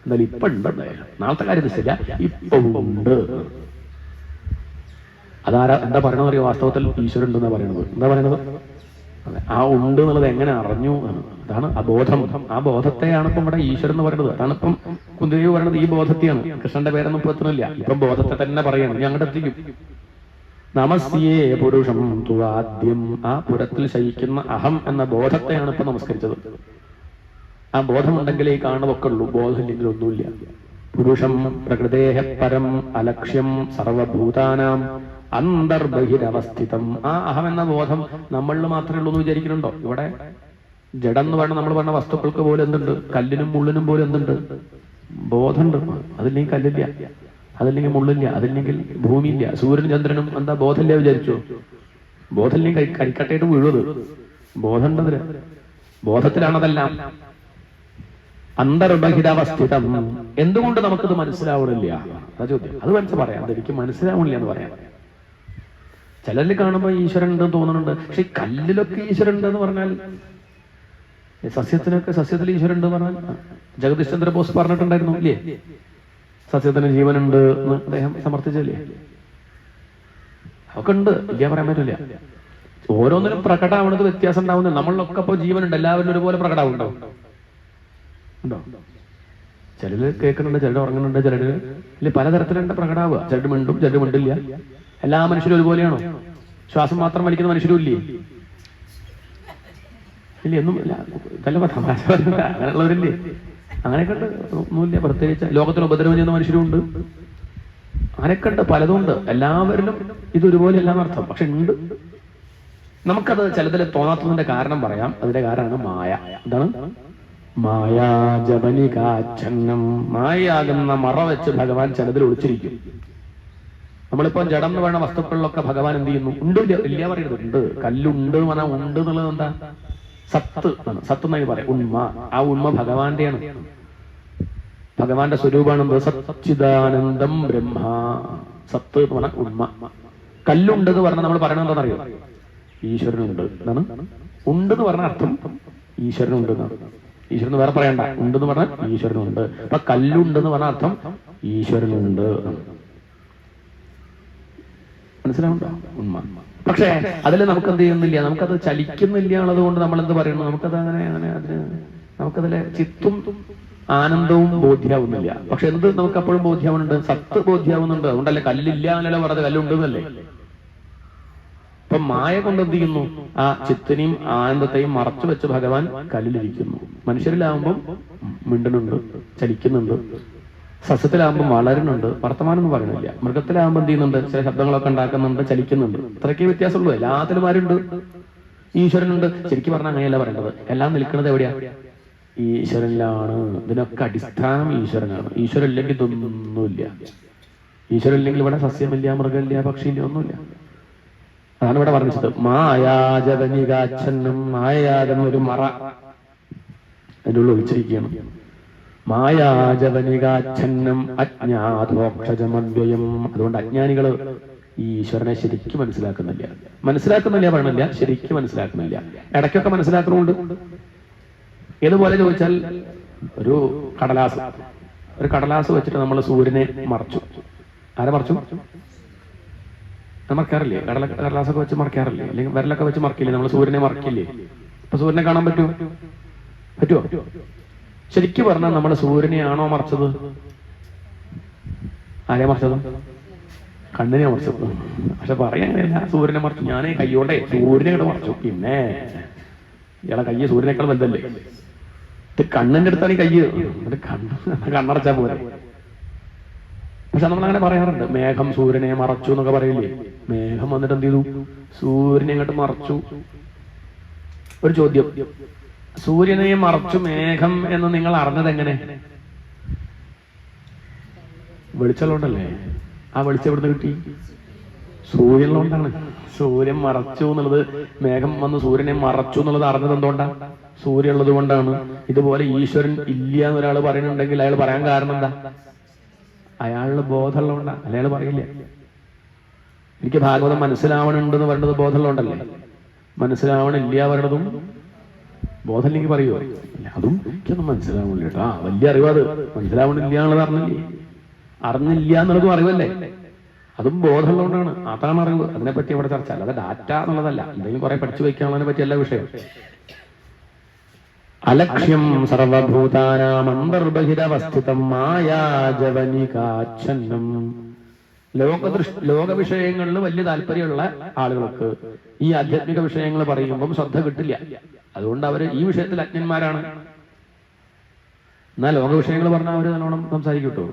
എന്തായാലും ഇപ്പൊ ഉണ്ട്, നാളത്തെ കാര്യം നിശ്ചയില്ല, ഇപ്പൊ ഉണ്ട്. അതാരാ എന്താ പറയണത് അറിയോ? വാസ്തവത്തിൽ ഈശ്വരൻ ഉണ്ടെന്നാ പറയണത്. എന്താ പറയണത്? ആ ഉണ്ട് എന്നുള്ളത് എങ്ങനെ അറിഞ്ഞു? അതാണ് അബോധം. ആ ബോധത്തെയാണ് ഇപ്പം ഇവിടെ ഈശ്വരൻ എന്ന് പറയുന്നത്. അതാണ് ഇപ്പം കുന്തിദേവി പറയുന്നത് ഈ ബോധത്തെയാണ്. കൃഷ്ണന്റെ പേരൊന്നും ഇപ്പൊ എത്തുന്നില്ല. ഇപ്പം ബോധത്തെ തന്നെ പറയണം. ഇനി അങ്ങോട്ട് എത്തിക്കും. നമസ്യേ പുരുഷം തുവാദ്യം. ആ പുരത്തിൽ ശയിക്കുന്ന അഹം എന്ന ബോധത്തെയാണ് ഇപ്പൊ നമസ്കരിച്ചത്. ആ ബോധമുണ്ടെങ്കിലേ ഈ കാണുന്നതൊക്കെ ഉള്ളൂ, ബോധമില്ലെങ്കിൽ ഒന്നുമില്ല. പുരുഷം പ്രകൃതേഹ പരം അലക്ഷ്യം സർവഭൂതാനാം അന്തർബഹിരവസ്ഥിതം. ആ അഹം എന്ന ബോധം നമ്മളിൽ മാത്രമേ ഉള്ളൂ എന്ന് വിചാരിക്കുന്നുണ്ടോ? ഇവിടെ ജഡം എന്ന് പറഞ്ഞ നമ്മൾ പറഞ്ഞ വസ്തുക്കൾക്ക് പോലും എന്തുണ്ട്? കല്ലിനും മുള്ളിനും പോലും എന്തുണ്ട്? ബോധമുണ്ട്. അതില്ലെങ്കിൽ കല്ലില്ല, അതില്ലെങ്കിൽ മുള്ളില്ല, അതില്ലെങ്കിൽ ഭൂമിയില്ല. സൂര്യനും ചന്ദ്രനും എന്താ ബോധമില്ല വിചാരിച്ചോ? ബോധമില്ലെങ്കിൽ കരിക്കട്ടയിട്ട് വീഴുന്നത്. ബോധമുണ്ടതിന്, ബോധത്തിലാണതെല്ലാം. അന്തർബഹിരവസ്ഥിതം. എന്തുകൊണ്ട് നമുക്കിത് മനസ്സിലാവണില്ല? അതാ ചോദ്യം. അത് മനസ്സിൽ പറയാം, അതെനിക്ക് മനസ്സിലാവണില്ല എന്ന് പറയാം. ചിലരിൽ കാണുമ്പോൾ ഈശ്വരൻ ഉണ്ടെന്ന് തോന്നുന്നുണ്ട്. പക്ഷെ ഈ കല്ലിലൊക്കെ ഈശ്വരൻ ഉണ്ടെന്ന് പറഞ്ഞാൽ, സസ്യത്തിൽ ഈശ്വരൻ ഉണ്ട് പറഞ്ഞാൽ ജഗദീഷ് ചന്ദ്രബോസ് പറഞ്ഞിട്ടുണ്ടായിരുന്നു ഇല്ലേ? സസ്യത്തിന് ജീവനുണ്ട് എന്ന് അദ്ദേഹം സമർത്ഥിച്ചല്ലേ? അതൊക്കെ ഉണ്ട്, ഇല്ല പറയാൻ പറ്റില്ല. ഓരോന്നിനും പ്രകടമാവുന്നത് വ്യത്യാസം ഉണ്ടാവുന്നത്. നമ്മളിലൊക്കെ ഇപ്പൊ ജീവനുണ്ട്, എല്ലാവരും ഒരുപോലെ പ്രകടമാവുണ്ടോ? ഉണ്ടോ? ചിലര് കേൾക്കുന്നുണ്ട്, ചിലര് ഉറങ്ങുന്നുണ്ട്, ചിലര് ഇല്ല, പലതരത്തിലുണ്ട് പ്രകടാവുക. ചിലര് മിണ്ടും, ചിലര് മിണ്ടില്ല. എല്ലാ മനുഷ്യരും ഒരുപോലെയാണോ? ശ്വാസം മാത്രം വലിക്കുന്ന മനുഷ്യരും ഇല്ലേ? ഇല്ല, ഒന്നും ഇല്ല. തമാശ അങ്ങനെയുള്ളവരില്ലേ? അങ്ങനെയൊക്കെ ഉണ്ട്. ഒന്നുമില്ല പ്രത്യേകിച്ച്. ലോകത്തിന് ഉപദ്രവം ചെയ്യുന്ന മനുഷ്യരുണ്ട്, അങ്ങനെയൊക്കെ ഉണ്ട്, പലതും ഉണ്ട്. എല്ലാവരിലും ഇതൊരുപോലെ അല്ലാന്നർത്ഥം, പക്ഷെ ഉണ്ട്. നമുക്കത് ചിലതിൽ തോന്നാത്തതിന്റെ കാരണം പറയാം. അതിന്റെ കാരണമാണ് മായ. എന്താണ്? മായാജവനികാച്ഛന്നം. മായയാകുന്ന മറ വെച്ച് ഭഗവാൻ ചിലതിൽ ഒളിച്ചിരിക്കും. നമ്മളിപ്പോ ജഡം എന്ന് പറയുന്ന വസ്തുക്കളിലൊക്കെ ഭഗവാൻ എന്ത് ചെയ്യുന്നു? ഉണ്ട്, ഇല്ല പറയരുത്. ഉണ്ട്, കല്ലുണ്ട് എന്ന് പറഞ്ഞാൽ ഉണ്ട് എന്നുള്ളത് എന്താ? സത്ത് ആണ്. സത്ത് എന്നായി പറയാം, ഉണ്മ. ആ ഉണ്മ ഭഗവാന്റെയാണ്. ഭഗവാന്റെ സ്വരൂപമാണ് സച്ചിദാനന്ദം ബ്രഹ്മ. സത്ത് എന്ന് പറഞ്ഞാൽ ഉണ്മ. കല്ലുണ്ട് എന്ന് പറഞ്ഞാൽ നമ്മൾ പറയണത് എന്താണെന്നറിയോ? ഈശ്വരനുണ്ട് എന്നാണ്. ഉണ്ട് എന്ന് പറഞ്ഞ അർത്ഥം ഈശ്വരനുണ്ട് എന്നാണ്. ഈശ്വരന് വേറെ പറയണ്ട, ഉണ്ടെന്ന് പറഞ്ഞാൽ ഈശ്വരനുണ്ട്. അപ്പൊ കല്ലുണ്ടെന്ന് പറഞ്ഞ അർത്ഥം ഈശ്വരനുണ്ട്. മനസ്സിലാവുണ്ടോ? ഉണ്മ. പക്ഷേ അതിൽ നമുക്ക് എന്ത് ചെയ്യുന്നില്ല, നമുക്കത് ചലിക്കുന്നില്ല ഉള്ളത് കൊണ്ട് നമ്മൾ എന്ത് പറയുന്നു? നമുക്കത് അതിന് നമുക്കതിലെ ചിത്തും ആനന്ദവും ബോധ്യാവുന്നില്ല. പക്ഷെ എന്ത് നമുക്ക് അപ്പോഴും ബോധ്യാവുന്നുണ്ട്? സത്ത് ബോധ്യാവുന്നുണ്ട്. അതുകൊണ്ടല്ലേ കല്ലില്ല എന്നല്ല പറഞ്ഞത്, കല്ലുണ്ടെന്നല്ലേ. ഇപ്പൊ മായ കൊണ്ട് എന്ത് ചെയ്യുന്നു? ആ ചിത്തിനെയും ആനന്ദത്തെയും മറച്ചു വെച്ച് ഭഗവാൻ കല്ലിലിരിക്കുന്നു. മനുഷ്യരിലാവുമ്പം മിണ്ടുന്നുണ്ട്, ചലിക്കുന്നുണ്ട്. സസ്യത്തിലാകുമ്പോൾ വളരുന്നുണ്ട്, വർത്തമാനം ഒന്നും പറയുന്നില്ല. മൃഗത്തിലാകുമ്പോൾ എന്ത് ചെയ്യുന്നുണ്ട്? ചില ശബ്ദങ്ങളൊക്കെ ഉണ്ടാക്കുന്നുണ്ട്, ചലിക്കുന്നുണ്ട്. ഇത്രയ്ക്കേ വ്യത്യാസമുള്ളൂ. എല്ലാത്തിലും ആരുണ്ട്? ഈശ്വരനുണ്ട്. ശരിക്കും പറഞ്ഞാൽ അങ്ങനെയല്ല പറയേണ്ടത്. എല്ലാം നിൽക്കുന്നത് എവിടെയാ? ഈശ്വരനിലാണ്. ഇതിനൊക്കെ അടിസ്ഥാനം ഈശ്വരനാണ്. ഈശ്വരൻ ഇല്ലെങ്കിൽ ഇതൊന്നുമില്ല. ഈശ്വരൻ ഇല്ലെങ്കിൽ ഇവിടെ സസ്യമില്ല, മൃഗമില്ല, പക്ഷിയില്ല, ഒന്നുമില്ല. അതാണ് ഇവിടെ പറഞ്ഞത്. മായാജവനികാച്ഛന്നം. മായാകുന്ന ഒരു മറ അതിൻ്റെ ഉള്ളിൽ ഒളിച്ചിരിക്കുകയാണ്. മായാജവനികാച്ഛന്നം അജ്ഞാതോക്ഷജമദ്വയം. അതുകൊണ്ട് അജ്ഞാനികള് ഈ ഈശ്വരനെ ശരിക്കും മനസ്സിലാക്കുന്നില്ല പറയണില്ല, ശരിക്കും മനസ്സിലാക്കുന്നില്ല. ഇടയ്ക്കൊക്കെ മനസ്സിലാക്കുന്നുണ്ട്. ഏതുപോലെ ചോദിച്ചാൽ, ഒരു കടലാസ് വെച്ചിട്ട് നമ്മൾ സൂര്യനെ മറച്ചു. ആരെ മറച്ചു? മറക്കാറില്ലേ? കടലാസൊക്കെ വെച്ച് മറക്കാറില്ലേ? അല്ലെങ്കിൽ വിരലൊക്കെ വെച്ച് മറക്കില്ലേ? നമ്മൾ സൂര്യനെ മറക്കില്ലേ? അപ്പൊ സൂര്യനെ കാണാൻ പറ്റുമോ? ശരിക്കും പറഞ്ഞാൽ നമ്മുടെ സൂര്യനെയാണോ മറച്ചത്? ആരെയാ മറച്ചത്? കണ്ണിനെ മറച്ചത്. പക്ഷെ പറയാനില്ല, സൂര്യനെ മറച്ചു. ഞാനേ കയ്യോടെ സൂര്യനെ ഇവിടെ മറച്ചു. പിന്നെ ഇയാളെ കയ്യ് സൂര്യനേക്കാൾ വലുതല്ലേ? ഇത് കണ്ണിന്റെ അടുത്താണ് ഈ കയ്യ്. കണ്ണടച്ചാ പോലെ. പക്ഷെ നമ്മൾ അങ്ങനെ പറയാറുണ്ട്. മേഘം സൂര്യനെ മറച്ചു എന്നൊക്കെ പറയില്ലേ? മേഘം വന്നിട്ട് എന്ത് ചെയ്തു? സൂര്യനെ ഇങ്ങോട്ട് മറച്ചു. ഒരു ചോദ്യം, സൂര്യനെ മറച്ചു മേഘം എന്ന് നിങ്ങൾ അറിഞ്ഞത് എങ്ങനെ? വെളിച്ചമുണ്ടല്ലേ? ആ വെളിച്ചം എവിടുന്ന് കിട്ടി? സൂര്യനുകൊണ്ടാണ്. സൂര്യൻ മറച്ചു എന്നുള്ളത്, മേഘം വന്ന് സൂര്യനെ മറച്ചു എന്നുള്ളത് അറിഞ്ഞത് എന്തുകൊണ്ടാണ്? സൂര്യൻ ഉള്ളത് കൊണ്ടാണ്. ഇതുപോലെ ഈശ്വരൻ ഇല്ല എന്നൊരാൾ പറയുന്നുണ്ടെങ്കിൽ അയാൾ പറയാൻ കാരണം എന്താ? അയാളുടെ ബോധമുള്ളതുകൊണ്ടാണ്. അയാൾ പറയില്ല. എനിക്ക് ഭാഗവതം മനസ്സിലാവണുണ്ടെന്ന് പറയുന്നത് ബോധമുള്ളതുകൊണ്ടല്ലേ. മനസ്സിലാവണില്ല പറയണതും ബോധമില്ലെങ്കിൽ പറയുമോ? അതും എനിക്കൊന്നും മനസ്സിലാവണില്ല കേട്ടോ. വലിയ അറിവാത്. മനസ്സിലാവണില്ല എന്നുള്ളത് അറിഞ്ഞില്ല എന്നുള്ളതും അറിവല്ലേ. അതും ബോധമുള്ളതുകൊണ്ടാണ്. അതാണ് അറിവ്. അതിനെപ്പറ്റി ഇവിടെ ചർച്ച. അല്ലാതെ ഡാറ്റ എന്നുള്ളതല്ല. എന്തെങ്കിലും കുറെ പഠിച്ചു വയ്ക്കാനുള്ളതിനെ പറ്റി എല്ലാ വിഷയം. അലക്ഷ്യം സർവഭൂതാനാമന്തർബഹിരവസ്ഥിതം മായാജവനികാച്ഛന്നം. ലോക വിഷയങ്ങളിൽ വലിയ താല്പര്യമുള്ള ആളുകൾക്ക് ഈ ആധ്യാത്മിക വിഷയങ്ങൾ പറയുമ്പം ശ്രദ്ധ കിട്ടില്ല. അതുകൊണ്ട് അവര് ഈ വിഷയത്തിൽ അജ്ഞന്മാരാണ്. എന്നാൽ ലോക വിഷയങ്ങൾ പറഞ്ഞാൽ അവര് നല്ലോണം സംസാരിക്കും കേട്ടോ.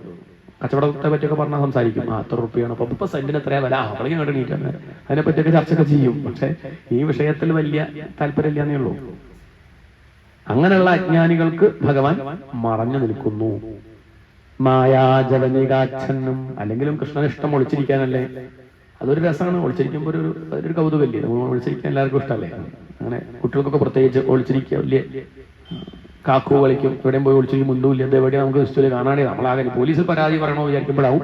കച്ചവടത്തെ പറ്റിയൊക്കെ പറഞ്ഞാൽ സംസാരിക്കും. എത്ര റുപ്യാണ് ഇപ്പൊ സെന്റിന് എത്രയാ വില, അവളെ കണ്ടിട്ടാണ് അതിനെ പറ്റിയൊക്കെ ചർച്ചയൊക്കെ ചെയ്യും. പക്ഷെ ഈ വിഷയത്തിൽ വലിയ താല്പര്യമില്ലാന്നേ ഉള്ളൂ. അങ്ങനെയുള്ള അജ്ഞാനികൾക്ക് ഭഗവാൻ മറഞ്ഞു നിൽക്കുന്നു. മായാജവനികാച്ഛന്നം. അല്ലെങ്കിലും കൃഷ്ണനിഷ്ടം ഒളിച്ചിരിക്കാനല്ലേ? അതൊരു രസമാണ്. ഒളിച്ചിരിക്കുമ്പോൾ ഒരു കൗതുകല്ലേ? ഒളിച്ചിരിക്കാൻ എല്ലാവർക്കും ഇഷ്ടമല്ലേ? അങ്ങനെ കുട്ടികൾക്കൊക്കെ പ്രത്യേകിച്ച് ഒളിച്ചിരിക്കുക. വലിയ കാക്കു കളിക്കും. എവിടെയും പോയി ഒളിച്ചിരിക്കും. മുണ്ടുമില്ല. ഇത് എവിടെയാണ് നമുക്ക് ക്രിസ്തുവിൽ കാണാനേ. നമ്മളാകെ പോലീസിൽ പരാതി പറയണോ വിചാരിക്കുമ്പോഴാവും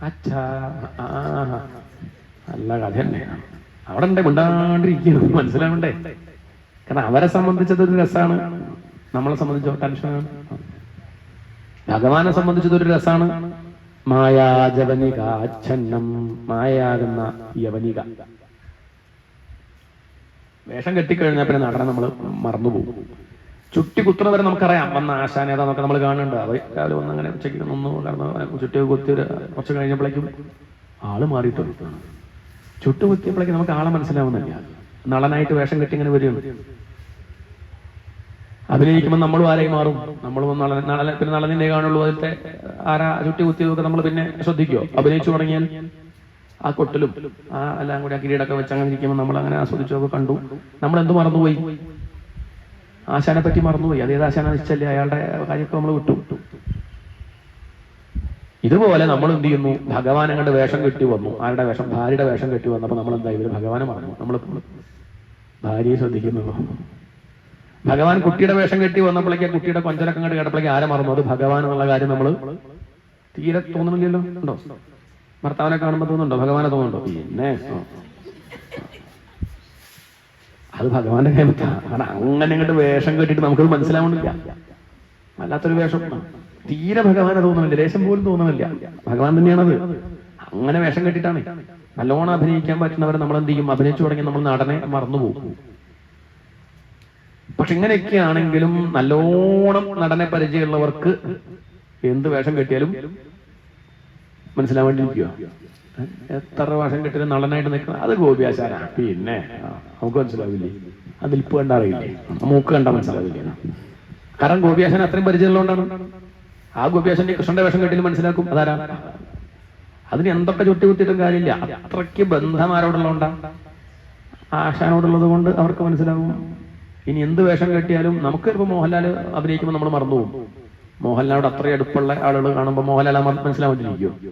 അച്ഛാ നല്ല കഥ തന്നെ. അവിടെ ഉണ്ടേ മിണ്ടാണ്ടിരിക്കുന്നു. മനസ്സിലാവണ്ടേ? കാരണം അവരെ സംബന്ധിച്ചതൊരു രസമാണ്, നമ്മളെ സംബന്ധിച്ചോ ടെൻഷനാണ്. ഭഗവാനെ സംബന്ധിച്ചതൊരു രസമാണ്. മായാജവനികാച്ഛന്നം. മായാകുന്ന യവനിക. വേഷം കെട്ടിക്കഴിഞ്ഞാൽ പിന്നെ നടനെ നമ്മൾ മറന്നുപോകും. ചുട്ടി കുത്തുന്ന വരെ നമുക്കറിയാം വന്ന ആശാന ഏതാന്നൊക്കെ നമ്മൾ കാണുന്നുണ്ട്. അവ രാവിലെ വന്ന് അങ്ങനെ ഉച്ചയ്ക്ക് ഒന്ന് കടന്ന് ചുട്ടി കുത്തി കുറച്ച് കഴിഞ്ഞപ്പോഴേക്കും ആള് മാറിയിട്ടുണ്ട്. ചുട്ടു കുത്തിയപ്പോഴേക്കും നമുക്ക് ആളെ മനസ്സിലാവുന്നില്ല. നളനായിട്ട് വേഷം കെട്ടി ഇങ്ങനെ വരികയാണ്. അഭിനയിക്കുമ്പോൾ നമ്മളും ആരായി മാറും? നമ്മളും പിന്നെ നളനിന്നെ കാണുള്ളൂ. അതിലത്തെ ആരാ ചുറ്റി കുത്തിയതൊക്കെ നമ്മൾ പിന്നെ ശ്രദ്ധിക്കുമോ? അഭിനയിച്ചു തുടങ്ങിയാൽ ആ കൊട്ടിലും ആ എല്ലാം കൂടി ആ കിരീടൊക്കെ വെച്ച് അങ്ങനെ ഇരിക്കുമ്പോൾ നമ്മൾ അങ്ങനെ ആസ്വദിച്ചൊക്കെ കണ്ടു. നമ്മൾ എന്ത് മറന്നുപോയി? ആശാനെ പറ്റി മറന്നുപോയി. അതേത് ആശാന നിശ്ചല്ലേ, അയാളുടെ കാര്യമൊക്കെ നമ്മൾ വിട്ടു. ഇതുപോലെ നമ്മൾ എന്ത് ചെയ്യുന്നു? ഭഗവാൻ അങ്ങോട്ട് വേഷം കെട്ടി വന്നു. ആരുടെ വേഷം? ഭാര്യയുടെ വേഷം കെട്ടി വന്നപ്പോൾ നമ്മൾ എന്താ? ഇവര് ഭഗവാനെ മറന്നു. നമ്മൾ ഭാര്യയെ ശ്രദ്ധിക്കുന്നു. ഭഗവാൻ കുട്ടിയുടെ വേഷം കെട്ടി വന്നപ്പോഴേക്ക് കുട്ടിയുടെ കൊഞ്ചലൊക്കെ അങ്ങോട്ട് കേട്ടപ്പോഴേക്ക് ആരെ മറന്നു? അത് ഭഗവാൻ എന്നുള്ള കാര്യം നമ്മൾ തീരെ തോന്നുന്നില്ലല്ലോ. ഉണ്ടോ? ഭർത്താവിനെ കാണുമ്പോൾ തോന്നുന്നുണ്ടോ? ഭഗവാനെ തോന്നുന്നുണ്ടോ? പിന്നെ അത് ഭഗവാന്റെ കൈമത്താണ്. കാരണം അങ്ങനെ അങ്ങോട്ട് വേഷം കെട്ടിട്ട് നമുക്കത് മനസ്സിലാവുന്നില്ല. വല്ലാത്തൊരു വേഷം. തീരെ ഭഗവാനെ തോന്നുന്നില്ല, ലേശം പോലും തോന്നുന്നില്ല. ഭഗവാൻ തന്നെയാണത്. അങ്ങനെ വേഷം കെട്ടിട്ടാണ്. നല്ലോണം അഭിനയിക്കാൻ പറ്റുന്നവരെ നമ്മൾ എന്ത് ചെയ്യും? അഭിനയിച്ചു തുടങ്ങി നമ്മൾ നടനെ മറന്നുപോകും. പക്ഷെ ഇങ്ങനെയൊക്കെ ആണെങ്കിലും നല്ലോണം നടനെ പരിചയമുള്ളവർക്ക് എന്ത് വേഷം കെട്ടിയാലും മനസ്സിലാവേണ്ടിയിരിക്കുക. എത്ര വേഷം കെട്ടിയാലും നടനായിട്ട് നിൽക്കണം, അത് ഗോപിയാശാനാണ്. പിന്നെ നമുക്ക് മനസ്സിലാവില്ലേ? അത് നിൽപ്പ് കണ്ടാ അറിയില്ലേ? മൂക്ക് കണ്ടാൽ മനസ്സിലാവില്ലേ? കാരണം ഗോപിയാശാൻ അത്രയും പരിചയമുള്ളതുകൊണ്ടാണ്. ആ ഗോപിയാശാന്റെ കൃഷ്ണന്റെ വേഷം കെട്ടിയാലും മനസ്സിലാക്കും അതാരാ. അതിന് എന്തൊക്കെ ചുറ്റി കുത്തിയിട്ടും കാര്യമില്ല. അത്രയ്ക്ക് ബന്ധം ആരോടുള്ളതുകൊണ്ടാ? ആശാനോടുള്ളത് കൊണ്ട് അവർക്ക് മനസ്സിലാവും. ഇനി എന്ത് വേഷം കെട്ടിയാലും നമുക്ക് ചിലപ്പോൾ മോഹൻലാൽ അഭിനയിക്കുമ്പോൾ നമ്മൾ മറന്നുപോകും. മോഹൻലാലോട് അത്രയും അടുപ്പുള്ള ആളുകൾ കാണുമ്പോൾ മോഹൻലാൽ മനസ്സിലാവാണ്ടിരിക്കുമോ?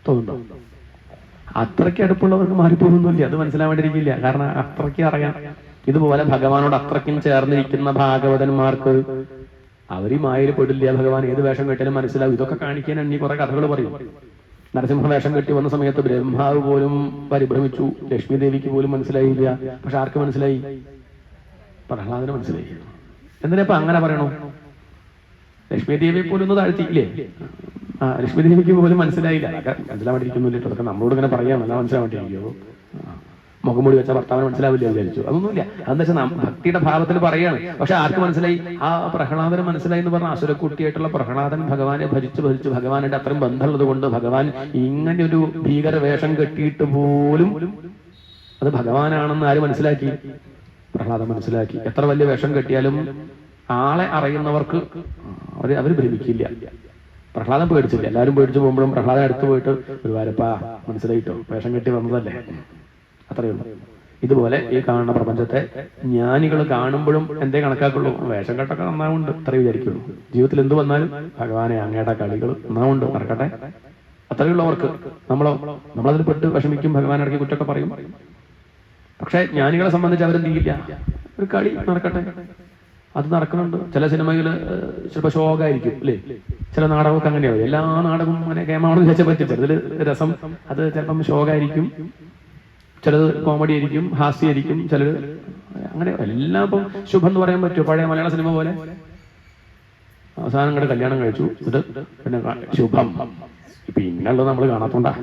തോന്നുന്നുണ്ടോ? അത്രയ്ക്ക് അടുപ്പുള്ളവർക്ക് മാറിപ്പോകുന്നില്ല, അത് മനസ്സിലാവാണ്ടിരിക്കില്ല. കാരണം അത്രയ്ക്ക് അറിയാം. ഇതുപോലെ ഭഗവാനോട് അത്രയ്ക്കും ചേർന്നിരിക്കുന്ന ഭാഗവതന്മാർക്ക് അവര് മായയിൽ പെടില്ല. ഭഗവാൻ ഏത് വേഷം കെട്ടിയാലും മനസ്സിലാവും. ഇതൊക്കെ കാണിക്കാൻ എണ്ണി കുറെ കഥകൾ പറയും. നരസിംഹ വേഷം കെട്ടി വന്ന സമയത്ത് ബ്രഹ്മാവ് പോലും പരിഭ്രമിച്ചു. ലക്ഷ്മി ദേവിക്ക് പോലും മനസ്സിലായില്ല. പക്ഷെ ആർക്ക് മനസ്സിലായി? പ്രഹ്ലാദന് മനസ്സിലായി. എന്തിനാ അങ്ങനെ പറയണോ? ലക്ഷ്മി ദേവിയെ പോലും ഒന്ന് താഴ്ത്തിയില്ലേ? ലക്ഷ്മി ദേവിക്ക് പോലും മനസ്സിലായില്ല. മനസ്സിലാവാണ്ടിരിക്കുന്നില്ല. അതൊക്കെ നമ്മളോട് ഇങ്ങനെ പറയാം, എന്നാ മനസ്സിലാവാണ്ടിരിക്കുമോ? മുഖംമൂടി വെച്ച ഭർത്താവിന് മനസ്സിലാവില്ല വിചാരിച്ചു. അതൊന്നുമില്ല. അതെന്താ വെച്ചാൽ ഭക്തിയുടെ ഭാവത്തിൽ പറയാണ്. പക്ഷെ ആർക്ക് മനസ്സിലായി? ആ പ്രഹ്ലാദന് മനസ്സിലായി എന്ന് പറഞ്ഞ അസുരക്കുട്ടിയായിട്ടുള്ള പ്രഹ്ലാദൻ ഭഗവാനെ ഭജിച്ച് ഭഗവാനുടെ അത്രയും ബന്ധമുള്ളത് കൊണ്ട് ഭഗവാൻ ഇങ്ങനെ ഒരു ഭീകര വേഷം കെട്ടിയിട്ട് പോലും അത് ഭഗവാനാണെന്ന് ആര് മനസ്സിലാക്കി? പ്രഹ്ലാദൻ മനസ്സിലാക്കി. എത്ര വലിയ വേഷം കെട്ടിയാലും ആളെ അറിയുന്നവർക്ക് അവർ ഭ്രമിക്കില്ല. പ്രഹ്ലാദൻ പേടിച്ചില്ല. എല്ലാവരും പേടിച്ചു പോകുമ്പോഴും പ്രഹ്ലാദൻ അടുത്ത് പോയിട്ട് ഗുരുവായൂരപ്പാ മനസ്സിലായിട്ടോ, വേഷം കെട്ടി വന്നതല്ലേ, അത്രയേ ഉള്ളൂ. ഇതുപോലെ ഈ കാണുന്ന പ്രപഞ്ചത്തെ ജ്ഞാനികൾ കാണുമ്പോഴും എന്തേ കണക്കാക്കുള്ളൂ? വേഷം കെട്ടൊക്കെ നന്നാവുണ്ട്, അത്രേ വിചാരിക്കുള്ളൂ. ജീവിതത്തിൽ എന്ത് വന്നാലും ഭഗവാനെ അങ്ങയുടെ കളികൾ നന്നാവുണ്ട്, നടക്കട്ടെ, അത്രയുള്ളവർക്ക്. നമ്മളതിൽ പെട്ട് വിഷമിക്കും, ഭഗവാൻ ഇടയ്ക്ക് കുറ്റമൊക്കെ പറയും. പക്ഷെ ജ്ഞാനികളെ സംബന്ധിച്ച് അവരെന്ത് ചെയ്യില്ല, ഒരു കളി നടക്കട്ടെ, അത് നടക്കുന്നുണ്ട്. ചില സിനിമകൾ ചിലപ്പോൾ ശോകമായിരിക്കും അല്ലേ? ചില നാടകമൊക്കെ അങ്ങനെയാവും. എല്ലാ നാടകവും അങ്ങനെ കേമാണെന്ന് വിചാരിച്ചാൽ പറ്റും. ചിലതിൽ രസം അത് ചിലപ്പം ശോകമായിരിക്കും, ചിലത് കോമഡി ആയിരിക്കും, ഹാസ്യമായിരിക്കും, ചിലത് അങ്ങനെ. എല്ലാം ഇപ്പം ശുഭം എന്ന് പറയാൻ പറ്റുമോ? പഴയ മലയാള സിനിമ പോലെ അവസാനം കൂടെ കല്യാണം കഴിച്ചു, ഇത് പിന്നെ ശുഭം, പിന്നുള്ളത് നമ്മൾ കാണാത്തോണ്ടാ.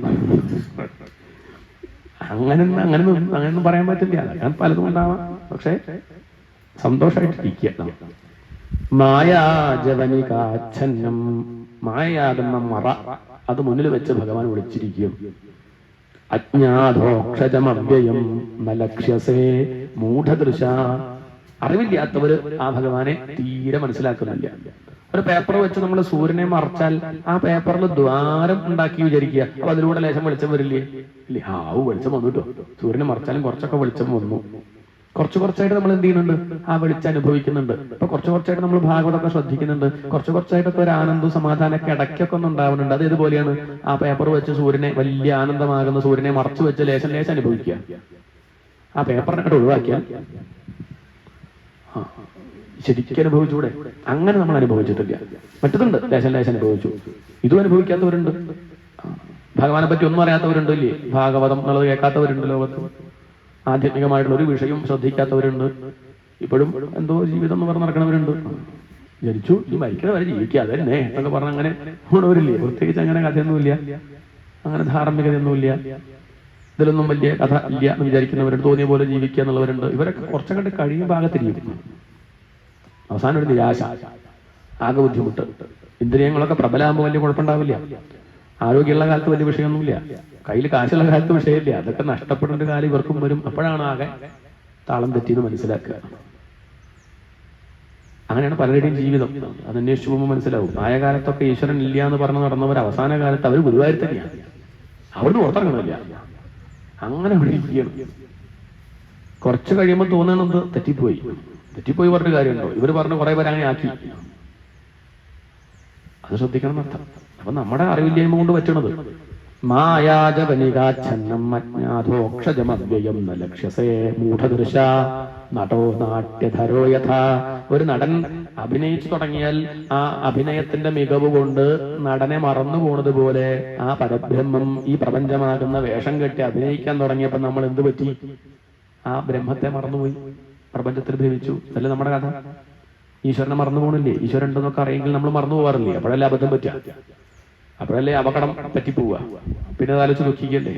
അങ്ങനെയൊന്നും പറയാൻ പറ്റില്ല. ഞാൻ പലതും ഉണ്ടാവാം. പക്ഷെ സന്തോഷമായിട്ടിരിക്കുക. മായാജവനികാച്ഛന്നം, മായയാകുന്ന മറ അത് മുന്നിൽ വെച്ച് ഭഗവാൻ വിളിച്ചിരിക്കും. അജ്ഞാതോക്ഷജമവ്യയം നലക്ഷ്യസേ മൂഢദൃശ. അറിവില്ലാത്തവര് ആ ഭഗവാനെ തീരെ മനസ്സിലാക്കുന്നില്ല. ഒരു പേപ്പർ വെച്ച് നമ്മൾ സൂര്യനെ മറച്ചാൽ ആ പേപ്പറിൽ ദ്വാരം ഉണ്ടാക്കി വിചാരിക്കുക. അപ്പൊ അതിലൂടെ ലേശം വെളിച്ചം വരില്ലേ? ഇല്ലേ? വെളിച്ചം വന്നു കേട്ടോ. സൂര്യനെ മറച്ചാലും കുറച്ചൊക്കെ വെളിച്ചം വന്നു. കുറച്ചായിട്ട് നമ്മൾ എന്ത് ചെയ്യുന്നുണ്ട്? ആ വെളിച്ചം അനുഭവിക്കുന്നുണ്ട്. ഇപ്പൊ കുറച്ചായിട്ട് നമ്മൾ ഭാഗവതമൊക്കെ ശ്രദ്ധിക്കുന്നുണ്ട്. കുറച്ചായിട്ടൊക്കെ ഒരു ആനന്ദവും സമാധാനമൊക്കെ ഇടയ്ക്കൊക്കെ ഒന്നും ഉണ്ടാവുന്നുണ്ട്. അത് ഇതുപോലെയാണ്. ആ പേപ്പർ വെച്ച് സൂര്യനെ, വലിയ ആനന്ദമാകുന്ന സൂര്യനെ മറച്ചു വെച്ച് ലേശം അനുഭവിക്കുക. ആ പേപ്പറിനെ ഒഴിവാക്കിയാൽ ശരിക്കും അനുഭവിച്ചൂടെ? അങ്ങനെ നമ്മൾ അനുഭവിച്ചിട്ടില്ല. മറ്റതുണ്ട്, ലേശം അനുഭവിച്ചു. ഇതും അനുഭവിക്കാത്തവരുണ്ട്. ഭഗവാനെ പറ്റി ഒന്നും അറിയാത്തവരുണ്ട് ഇല്ലേ? ഭാഗവതം എന്നുള്ളത് കേൾക്കാത്തവരുണ്ട് ലോകത്ത്. ആധ്യാത്മികമായിട്ടുള്ള ഒരു വിഷയം ശ്രദ്ധിക്കാത്തവരുണ്ട്. ഇപ്പോഴും എന്തോ ജീവിതം എന്ന് പറഞ്ഞ് നടക്കുന്നവരുണ്ട്. ജനിച്ചു ഈ മരിക്കുന്ന വരെ ജീവിക്കുക, അതന്നെ എന്നൊക്കെ പറഞ്ഞ അങ്ങനെ ഗുണവരില്ലേ? പ്രത്യേകിച്ച് അങ്ങനെ കഥയൊന്നുമില്ല, അങ്ങനെ ധാർമ്മികതയൊന്നുമില്ല, ഇതിലൊന്നും വലിയ കഥ ഇല്ല എന്ന് വിചാരിക്കുന്നവരുണ്ട്. തോന്നിയ പോലെ ജീവിക്കുക എന്നുള്ളവരുണ്ട്. ഇവരൊക്കെ കുറച്ചങ്ങോട്ട് കഴിയും ഭാഗത്തിരിക്കും. അവസാനം ഒരു നിരാശ, ആകെ ബുദ്ധിമുട്ട്. ഇന്ദ്രിയങ്ങളൊക്കെ പ്രബലമാകുമ്പോൾ വലിയ കുഴപ്പമുണ്ടാവില്ല. ആരോഗ്യമുള്ള കാലത്ത് വലിയ വിഷയമൊന്നുമില്ല. കയ്യിൽ കാശുള്ള കാലത്ത് വിഷയമില്ല. അതൊക്കെ നഷ്ടപ്പെടേണ്ട കാലം ഇവർക്കും വരും. അപ്പോഴാണ് ആകെ താളം തെറ്റിയെന്ന് മനസ്സിലാക്കുക. അങ്ങനെയാണ് പലരുടെയും ജീവിതം. അത് അന്വേഷിച്ചു പോകുമ്പോൾ മനസ്സിലാവും. ആയ കാലത്തൊക്കെ ഈശ്വരൻ ഇല്ല എന്ന് പറഞ്ഞ് നടന്നവർ അവസാന കാലത്ത് അവർ ഗുരുവായൂർ തന്നെയാണ്. അവിടുന്ന് പുറത്തിറങ്ങണില്ല. അങ്ങനെ അവിടെ ഇരിക്കുകയാണ്. കുറച്ച് കഴിയുമ്പോൾ തോന്നണത് തെറ്റിപ്പോയി പറഞ്ഞ കാര്യമുണ്ടോ? ഇവർ പറഞ്ഞ് കുറെ പേര് അങ്ങനെ ആക്കി. അത് ശ്രദ്ധിക്കണം എന്നർത്ഥം. അപ്പൊ നമ്മുടെ അറിവില്ലായ്മ കൊണ്ട് പറ്റണത്. മായാജപനികാച്ഛന്നം അജ്ഞാതോക്ഷജമവ്യയം ന ലക്ഷ്യസേ മൂഢദൃശ നടോ നാട്യധരോ യഥ. ഒരു നടൻ അഭിനയിച്ചു തുടങ്ങിയാൽ ആ അഭിനയത്തിന്റെ മികവ് കൊണ്ട് നടനെ മറന്നു പോണത് പോലെ ആ പരബ്രഹ്മം ഈ പ്രപഞ്ചമാകുന്ന വേഷം കെട്ടി അഭിനയിക്കാൻ തുടങ്ങിയപ്പോ നമ്മൾ എന്ത് പറ്റി? ആ ബ്രഹ്മത്തെ മറന്നുപോയി, പ്രപഞ്ചത്തിൽ ഭവിച്ചു. അല്ലേ നമ്മുടെ കഥ? ഈശ്വരനെ മറന്നു പോകണില്ലേ? ഈശ്വരൻ ഉണ്ടെന്നൊക്കെ അറിയെങ്കിൽ നമ്മൾ മറന്നു പോകാറില്ലേ? അപ്പോഴല്ലേ അബദ്ധം പറ്റുക, അപ്പോഴല്ലേ അപകടം പറ്റിപ്പോവുക. പിന്നെ ആലോചിച്ച് ദുഃഖിക്കല്ലേ?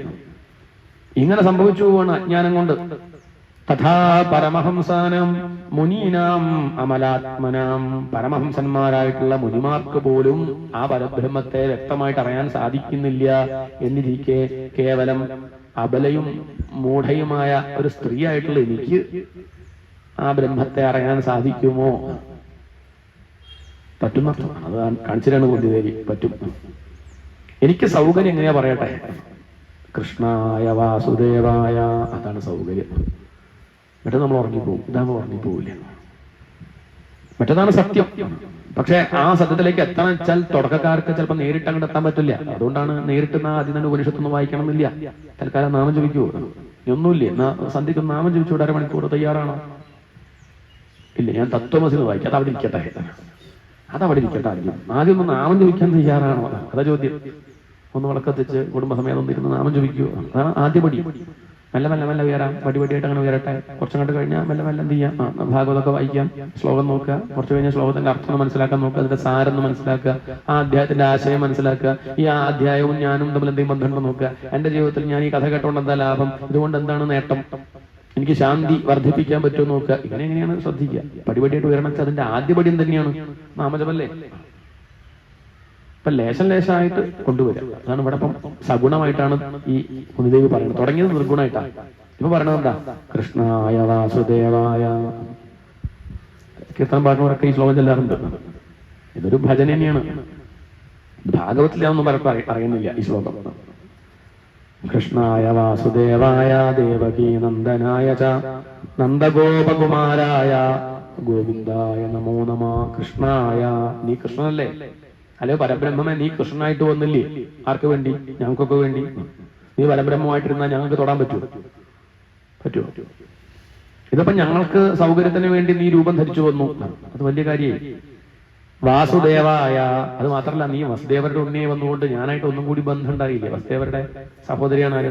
ഇങ്ങനെ സംഭവിച്ചു പോവാണ് അജ്ഞാനം കൊണ്ട്. തഥാ പരമഹംസാനം മുനീനാം അമലാത്മനാം. പരമഹംസന്മാരായിട്ടുള്ള മുനിമാർക്ക് പോലും ആ പരബ്രഹ്മത്തെ വ്യക്തമായിട്ട് അറിയാൻ സാധിക്കുന്നില്ല എന്നിരിക്കെ കേവലം അബലയും മൂഢയുമായ ഒരു സ്ത്രീ ആയിട്ടുള്ള എനിക്ക് ആ ബ്രഹ്മത്തെ അറിയാൻ സാധിക്കുമോ? പറ്റുന്നർത്ഥം. അത് കാണിച്ചിട്ടാണ് ബുദ്ധിദേവി. പറ്റും. എനിക്ക് സൗകര്യം എങ്ങനെയാ പറയട്ടെ? കൃഷ്ണായ വാസുദേവായ. അതാണ് സൗകര്യം. എന്നിട്ട് നമ്മൾ ഉറങ്ങിപ്പോവും. ഇതാകുമ്പോൾ ഉറങ്ങിപ്പോവില്ല. മറ്റേതാണ് സത്യം. പക്ഷെ ആ സത്യത്തിലേക്ക് എത്താൻ വെച്ചാൽ തുടക്കക്കാർക്ക് ചിലപ്പോൾ നേരിട്ട് അങ്ങോട്ട് എത്താൻ പറ്റില്ല. അതുകൊണ്ടാണ് നേരിട്ട് ആദ്യം തന്നെ ഉപനിഷത്തൊന്നും വായിക്കണമെന്നില്ല. തൽക്കാലം നാമം ജപിക്കുവോ? ഒന്നുമില്ലേ? സന്ധിക്ക് നാമം ജപിച്ചു 1.5 മണിക്കൂർ തയ്യാറാണോ? ഇല്ല, ഞാൻ തത്വമസി വായിക്കാം. അതവിടെ ഇരിക്കട്ടെ. ആദ്യം ഒന്ന് നാമം ജപിക്കാൻ തയ്യാറാണോ? അതാ ചോദ്യം. ഒന്ന് വിളക്കത്തിച്ച് കുടുംബസമേതം ഒന്നിരുന്ന് നാമം ജപിക്കുവോ? അതാണ് ആദ്യപടി. മെല്ലെ മെല്ലെ മെല്ലെ ഉയരാം. പടിപടിയായിട്ട് അങ്ങനെ ഉയരട്ടെ. കുറച്ചങ്ങോട്ട് കഴിഞ്ഞാൽ മെല്ലെ മെല്ലെ എന്ത് ചെയ്യാം? ഭാഗവതമൊക്കെ വായിക്കാം, ശ്ലോകം നോക്കുക. കുറച്ച് കഴിഞ്ഞാൽ ശ്ലോകത്തിന്റെ അർത്ഥം മനസ്സിലാക്കാൻ നോക്കുക, അതിന്റെ സാരം മനസ്സിലാക്കുക, ആ അധ്യായത്തിന്റെ ആശയം മനസ്സിലാക്കുക. ഈ ആ അധ്യായവും ഞാനും തമ്മിൽ എന്തെങ്കിലും ബന്ധമുണ്ടോ നോക്കുക. എന്റെ ജീവിതത്തിൽ ഞാൻ ഈ കഥ കേട്ടോണ്ട് എന്താ ലാഭം? ഇതുകൊണ്ട് എന്താണ് നേട്ടം? എനിക്ക് ശാന്തി വർദ്ധിപ്പിക്കാൻ പറ്റുമോ നോക്കുക. എങ്ങനെയാണ് ശ്രദ്ധിക്കുക. പടിപടിയായിട്ട് ഉയരണം വെച്ചാൽ അതിന്റെ ആദ്യപടിയും തന്നെയാണ് നാമജപല്ലേ. ഇപ്പൊ ലേശം ലേശമായിട്ട് കൊണ്ടുവരാം. അതാണ് ഇവിടെ ഇപ്പം സഗുണമായിട്ടാണ് ഈ മുനിദേവി പറയുന്നത്. തുടങ്ങിയത് നിർഗുണമായിട്ടാണ്. ഇപ്പൊ പറയണത് എന്താ? കൃഷ്ണായ വാസുദേവായ. കീർത്തനം പാടുന്നവരൊക്കെ ഈ ശ്ലോകം ചെല്ലാറുണ്ട്. ഇതൊരു ഭജന തന്നെയാണ്. ഭാഗവത്തിലൊന്നും പറയുന്നില്ല ഈ ശ്ലോകം. കൃഷ്ണായ വാസുദേവായ ദേവകീ നന്ദനായ ച നന്ദഗോപകുമാരായ ഗോവിന്ദായ നമോ നമ. കൃഷ്ണായ, നീ കൃഷ്ണനല്ലേ? അല്ലെ പരബ്രഹ്മമേ, നീ കൃഷ്ണനായിട്ട് വന്നില്ലേ? ആർക്ക് വേണ്ടി? ഞങ്ങൾക്കൊക്കെ വേണ്ടി. നീ പരബ്രഹ്മമായിട്ടിരുന്നാൽ ഞങ്ങൾക്ക് തൊടാൻ പറ്റുമോ? ഇതിപ്പോ ഞങ്ങൾക്ക് സൗകര്യത്തിന് വേണ്ടി നീ രൂപം ധരിച്ചു വന്നു. അത് വലിയ കാര്യമായി. വാസുദേവായ, അത് മാത്രല്ല, നീ വസുദേവരുടെ ഉണ്ണിയെ വന്നുകൊണ്ട് ഞാനായിട്ട് ഒന്നും കൂടി ബന്ധം ഉണ്ടായില്ലേ? വസുദേവരുടെ സഹോദരിയാണ് ആര്?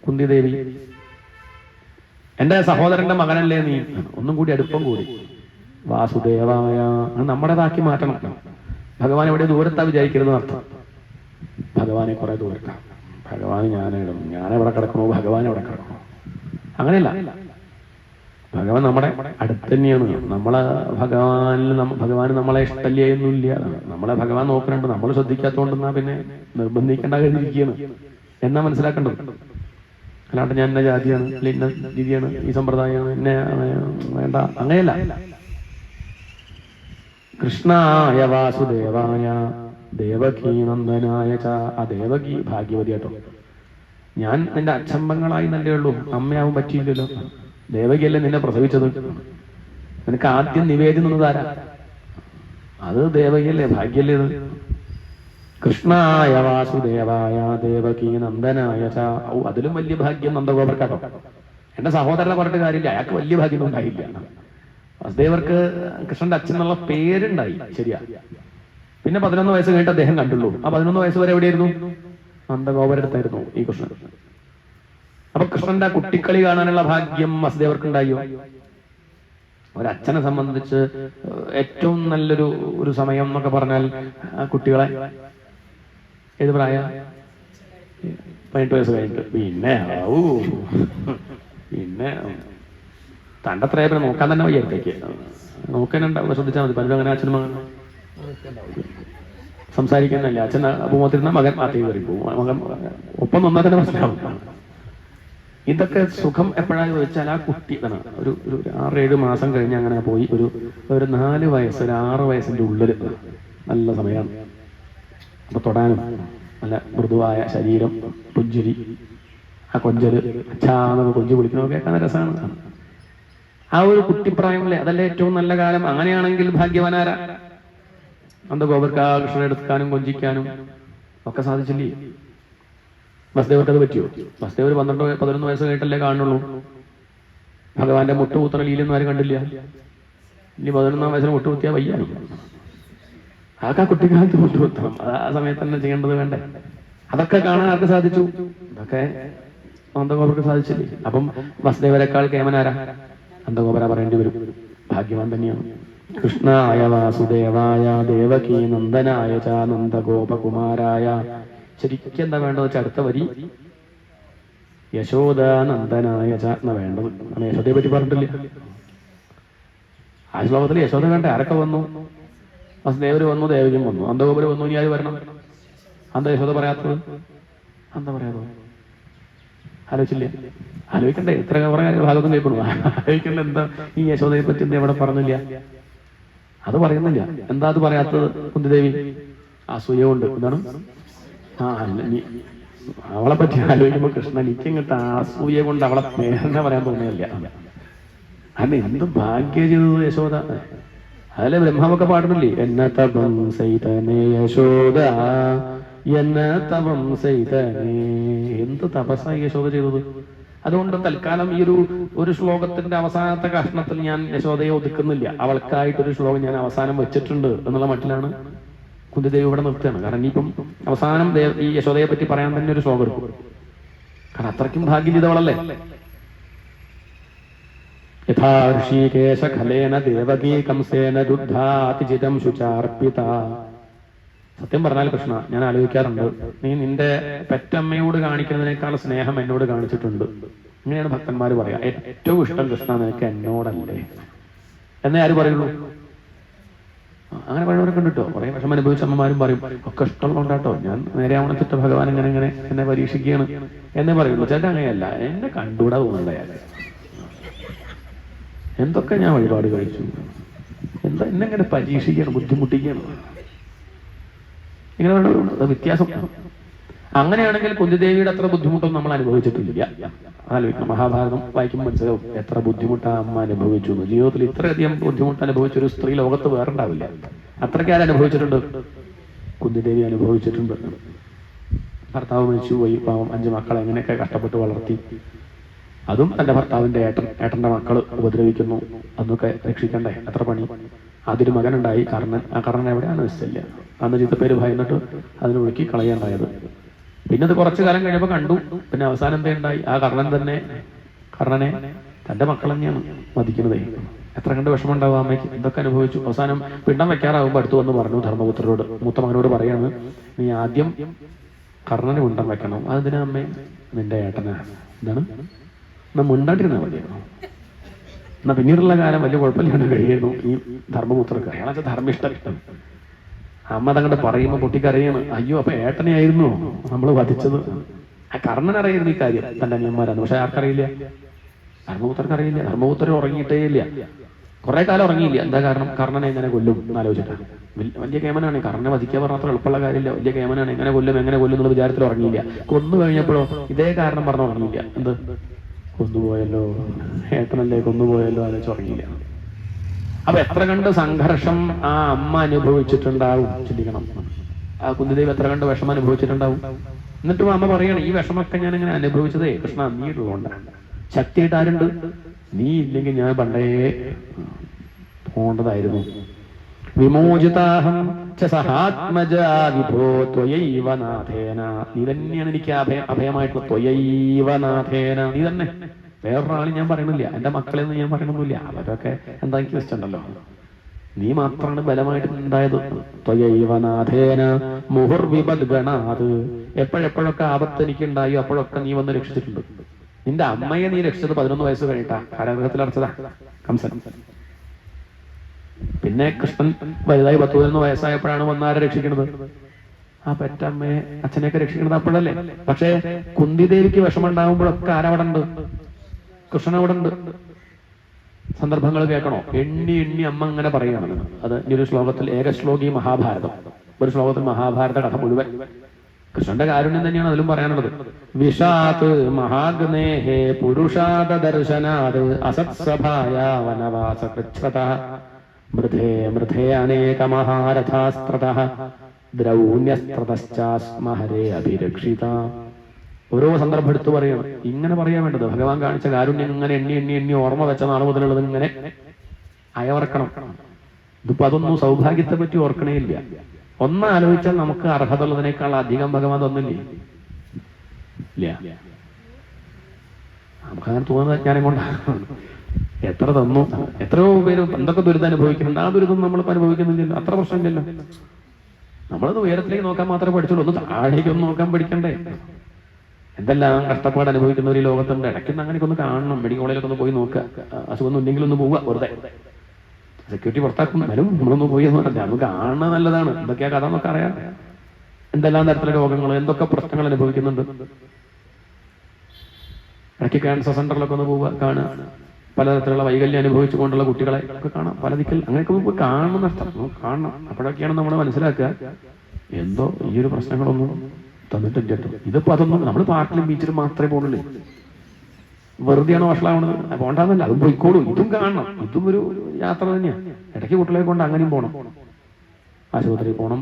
കുന്തിദേവി. എന്റെ സഹോദരന്റെ മകനല്ലേ നീ? ഒന്നും കൂടി അടുപ്പം കൂടി. വാസുദേവായ, നമ്മുടേതാക്കി മാറ്റണം. ഭഗവാൻ എവിടെ ദൂരത്താ വിചാരിക്കരുതെന്ന് അർത്ഥം. ഭഗവാനെ കുറെ ദൂരത്താ. ഭഗവാൻ ഞാനെവിടെ കിടക്കണോ, ഭഗവാൻ എവിടെ കിടക്കണോ? അങ്ങനെയല്ല. ഭഗവാൻ നമ്മുടെ അടുത്ത് തന്നെയാണ്. ഭഗവാന് നമ്മളെ ഇഷ്ടല്യൊന്നുമില്ല. നമ്മളെ ഭഗവാൻ നോക്കുന്നുണ്ട്. നമ്മൾ ശ്രദ്ധിക്കാത്തോണ്ടെന്നാ പിന്നെ നിർബന്ധിക്കേണ്ട കഴിഞ്ഞിരിക്കുകയാണ് എന്നാ മനസ്സിലാക്കേണ്ടത്. അല്ലാണ്ട് ഞാൻ എന്നെ ജാതിയാണ്, അല്ലെ ഇന്ന രീതിയാണ്, ഈ സമ്പ്രദായമാണ്, എന്നെ വേണ്ട, അങ്ങനെയല്ല. കൃഷ്ണായ വാസുദേവായ ദേവകീ നന്ദനായ ച. ആ ദേവകി ഭാഗ്യവതി കേട്ടോ. ഞാൻ നിന്റെ അച്ഛമ്പങ്ങളായി നല്ലേ ഉള്ളൂ, അമ്മയാവും പറ്റിയില്ലല്ലോ. ദേവകിയല്ലേ നിന്നെ പ്രസവിച്ചത്. നിനക്ക് ആദ്യം നിവേദ്യം നിന്നതാരാ? അത് ദേവകിയല്ലേ, ഭാഗ്യല്ലേ ഇത്. കൃഷ്ണായ വാസുദേവായ ദേവകീ നന്ദനായ ച. അതിലും വലിയ ഭാഗ്യം നന്ദഗോപർക്കാട്ടോ. എന്റെ സഹോദരനെ പറഞ്ഞിട്ട് കാര്യമില്ല, അയാൾക്ക് വലിയ ഭാഗ്യം ഉണ്ടായില്ല. വസുദേവർക്ക് കൃഷ്ണന്റെ അച്ഛൻ എന്നുള്ള പേരുണ്ടായി, ശരിയാ. പിന്നെ 11 വയസ്സ് കഴിഞ്ഞിട്ട് അദ്ദേഹം കണ്ടുള്ളൂ. ആ 11 വയസ്സ് വരെ എവിടെയായിരുന്നു? നന്ദഗോപരടുത്തായിരുന്നു ഈ കൃഷ്ണൻ. അപ്പൊ കൃഷ്ണന്റെ കുട്ടിക്കളി കാണാനുള്ള ഭാഗ്യം വസുദേവർക്ക് ഉണ്ടായോ? ഒരച്ഛനെ സംബന്ധിച്ച് ഏറ്റവും നല്ലൊരു സമയം എന്നൊക്കെ പറഞ്ഞാൽ കുട്ടികളെ ഏത് പ്രായ? 18 വയസ്സ് കഴിഞ്ഞിട്ട്. പിന്നെ തന്റെ അത്ര നോക്കാൻ തന്നെ വയ്യത്തേക്ക് നോക്കാനുണ്ടാവും. ശ്രദ്ധിച്ചാൽ മതി. പലരും അങ്ങനെ അച്ഛനും മകൻ സംസാരിക്കുന്നല്ലേ. അച്ഛൻ പൂമത്തിരുന്ന മകൻ ആത്തേക്ക് കയറി പോകും. മകൻ ഒപ്പം നന്നാ തന്നെ മനസ്സിലാവും. ഇതൊക്കെ സുഖം എപ്പോഴാന്ന് ചോദിച്ചാൽ ആ കുട്ടി ഒരു 6-7 മാസം കഴിഞ്ഞ് അങ്ങനെ പോയി ഒരു 4 വയസ്സ്, ഒരു 6 വയസ്സിന്റെ ഉള്ളിൽ നല്ല സമയമാണ്. അപ്പൊ തൊടാനും നല്ല മൃദുവായ ശരീരം, പുഞ്ചിരി, ആ കൊഞ്ചല്, അച്ഛാന്ന് കൊഞ്ചു വിളിക്കണമൊക്കെ കേൾക്കാൻ രസമാണ്. ആ ഒരു കുട്ടിപ്രായമല്ലേ, അതല്ലേ ഏറ്റവും നല്ല കാലം. അങ്ങനെയാണെങ്കിൽ ഭാഗ്യവാനാരാ? നന്ദഗോപർക്ക് കൃഷ്ണനെ എടുക്കാനും കൊഞ്ചിക്കാനും ഒക്കെ സാധിച്ചില്ലേ? വസുദേവർക്ക് അത് പറ്റിയോ? വസുദേവർ 12-11 വയസ്സ് കഴിഞ്ഞിട്ടല്ലേ കാണുള്ളൂ. ഭഗവാന്റെ മുട്ടുകൂത്തണ ലീലൊന്നും ആരും കണ്ടില്ല. ഇനി 11-ാം വയസ്സിന് മുട്ടുകുത്തിയാ വയ്യാനും. ആ കുട്ടിക്കാലത്ത് മുട്ടുകുത്തണം, ആ സമയത്ത് തന്നെ ചെയ്യേണ്ടത് വേണ്ടേ? അതൊക്കെ കാണാൻ ആർക്ക് സാധിച്ചു? അതൊക്കെ നന്ദഗോപർക്ക് സാധിച്ചില്ലേ? അപ്പം വസുദേവരെക്കാൾ കേമനാരാ? നന്ദഗോപര പറയേണ്ടി വരും. ഭാഗ്യവാൻ തന്നെയാണ്. കൃഷ്ണായ വാസുദേവായ ദേവകീ നന്ദനായ ച നന്ദഗോപകുമാരായ. ശരിക്കും എന്താ വേണ്ടത് വെച്ചാൽ അടുത്ത വരി യശോദാനന്ദനായ ച എന്നാ വേണ്ടത്. അങ്ങനെ യശോദയെ പറ്റി പറഞ്ഞിട്ടില്ല ആ ശ്ലോകത്തിൽ. യശോദ വേണ്ട ആരൊക്കെ വന്നു? വസുദേവര് വന്നു, ദേവകിയും വന്നു, നന്ദഗോപര് വന്നു. ഇനി ആര് വരണം? എന്താ യശോദ പറയാത്തത്? എന്താ പറയാത്തത്? ആലോചിച്ചില്ലേ? ആലോചിക്കണ്ടേ? ഇത്ര കുറെ ഭാഗത്തും കേൾക്കണു. ആലോചിക്കണ്ട. എന്താ ഈ യശോദയെ പറ്റി എന്താ ഇവിടെ പറഞ്ഞില്ല? അത് പറയുന്നില്ല. എന്താ അത് പറയാത്തത്? കുന്തിദേവി അസൂയ കൊണ്ട്. എന്താണ്? അവളെ പറ്റി ആലോചിക്കുമ്പോ കൃഷ്ണൻ എനിക്കിങ്ങോട്ട് അസൂയ കൊണ്ട് അവളെ പേരെന്നെ പറയാൻ തോന്നുന്നില്ല. അല്ല, എന്ത് ഭാഗ്യം ചെയ്തത് യശോദ. അതല്ലേ ബ്രഹ്മാവൊക്കെ പാടുന്നില്ലേ? എന്ന തപം സൈതനേ യശോദ, എന്ന തപം സൈതനേ. എന്ത് തപസ്സായി യശോദ ചെയ്തത്. അതുകൊണ്ട് തൽക്കാലം ഈ ഒരു ശ്ലോകത്തിന്റെ അവസാനത്തെ കഷ്ണത്തിൽ ഞാൻ യശോദയെ ഒതുക്കുന്നില്ല. അവൾക്കായിട്ടൊരു ശ്ലോകം ഞാൻ അവസാനം വെച്ചിട്ടുണ്ട് എന്നുള്ള മട്ടിലാണ് കുന്തിദേവി ഇവിടെ നിർത്തുകയാണ്. കാരണം ഇനിയിപ്പം അവസാനം ഈ യശോദയെ പറ്റി പറയാൻ തന്നെ ഒരു ശ്ലോകം എടുക്കും. കാരണം അത്രയ്ക്കും ഭാഗ്യം ചെയ്തവളല്ലേ. യഥാ ഋഷികേശ ഖലേന ദേവകീ കംസേന ദുഗ്ധാതിചിതം ശുചാർപ്പിത. സത്യം പറഞ്ഞാൽ കൃഷ്ണ, ഞാൻ ആലോചിക്കാറുണ്ട്, നീ നിന്റെ പെറ്റമ്മയോട് കാണിക്കുന്നതിനേക്കാൾ സ്നേഹം എന്നോട് കാണിച്ചിട്ടുണ്ട്. ഇങ്ങനെയാണ് ഭക്തന്മാര് പറയാ. ഏറ്റവും ഇഷ്ടം കൃഷ്ണ നിനക്ക് എന്നോടല്ലേ എന്നേ ആര് പറയുള്ളൂ? അങ്ങനെ പറയുന്നവരൊക്കെ ഉണ്ട് കേട്ടോ. കുറെ വിഷമം അനുഭവിച്ച അമ്മമാരും പറയും ഒക്കെ ഇഷ്ടമുള്ളതുകൊണ്ടാട്ടോ ഞാൻ നേരെ ആവണത്തിട്ട് ഭഗവാൻ ഇങ്ങനെ എന്നെ പരീക്ഷിക്കുകയാണ് എന്നേ പറയുള്ളൂ. ചേട്ടാ അങ്ങനെയല്ല, എന്നെ കണ്ടുകൂടാ തോന്നുന്നുണ്ടായാലും എന്തൊക്കെ ഞാൻ വഴിപാട് കഴിച്ചു, എന്താ എന്നെങ്ങനെ പരീക്ഷിക്കണം, ബുദ്ധിമുട്ടിക്കണം, ഇങ്ങനെ വ്യത്യാസം. അങ്ങനെയാണെങ്കിൽ കുന്തിദേവിയുടെ അത്ര ബുദ്ധിമുട്ടൊന്നും നമ്മൾ അനുഭവിച്ചിട്ടില്ല. ആലോചിക്കണം, മഹാഭാരതം വായിക്കുമ്പോൾ മനസ്സിലാവും എത്ര ബുദ്ധിമുട്ടാ അമ്മ അനുഭവിച്ചു എന്ന്. ജീവിതത്തിൽ ഇത്രയധികം ബുദ്ധിമുട്ട് അനുഭവിച്ച ഒരു സ്ത്രീ ലോകത്ത് വേറെ ഉണ്ടാവില്ല. അത്രയ്ക്ക് ആരനുഭവിച്ചിട്ടുണ്ട്? കുന്തിദേവി അനുഭവിച്ചിട്ടുണ്ട്. ഭർത്താവ് മരിച്ചു പോയി, പാവം 5 മക്കളെ എങ്ങനെയൊക്കെ കഷ്ടപ്പെട്ട് വളർത്തി. അതും തന്റെ ഭർത്താവിന്റെ ഏട്ടന്റെ മക്കള് ഉപദ്രവിക്കുന്നു, അന്നൊക്കെ രക്ഷിക്കണ്ടേ, എത്ര പണി. അതിന് മകനുണ്ടായി കർണൻ. ആ കർണൻ എവിടെയാണ് നിശ്ചയില്ല. അന്ന് ചീത്തപ്പേര് ഭയന്നിട്ട് അതിന് ഒഴുക്കി കളയാണ്ടായത്. പിന്നെ അത് കുറച്ചു കാലം കഴിയുമ്പോൾ കണ്ടു. പിന്നെ അവസാനം എന്താ ഉണ്ടായി? ആ കർണനെ തന്റെ മക്കൾ തന്നെയാണ് വധിക്കുന്നതേ. എത്ര കണ്ട് വിഷമം ഉണ്ടാവും അമ്മയ്ക്ക്. എന്തൊക്കെ അനുഭവിച്ചു. അവസാനം പിണ്ടം വെക്കാറാകുമ്പോൾ അടുത്ത് വന്ന് പറഞ്ഞു ധർമ്മപുത്രരോട്, മൂത്ത മകനോട് പറയാണ്, നീ ആദ്യം കർണന് പിണ്ടം വെക്കണം. അതെന്തിനാ അമ്മേ? നിന്റെ ഏട്ടനാ. എന്താണ്? എന്നാ മുണ്ടാണ്ടിരുന്നാ മതിയായിരുന്നു. എന്നാ പിന്നീടുള്ള കാലം വലിയ കുഴപ്പമില്ലാണ്ട് കഴിയുന്നു ഈ ധർമ്മപുത്രർക്ക്. അയാളെ ധർമ്മിഷ്ടം. അമ്മ തങ്ങോട്ട് പറയുമ്പോ പൊട്ടിക്കറിയാണ്, അയ്യോ അപ്പൊ ഏട്ടനെയായിരുന്നു നമ്മൾ വധിച്ചത്. ആ കർണനറിയുന്നു ഈ കാര്യം, തന്റെ അനിയന്മാരാണ്. പക്ഷെ ആർക്കറിയില്ല? ധർമ്മപുത്രർക്ക് അറിയില്ല. ധർമ്മപുത്രർ ഉറങ്ങിയിട്ടേ ഇല്ല, കുറെ കാലം ഉറങ്ങിയില്ല. എന്താ കാരണം? കർണനെ എങ്ങനെ കൊല്ലും എന്നാലോചിച്ചിട്ടാണ്. വലിയ കേമനാണ്. കർണനെ വധിക്കാൻ പറഞ്ഞ അത്ര എളുപ്പമുള്ള കാര്യമില്ല. വലിയ കേമനാണ്. എങ്ങനെ കൊല്ലും എന്നുള്ള വിചാരത്തിൽ ഉറങ്ങിയില്ല. കൊന്നു കഴിഞ്ഞപ്പോഴോ ഇതേ കാരണം പറഞ്ഞ ഉറങ്ങിയില്ല. എന്ത്? കൊന്നുപോയല്ലോ, ഏട്ടനല്ലേ കൊന്നുപോയല്ലോ, ആലോചിച്ച് ഉറങ്ങിയില്ല. അപ്പൊ എത്ര കണ്ട് സംഘർഷം ആ അമ്മ അനുഭവിച്ചിട്ടുണ്ടാവും ചിന്തിക്കണം. ആ കുന്തിദേവി എത്ര കണ്ട് വിഷമം അനുഭവിച്ചിട്ടുണ്ടാവും. എന്നിട്ടും അമ്മ പറയണം, ഈ വിഷമൊക്കെ ഞാൻ ഇങ്ങനെ അനുഭവിച്ചതേ കൃഷ്ണ നീ ഉള്ളതുകൊണ്ടാണ്. ശക്തിയായിട്ട് ആരുണ്ട്? നീ ഇല്ലെങ്കിൽ ഞാൻ പണ്ടേ പോണ്ടതായിരുന്നു. വിമോചിതാഹം സഹാത്മജാ വിഭോ ത്വയൈവ നാഥേന. നീ തന്നെയാണ് എനിക്ക് അഭയമായിട്ടുള്ള. ത്വയൈവ നാഥേന, നീ തന്നെ. വേറൊരാളും ഞാൻ പറയണില്ല, എന്റെ മക്കളെന്ന് ഞാൻ പറയണമെന്നില്ല. അവരൊക്കെ എന്താ എനിക്ക് വെച്ചിട്ടുണ്ടല്ലോ. നീ മാത്രമാണ് ബലമായിട്ട് ഉണ്ടായത്. ത്വയൈവ നാഥേന മുഹുർവിപദ് ഗണാത്. എപ്പോഴെപ്പോഴൊക്കെ ആപത്ത് എനിക്കുണ്ടായോ അപ്പോഴൊക്കെ നീ വന്ന് രക്ഷിച്ചിട്ടുണ്ട്. നിന്റെ അമ്മയെ നീ രക്ഷിച്ചത് 11 വയസ്സ് കഴിഞ്ഞിട്ടാ. കാരാഗൃഹത്തിൽ അടച്ചതാ കംസൻ. പിന്നെ കൃഷ്ണൻ വലുതായി 10-11 വയസ്സായപ്പോഴാണ് വന്നാരെ രക്ഷിക്കുന്നത്. ആ പെറ്റമ്മയെ അച്ഛനെയൊക്കെ രക്ഷിക്കുന്നത് അപ്പോഴല്ലേ. പക്ഷേ കുന്തിദേവിക്ക് വിഷമം ഉണ്ടാകുമ്പോഴൊക്കെ ആരവിടെ ഉണ്ട്? കൃഷ്ണൻ അവിടെ ഉണ്ട്. സന്ദർഭങ്ങൾ കേൾക്കണോ? എണ്ണി എണ്ണി അമ്മ അങ്ങനെ പറയുകയാണ്. അത് ഈ ഒരു ശ്ലോകത്തിൽ ഏകശ്ലോകി മഹാഭാരതം, ഒരു ശ്ലോകത്തിൽ മഹാഭാരത കഥ മുഴുവൻ കൃഷ്ണന്റെ കാരുണ്യം തന്നെയാണ് അതിലും പറയാനുള്ളത്. വിഷാത് മഹാഗ്നേഹേ പുരുഷാദ ദർശനാത് അസത്സഭായ വനവാസ കൃച്ഛത മൃധേ മൃധേ അനേക മഹാരഥാസ്ത്രത ദ്രൗണ്യസ്ത്രതശ്ചാസ്മഹരേ അഭിരക്ഷിത. ഓരോ സന്ദർഭം എടുത്തു പറയണം. ഇങ്ങനെ പറയാൻ വേണ്ടത് ഭഗവാൻ കാണിച്ച കാരുണ്യം ഇങ്ങനെ എണ്ണി എണ്ണി എണ്ണി ഓർമ്മ വെച്ച നാൾ മുതലുള്ളത് ഇങ്ങനെ അയവർക്കണം. ഇതിപ്പോ അതൊന്നും സൗഭാഗ്യത്തെ പറ്റി ഓർക്കണേ ഇല്ല. ഒന്നാലോചിച്ചാൽ നമുക്ക് അർഹത ഉള്ളതിനേക്കാൾ അധികം ഭഗവാൻ തന്നില്ലേ? ഇല്ല. നമുക്കങ്ങനെ തോന്നുന്നത് അജ്ഞാനം കൊണ്ടാണ്. എത്ര തന്നു, എത്രയോ പേര് എന്തൊക്കെ ദുരിതം അനുഭവിക്കുന്നുണ്ട്. ആ ദുരിതം നമ്മളിപ്പോ അനുഭവിക്കുന്നില്ലല്ലോ. അത്ര പ്രശ്നമില്ലല്ലോ. നമ്മളത് ഉയരത്തിലേക്ക് നോക്കാൻ മാത്രമേ പഠിച്ചുള്ളൂ. ഒന്ന് താഴേക്കൊന്നും നോക്കാൻ പഠിക്കണ്ടേ? എന്തെല്ലാം കഷ്ടപ്പാട് അനുഭവിക്കുന്നവർ ഈ ലോകത്തുണ്ട്. ഇടയ്ക്ക് അങ്ങനെയൊക്കെ ഒന്ന് കാണണം. മെഡിക്കൽ കോളേജിലൊക്കെ ഒന്ന് പോയി നോക്കുക. അസുഖം ഇല്ലെങ്കിൽ ഒന്ന് പോവുക. വെറുതെ സെക്യൂരിറ്റി പുറത്താക്കും, എന്നാലും നമ്മളൊന്നും പോയി എന്ന് പറഞ്ഞാൽ നമുക്ക് കാണുന്നത് നല്ലതാണ്. എന്തൊക്കെയാ കഥ എന്നൊക്കെ അറിയാം. എന്തെല്ലാം തരത്തിലുള്ള രോഗങ്ങൾ, എന്തൊക്കെ പ്രശ്നങ്ങൾ അനുഭവിക്കുന്നുണ്ട്. ഇടയ്ക്ക് ക്യാൻസർ സെന്ററിലൊക്കെ ഒന്ന് പോവുക, കാണുക. പലതരത്തിലുള്ള വൈകല്യം അനുഭവിച്ചുകൊണ്ടുള്ള കുട്ടികളെ ഒക്കെ കാണാം. പല ദിക്കിൽ അങ്ങനെയൊക്കെ പോയി കാണണം. നഷ്ടം കാണണം. അപ്പോഴൊക്കെയാണ് നമ്മൾ മനസ്സിലാക്കുക എന്തോ ഈ ഒരു പ്രശ്നങ്ങളൊന്നും തന്നിട്ടില്ല കേട്ടോ. ഇതിപ്പോ അതൊന്നും നമ്മൾ പാർക്കിലും ബീച്ചിലും മാത്രമേ പോകുന്നുള്ളൂ. വെറുതെയാണ് വഷളാവണത്. പോണ്ടാന്നല്ല, അതും പോയിക്കോളും. ഇതും കാണണം. ഇതും ഒരു യാത്ര തന്നെയാണ്. ഇടയ്ക്ക് കുട്ടികളെ കൊണ്ട് അങ്ങനെയും പോകണം. ആശുപത്രിയിൽ പോകണം,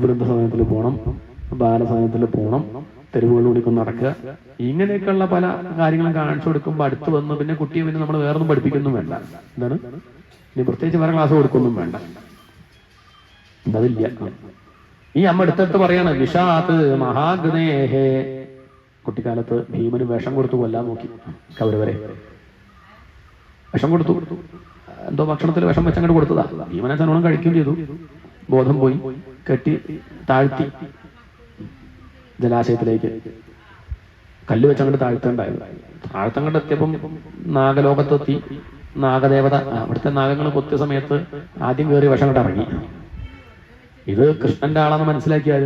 വൃദ്ധസദനത്തിൽ പോകണം, ബാലസദനത്തിൽ പോകണം, തെരുവുകളിലൂടെ നടക്കുക. ഇങ്ങനെയൊക്കെയുള്ള പല കാര്യങ്ങളും കാണിച്ചു കൊടുക്കുമ്പോൾ അടുത്ത് വന്ന് പിന്നെ കുട്ടിയെ പിന്നെ നമ്മൾ വേറൊന്നും പഠിപ്പിക്കൊന്നും വേണ്ട. എന്താണ് ഇനി പ്രത്യേകിച്ച് വേറെ ക്ലാസ് കൊടുക്കൊന്നും വേണ്ട. അതില്ല. ഈ അമ്മ എടുത്തെടുത്ത് പറയാണ് വിഷാത്ത് മഹാഗ്നേഹേ. കുട്ടിക്കാലത്ത് ഭീമന് വിഷം കൊടുത്തു കൊല്ലാൻ നോക്കി. കൗരവരെ വിഷം കൊടുത്തു. എന്തോ ഭക്ഷണത്തിൽ വിഷം വെച്ചങ്ങോട്ട് കൊടുത്തതാ. ഭീമനെ ചനോളം കഴിക്കുകയും ചെയ്തു. ബോധം പോയി. കെട്ടി താഴ്ത്തി ജലാശയത്തിലേക്ക് കല്ല് വെച്ചങ്ങോട്ട് താഴ്ത്തേണ്ടായത്. താഴ്ത്തങ്ങോട്ട് എത്തിയപ്പം നാഗലോകത്തെത്തി. നാഗദേവത അവിടുത്തെ നാഗങ്ങൾ കൊത്തിയ സമയത്ത് ആദ്യം കയറി വിഷം അങ്ങോട്ട് ഇറങ്ങി. ഇത് കൃഷ്ണന്റെ ആളാന്ന് മനസ്സിലാക്കിയാൽ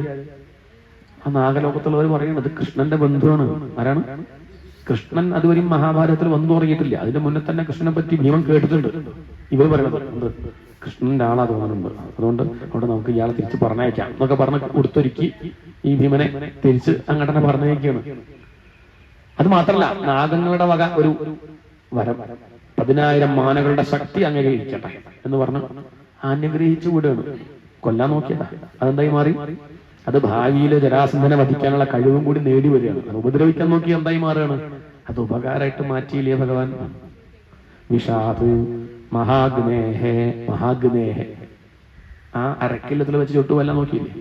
ആ നാഗലോകത്തുള്ളവർ പറയുന്നത് കൃഷ്ണന്റെ ബന്ധുവാണ്. ആരാണ്? കൃഷ്ണൻ അതുവരെയും മഹാഭാരതത്തിൽ വന്നു തുടങ്ങിയിട്ടില്ല. അതിന്റെ മുന്നേ തന്നെ കൃഷ്ണനെ പറ്റി ഭീമൻ കേട്ടിട്ടുണ്ട്. ഇവർ പറയുന്നത് എന്ത് കൃഷ്ണന്റെ ആളാ തോന്നുന്നുണ്ട്. അതുകൊണ്ട് അവിടെ നമുക്ക് ഇയാളെ തിരിച്ച് പറഞ്ഞയക്കാം എന്നൊക്കെ പറഞ്ഞ് കൊടുത്തൊരുക്കി ഈ ഭീമനെ തിരിച്ച് അങ്ങനെ തന്നെ പറഞ്ഞയക്കുകയാണ്. അത് മാത്രല്ല, നാഗങ്ങളുടെ വക ഒരു വരം, 10,000 മാനകളുടെ ശക്തി അംഗീകരിക്കട്ടെ എന്ന് പറഞ്ഞ് അനുഗ്രഹിച്ചു വിടുകയാണ്. കൊല്ലാൻ നോക്കിയതാ. അതെന്തായി മാറി? അത് ഭാവിയിൽ ജരാസന്ധനെ വധിക്കാനുള്ള കഴിവും കൂടി നേടി വരികയാണ്. അത് ഉപദ്രവിക്കാൻ നോക്കി എന്തായി മാറുകയാണ്? അത് ഉപകാരമായിട്ട് മാറ്റിയില്ലേ ഭഗവാൻ. വിഷാദ് മഹാഗ്നേഹേ. മഹാഗ്നേഹേ ആ അരക്കില്ലത്തിൽ വെച്ച് ചുട്ടുവെല്ലാം നോക്കിയില്ലേ?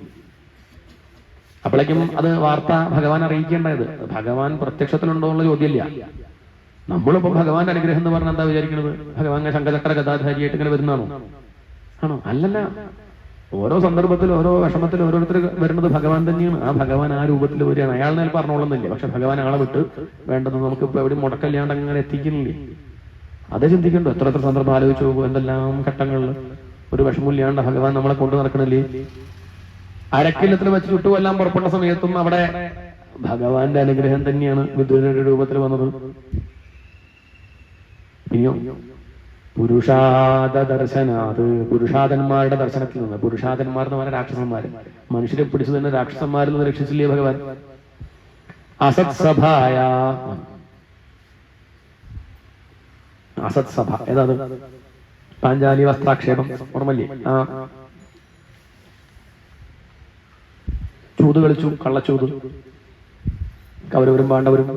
അപ്പോഴേക്കും അത് വാർത്ത ഭഗവാൻ അറിയിക്കേണ്ടത്. ഭഗവാൻ പ്രത്യക്ഷത്തിലുണ്ടോ എന്നുള്ള ചോദ്യമില്ല. നമ്മളിപ്പോ ഭഗവാന്റെ അനുഗ്രഹം എന്ന് പറഞ്ഞാൽ എന്താ വിചാരിക്കുന്നത്? ഭഗവാൻ ശംഖചക്ര ഗദാധാരിയായിട്ട് ഇങ്ങനെ വരുന്നതാണോ? ആണോ? അല്ലല്ല. ഓരോ സന്ദർഭത്തിൽ ഓരോ വിഷമത്തിൽ ഓരോരുത്തർ വരുന്നത് ഭഗവാൻ തന്നെയാണ്. ആ ഭഗവാൻ ആ രൂപത്തിൽ വരികയാണ്. അയാൾ നേരെ പറഞ്ഞോളുന്നില്ല. പക്ഷെ ഭഗവാൻ ആളെ വിട്ട് വേണ്ടത് നമുക്ക് ഇപ്പൊ എവിടെ മുടക്കല്ലാണ്ട് അങ്ങനെ എത്തിക്കുന്നില്ലേ? അതേ ചിന്തിക്കണ്ടോ? എത്ര എത്ര സന്ദർഭം ആലോചിച്ച് പോകും. എന്തെല്ലാം ഘട്ടങ്ങളിൽ ഒരു വിഷമില്ലാണ്ട് ഭഗവാൻ നമ്മളെ കൊണ്ടു നടക്കണില്ലേ? അരക്കില്ലത്തിൽ വെച്ച് ചുട്ടുകൊല്ലാൻ പുറപ്പെട്ട സമയത്തും അവിടെ ഭഗവാന്റെ അനുഗ്രഹം തന്നെയാണ് വിദുരന്റെ രൂപത്തിൽ വന്നത്. ഇനിയോ പുരുഷാദ ദർശനാത്. പുരുഷാദന്മാരുടെ ദർശനത്തിൽ നിന്ന്. പുരുഷാദന്മാർ എന്ന് പറഞ്ഞ രാക്ഷസന്മാര്. മനുഷ്യരെ പിടിച്ചു തന്നെ രാക്ഷസന്മാരിൽ നിന്ന് രക്ഷിച്ചില്ലേ ഭഗവാൻ. അസത്സഭായ. അസത്സഭ ഏതാത്? പാഞ്ചാലി വസ്ത്രാക്ഷേപം ഓർമ്മല്ലേ? ആ ചൂത് കളിച്ചു, കള്ളച്ചൂത്. കൗരവരും പാണ്ഡവരും.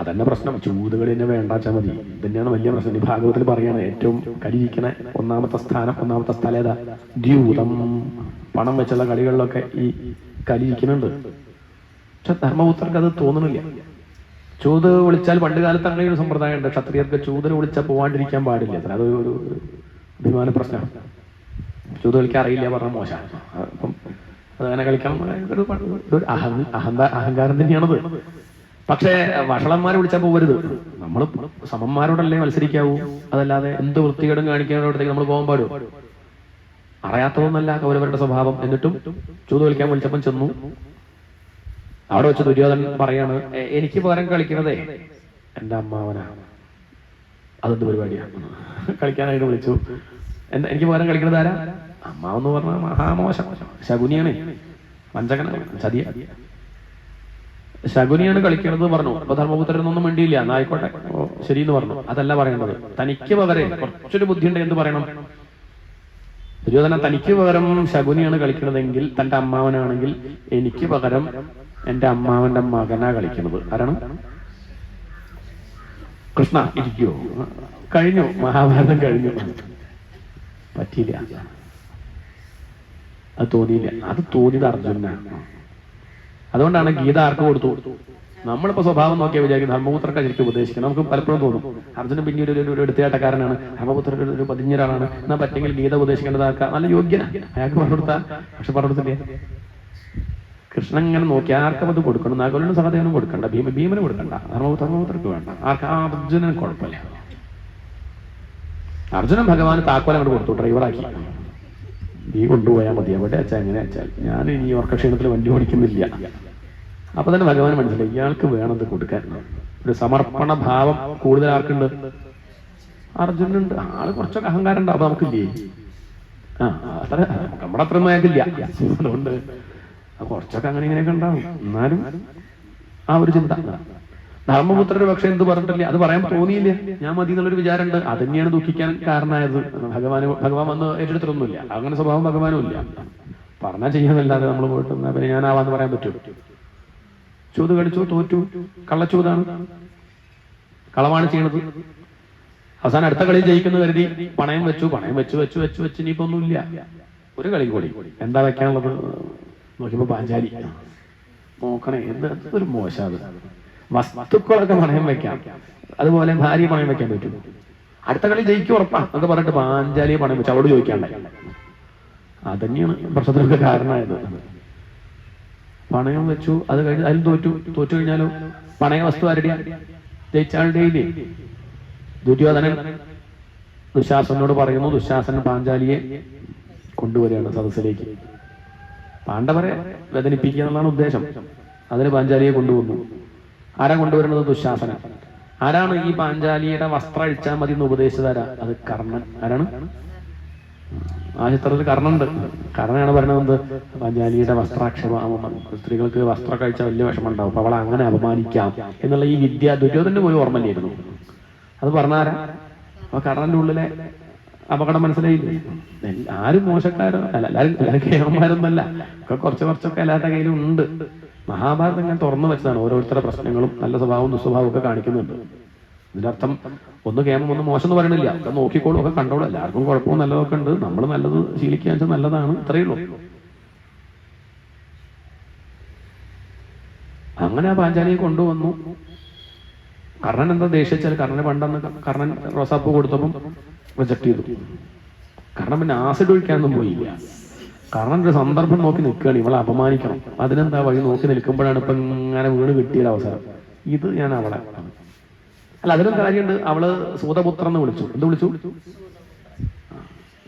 അതന്നെ പ്രശ്നം. ചൂതുകളി തന്നെ വേണ്ടാച്ചാൽ മതി. ഇതന്നെയാണ് വലിയ പ്രശ്നം. ഈ ഭാഗവത്തിൽ പറയാണ് ഏറ്റവും കരിയിരിക്കണ ഒന്നാമത്തെ സ്ഥലം ഏതാ? ദ്യൂതം. പണം വെച്ചുള്ള കളികളിലൊക്കെ ഈ കലിയിരിക്കുന്നുണ്ട്. പക്ഷെ ധർമ്മപുത്രർക്ക് അത് തോന്നുന്നില്ല. ചൂത് വിളിച്ചാൽ പണ്ട് കാലത്ത് അങ്ങനെ ഒരു സമ്പ്രദായം ഉണ്ട്. ക്ഷത്രിയർക്ക് ചൂതിന് വിളിച്ചാൽ പോവാണ്ടിരിക്കാൻ പാടില്ല. അത് ഒരു അഭിമാന പ്രശ്നമാണ്. ചൂത് കളിക്കാൻ അറിയില്ല പറഞ്ഞ മോശം. അപ്പം അതങ്ങനെ കളിക്കാൻ ഒരു അഹങ്കാരം തന്നെയാണത്. പക്ഷേ വഷളന്മാരെ വിളിച്ചാൽ പോകരുത്. നമ്മൾ സമന്മാരോടല്ലേ മത്സരിക്കാവൂ. അതല്ലാതെ എന്ത് വൃത്തികേടും കാണിക്കാനോടത്തേക്ക് നമ്മൾ പോകാൻ പാടും. അറിയാത്തതൊന്നല്ല കൗരവരുടെ സ്വഭാവം. എന്നിട്ടും ചൂത് കളിക്കാൻ വിളിച്ചപ്പം ചെന്നു. അവിടെ വെച്ച് ദുര്യോധനൻ പറയാണ്, എനിക്ക് പകരം കളിക്കണതേ എന്റെ അമ്മാവനാണ്. അതെന്ത് പരിപാടിയാണ്? കളിക്കാനായിട്ട് വിളിച്ചു. എനിക്ക് പകരം കളിക്കുന്നത് ആരാ? അമ്മാവെന്ന് പറഞ്ഞാൽ മഹാമോശം, ശകുനിയാണ്, വഞ്ചകനാണ്, ചതിയ ശകുനിയാണ് കളിക്കണത് പറഞ്ഞു. അപ്പൊ ധർമ്മപുത്രനൊന്നും വേണ്ടിയില്ല, എന്നായിക്കോട്ടെ ശരിയെന്ന് പറഞ്ഞു. അതല്ല പറയേണ്ടത്, തനിക്ക് പകരം കുറച്ചൊരു ബുദ്ധിയുണ്ട് എന്ന് പറയണം. ദുര്യോധനൻ തനിക്ക് പകരം ശകുനിയാണ് കളിക്കുന്നതെങ്കിൽ, തന്റെ അമ്മാവനാണെങ്കിൽ എനിക്ക് പകരം എന്റെ അമ്മാവന്റെ മകനാ കളിക്കുന്നത്. ആരാണ്? കൃഷ്ണ. ഇരിക്കുവോ? കഴിഞ്ഞു, മഹാഭാരതം കഴിഞ്ഞു. പറ്റിയില്ല, അത് തോന്നിയില്ല. അത് തോന്നിയത് അർജുനാണ്. അതുകൊണ്ടാണ് ഗീത ആർക്ക് കൊടുത്തു? നമ്മളിപ്പോ സ്വഭാവം നോക്കിയാൽ വിചാരിക്കും ധർമ്മപുത്രക്കെ ശരിക്കും ഉപദേശിക്കണം. നമുക്ക് പലപ്പോഴും തോന്നും അർജുനൻ പിന്നെ ഒരു എടുത്തുകാട്ടക്കാരനാണ്, ധർമ്മപുത്രൻ ഒരു പതിഞ്ഞൊരാളാണ്, എന്നാൽ പറ്റെങ്കിൽ ഗീത ഉപദേശിക്കേണ്ടതാക്കാം, നല്ല യോഗ്യനാണ്, അയാൾക്ക് പറഞ്ഞു കൊടുത്താൽ. പക്ഷെ പറഞ്ഞു കൊടുത്തില്ലേ? കൃഷ്ണൻ ഇങ്ങനെ നോക്കി ആർക്കും അത് കൊടുക്കണം. നാഗോലിനും സഹദേവനും കൊടുക്കണ്ട, ഭീമന് കൊടുക്കണ്ട, ധർമ്മപുത്രക്ക് വേണ്ട, ആർക്ക്? അർജുനൻ കുഴപ്പമില്ല. അർജുനൻ ഭഗവാന് താക്കോൽ അങ്ങോട്ട് കൊടുത്തു, ഡ്രൈവറാക്കി. നീ കൊണ്ടുപോയാൽ മതി, എവിടെ അച്ഛാ എങ്ങനെ അച്ഛാൽ, ഞാൻ ഇനി ഓർക്കക്ഷീണത്തിൽ വണ്ടി ഓടിക്കുന്നില്ല. അപ്പൊ തന്നെ ഭഗവാൻ മനസ്സിലായി ഇയാൾക്ക് വേണത് കൊടുക്കാൻ. ഒരു സമർപ്പണ ഭാവം കൂടുതൽ ആർക്കുണ്ട്? അർജുനുണ്ട്. ആള് കുറച്ചൊക്കെ അഹങ്കാരം ഉണ്ടാവും, അപ്പൊ നമുക്കില്ലേ? അത്ര നമ്മുടെ അത്രയൊന്നും അയാൾക്കില്ല. അതുകൊണ്ട് കുറച്ചൊക്കെ അങ്ങനെ ഇങ്ങനെയൊക്കെ ഉണ്ടാവും. എന്നാലും ആ ഒരു ചിന്ത. ധർമ്മപുത്രര് പക്ഷെ എന്ത് പറഞ്ഞിട്ടില്ല, അത് പറയാൻ തോന്നിയില്ല. ഞാൻ മതി എന്നുള്ളൊരു വിചാരമുണ്ട്. അത് തന്നെയാണ് ദുഃഖിക്കാൻ കാരണമായത്. ഭഗവാൻ വന്ന് ഏറ്റെടുത്തിട്ടൊന്നുമില്ല. അങ്ങനെ സ്വഭാവം ഭഗവാനും ഇല്ല. പറഞ്ഞാൽ ചെയ്യുന്നതല്ലാതെ നമ്മൾ പോയിട്ട് പിന്നെ ഞാനാവാന്ന് പറയാൻ പറ്റുമോ? ചൂത് കളിച്ചു, തോറ്റു, കള്ളച്ചൂതാണ്, കളമാണ് ചെയ്യണത്. അവസാനം അടുത്ത കളി ജയിക്കുന്ന കരുതി പണയം വെച്ചു ഇനിയിപ്പോ ഒന്നുമില്ല. ഒരു കളി കൂടി എന്താ വെക്കാനുള്ളത് നോക്കിയപ്പോ പാഞ്ചാലി. നോക്കണേ, എന്തൊരു മോശം. അത് വസ്തുക്കളൊക്കെ പണയം വെക്കാം, അതുപോലെ ഭാര്യ പണയം വെക്കാൻ പറ്റും. അടുത്ത കളി ജയിക്കും ഉറപ്പാ എന്നൊക്കെ പറഞ്ഞിട്ട് പാഞ്ചാലിയെ പണയം വെച്ചു. അവളോട് ചോദിക്കാണ്ടായി. അതന്നെയാണ് പ്രശ്നത്തിനൊക്കെ കാരണമായത്. പണയം വെച്ചു, അത് കഴിഞ്ഞ് അതിൽ തോറ്റു കഴിഞ്ഞാലോ പണയ വസ്തു ആരുടെയാ? ജയിച്ചാളുടെ ഇല്ലേ? ദുര്യോധനൻ ദുശാസനോട് പറയുന്നു. ദുശാസനൻ പാഞ്ചാലിയെ കൊണ്ടുവരികയാണ് സദസ്സിലേക്ക്. പാണ്ഡവരെ വേദനിപ്പിക്കുക എന്നുള്ളതാണ് ഉദ്ദേശം. അതിന് പാഞ്ചാലിയെ കൊണ്ടുവന്നു. ആരാ കൊണ്ടുവരുന്നത്? ദുശാസനൻ. ആരാണ് ഈ പാഞ്ചാലിയുടെ വസ്ത്രം അഴിച്ചാൽ മതി എന്ന് ഉപദേശിച്ചതാരാ? അത് കർണൻ. ആരാണ്? ആ ചിത്രത്തിൽ കർണനുണ്ട്. കർണനാണ് പറയുന്നത് പാഞ്ചാലിയുടെ വസ്ത്രാക്ഷേപം, സ്ത്രീകൾക്ക് വസ്ത്രം കഴിച്ചാൽ വലിയ വിഷമം ഉണ്ടാവും, അപ്പൊ അവളെ അങ്ങനെ അപമാനിക്കാം എന്നുള്ള ഈ വിദ്യ ദുര്യോധനന് പോലും ഓർമ്മയില്ലായിരുന്നു. അത് പറഞ്ഞാരാ? അപ്പൊ കർണന്റെ ഉള്ളിലെ അപകടം മനസ്സിലായില്ലേ? ആരും മോശക്കാരോ അല്ല, എല്ലാവരും കേവന്മാരൊന്നല്ല, ഒക്കെ കുറച്ചൊക്കെ എല്ലാവരുടെ കയ്യിലും ഉണ്ട്. മഹാഭാരതം ഞാൻ തുറന്നു വെച്ചതാണ്. ഓരോരുത്തരുടെ പ്രശ്നങ്ങളും നല്ല സ്വഭാവവും ദുസ്വഭാവവും ഒക്കെ കാണിക്കുന്നുണ്ട്. ഇതിന്റെ അർത്ഥം ഒന്ന് കേമം ഒന്ന് മോശം എന്ന് പറയണില്ല. ഒക്കെ നോക്കിക്കോളും, ഒക്കെ കണ്ടോളൂ. എല്ലാവർക്കും കുഴപ്പവും നല്ലതൊക്കെ ഉണ്ട്. നമ്മൾ നല്ലത് ശീലിക്കാൻ വെച്ചാൽ നല്ലതാണ്, ഇത്രയേ ഉള്ളൂ. അങ്ങനെ ആ പാഞ്ചാലിയെ കൊണ്ടുവന്നു. കർണൻ എന്താ ദേഷ്യിച്ചാൽ, കർണനെ പണ്ടെന്ന് കർണൻ റോസാപ്പൂ കൊടുത്തപ്പം റിജക്ട് ചെയ്തു. കർണൻ പിന്നെ ആസിഡ് ഒഴിക്കാനൊന്നും പോയില്ല. കർണൻ ഒരു സന്ദർഭം നോക്കി നിൽക്കുകയാണ്, ഇവളെ അപമാനിക്കണം. അതിനെന്താ വഴി നോക്കി നിൽക്കുമ്പോഴാണ് ഇപ്പൊ ഇങ്ങനെ വീണ് കിട്ടിയത് അവസരം. ഇത് ഞാൻ അവളെ അല്ല, അതിനും കാര്യമുണ്ട്. അവള് സൂതപുത്രൻ എന്ന് വിളിച്ചു. എന്ത് വിളിച്ചു?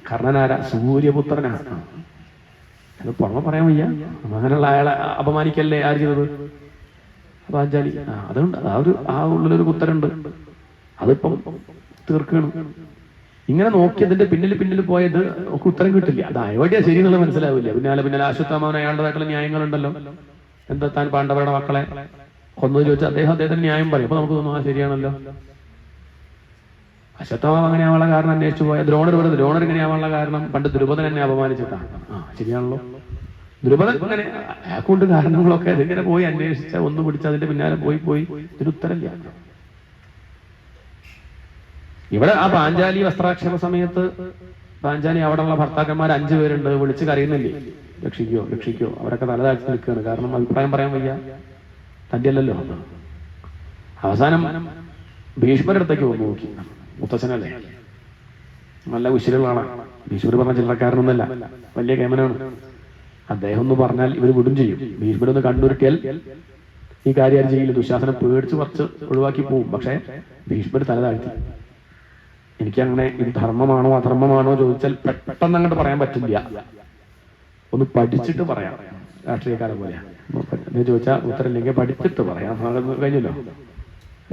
കർണനാരാ? സൂര്യപുത്രനാണ്. അത് പുറമെ പറയാൻ വയ്യ. അങ്ങനെയുള്ള അയാളെ അപമാനിക്കല്ലേ ആര് ചെയ്തത്? പാഞ്ചാലി. അതുകൊണ്ട് ആ ഉള്ളിലൊരു കുത്തരുണ്ട്, അതിപ്പം തീർക്കണം. ഇങ്ങനെ നോക്കി അതിന്റെ പിന്നിൽ പോയത് ഒക്കെ ഉത്തരം കിട്ടില്ല. അത് എവിടെയാ ശരി എന്നുള്ളത് മനസ്സിലാവില്ല. പിന്നാലെ അശ്വത്ഥാമാവൻ അയാളുടേതായിട്ടുള്ള ന്യായങ്ങളുണ്ടല്ലോ. എന്താ താൻ പാണ്ഡവരുടെ മക്കളെ കൊന്നു ചോദിച്ചാൽ അദ്ദേഹത്തിന് ന്യായം പറയും. അപ്പൊ നമുക്ക് തോന്നുന്നു ശരിയാണല്ലോ. അശ്വത്ഥാമാവ് അങ്ങനെ ആവാനുള്ള കാരണം അന്വേഷിച്ചു പോയ ദ്രോണർ ഇങ്ങനെ ആവാനുള്ള കാരണം പണ്ട് ദ്രുപദൻ എന്നെ അപമാനിച്ചിട്ടാണ്. ശരിയാണല്ലോ. ദ്രുപദൻ ഇങ്ങനെ അയാൾക്കൊണ്ട് കാരണങ്ങളൊക്കെ അതിങ്ങനെ പോയി അന്വേഷിച്ച ഒന്ന് പിടിച്ച് അതിന്റെ പിന്നാലെ പോയി ഇതിനുത്തരല്ല. ഇവിടെ ആ പാഞ്ചാലി വസ്ത്രാക്ഷേപ സമയത്ത് പാഞ്ചാലി അവിടെയുള്ള ഭർത്താക്കന്മാർ 5 പേരുണ്ട്. വിളിച്ച് കരയുന്നില്ലേ, രക്ഷിക്കോ. അവരൊക്കെ തലതാഴ്ച നിൽക്കുകയാണ്. കാരണം അഭിപ്രായം പറയാൻ വയ്യ, തന്റെ അല്ലല്ലോ. അവസാനം ഭീഷ്മരുടെ അടുത്തേക്ക് വന്നു നോക്കി. മുത്തച്ഛനല്ലേ, നല്ല ഉശിരുകളാണ്. ഭീഷ്മർ പറഞ്ഞ ചില്ലക്കാരനൊന്നല്ല, വലിയ കേമനാണ്. അദ്ദേഹം ഒന്ന് പറഞ്ഞാൽ ഇവർ വിടും ചെയ്യും. ഭീഷ്മരൊന്ന് കണ്ടുരുട്ടിയാൽ ഈ കാര്യം ചെയ്യില്ല. ദുശാസനം പേടിച്ച് കുറച്ച് ഒഴിവാക്കി പോവും. പക്ഷെ ഭീഷ്മർ തല താഴ്ത്തി. എനിക്കങ്ങനെ ഇത് ധർമ്മമാണോ അധർമ്മമാണോ ചോദിച്ചാൽ പെട്ടെന്ന് അങ്ങോട്ട് പറയാൻ പറ്റില്ല. ഒന്ന് പഠിച്ചിട്ട് പറയാം. രാഷ്ട്രീയക്കാരെ പോലെയാ. എന്ന് ചോദിച്ചാൽ ഉത്തരമില്ലെങ്കിൽ പഠിച്ചിട്ട് പറയാം. കഴിഞ്ഞല്ലോ,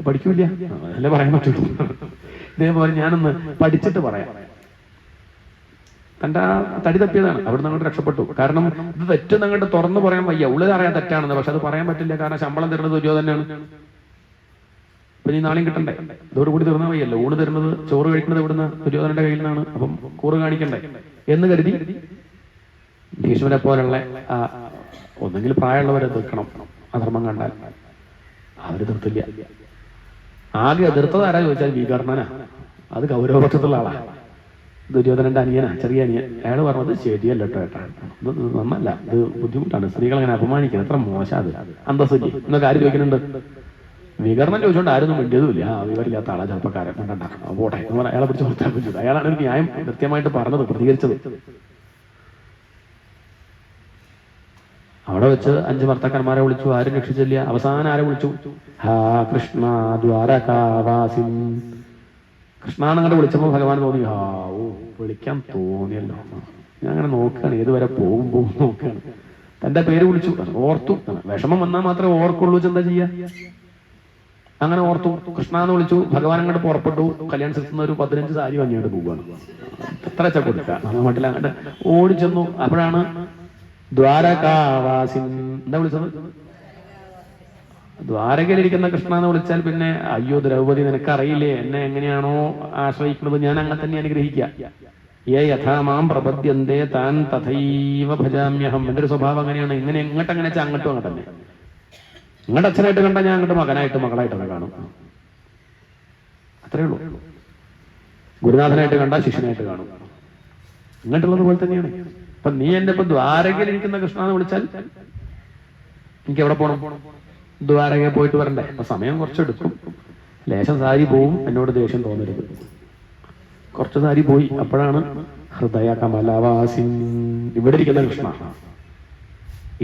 പഠിക്കൂല അല്ലേ പറയാൻ പറ്റുള്ളൂ. ഇതേപോലെ ഞാനൊന്ന് പഠിച്ചിട്ട് പറയാം. തന്റെ ആ തടി തപ്പിയതാണ്, അവിടെ നിന്ന് അങ്ങോട്ട് രക്ഷപ്പെട്ടു. കാരണം ഇത് തെറ്റെന്ന് അങ്ങോട്ട് തുറന്നു പറയാൻ വയ്യ. ഉള്ളത് അറിയാൻ തെറ്റാണെന്ന്, പക്ഷെ അത് പറയാൻ പറ്റില്ല. കാരണം ശമ്പളം തരുന്നത് ദുര്യോധനാണ്. പിന്നെ ഈ നാളെയും കിട്ടണ്ടേ, ഇതോടുകൂടി തീർന്നാൽ വയ്യല്ലോ. ഊണ് തരുന്നത്, ചോറ് കഴിക്കുന്നത് ഇവിടുന്ന് ദുര്യോധനന്റെ കയ്യിൽ നിന്നാണ്. അപ്പം കൂറ് കാണിക്കണ്ടേ എന്ന് കരുതി ഭീഷ്മരെ പോലുള്ള ഒന്നെങ്കിൽ പ്രായമുള്ളവരെ തീർക്കണം. അധർമ്മം കണ്ടാൽ അവര് തീർത്തില്ല. ആകെ എതിർത്തത് ആരാ ചോദിച്ചാൽ വികർണനാ. അത് കൗരവപക്ഷത്തുള്ള ആളാ, ദുര്യോധനന്റെ അനിയനാ, ചെറിയ അനിയൻ. അയാൾ പറഞ്ഞത് ശരിയല്ല കേട്ടോ ഏട്ടാ, ഇത് നന്നല്ല, ഇത് ബുദ്ധിമുട്ടാണ്, സ്ത്രീകൾ അങ്ങനെ അപമാനിക്കുന്നത്, എത്ര മോശം, അത് അന്തസ്സില്ല എന്നൊക്കെ ആര് ചോദിക്കുന്നുണ്ട്. വികർണൻ ചോദിച്ചുകൊണ്ട് ആരൊന്നും വേണ്ടിയതുമില്ല. വിവരമില്ലാത്ത ആളാ, ചെറുപ്പക്കാരൻ പോട്ടെ എന്ന് പറഞ്ഞാൽ അയാളെ പിടിച്ച് കൊടുത്താൽ പറ്റൂല. അയാളാണ് ഒരു ന്യായം കൃത്യമായിട്ട് പറഞ്ഞത്, പ്രതികരിച്ചത്. അവിടെ വെച്ച് 5 ഭർത്താക്കന്മാരെ വിളിച്ചു, ആരും രക്ഷിച്ചില്ല. അവസാനം ആരെ വിളിച്ചു? ഹാ കൃഷ്ണ ദ്വാരകാവാസിൻ. കൃഷ്ണാന്നങ്ങോട്ട് വിളിച്ചപ്പോൾ ഭഗവാൻ തോന്നി, വിളിക്കാൻ തോന്നിയല്ലോ. ഞാൻ അങ്ങനെ നോക്കുകയാണ്, ഏതുവരെ പോകുമ്പോ നോക്കുകയാണ്. തന്റെ പേര് വിളിച്ചു, ഓർത്തു. വിഷമം വന്നാൽ മാത്രമേ ഓർക്കുള്ളൂ, എന്താ ചെയ്യാ. അങ്ങനെ ഓർത്തു, കൃഷ്ണ എന്ന് വിളിച്ചു. ഭഗവാൻ അങ്ങോട്ട് പുറപ്പെട്ടു. കല്യാണ സ്ഥലത്തുനിന്ന് ഒരു 15 സാരി വാങ്ങിയോണ്ട് പോവുകയാണ്. എത്ര വെച്ചാ കൊടുക്കുക, മട്ടിൽ അങ്ങോട്ട് ഓടിച്ചെന്നു. അപ്പോഴാണ് ദ്വാരകാവാസിൻ. എന്താ വിളിച്ചത്? ദ്വാരകയിലിരിക്കുന്ന കൃഷ്ണ എന്ന് വിളിച്ചാൽ പിന്നെ അയ്യോ ദ്രൗപദി, നിനക്കറിയില്ലേ എന്നെ എങ്ങനെയാണോ ആശ്രയിക്കുന്നത്, ഞാൻ അങ്ങനെ തന്നെ അനുഗ്രഹിക്കുക. യേ യഥാമാം പ്രപദ്യന്തേ താൻ തഥൈവ ഭജാമ്യഹം. എന്റെ ഒരു സ്വഭാവം അങ്ങനെയാണ്. ഇങ്ങനെ എങ്ങോട്ട് അങ്ങനെ വെച്ചാൽ അങ്ങോട്ടും അങ്ങനെ തന്നെ. ഇങ്ങോട്ട് അച്ഛനായിട്ട് കണ്ടാൽ ഞാൻ അങ്ങോട്ട് മകനായിട്ട് മകളായിട്ടൊക്കെ കാണും. അത്രേ ഉള്ളൂ. ഗുരുനാഥനായിട്ട് കണ്ടാൽ ശിഷ്യനായിട്ട് കാണും. ഇങ്ങോട്ടുള്ളത് പോലെ തന്നെയാണ്. അപ്പൊ നീ എന്റെ ഇപ്പൊ ദ്വാരകയിലിരിക്കുന്ന കൃഷ്ണ എന്ന് വിളിച്ചാൽ എനിക്ക് എവിടെ പോകണം? ദ്വാരകയിൽ പോയിട്ട് വരണ്ടേ? അപ്പൊ സമയം കുറച്ചെടുക്കും. ലേശം സാരി പോവും, എന്നോട് ദേഷ്യം തോന്നരുത്. കുറച്ച് സാരി പോയി. അപ്പോഴാണ് ഹൃദയ കമലവാസിൻ. ഇവിടെ ഇരിക്കുന്ന കൃഷ്ണ.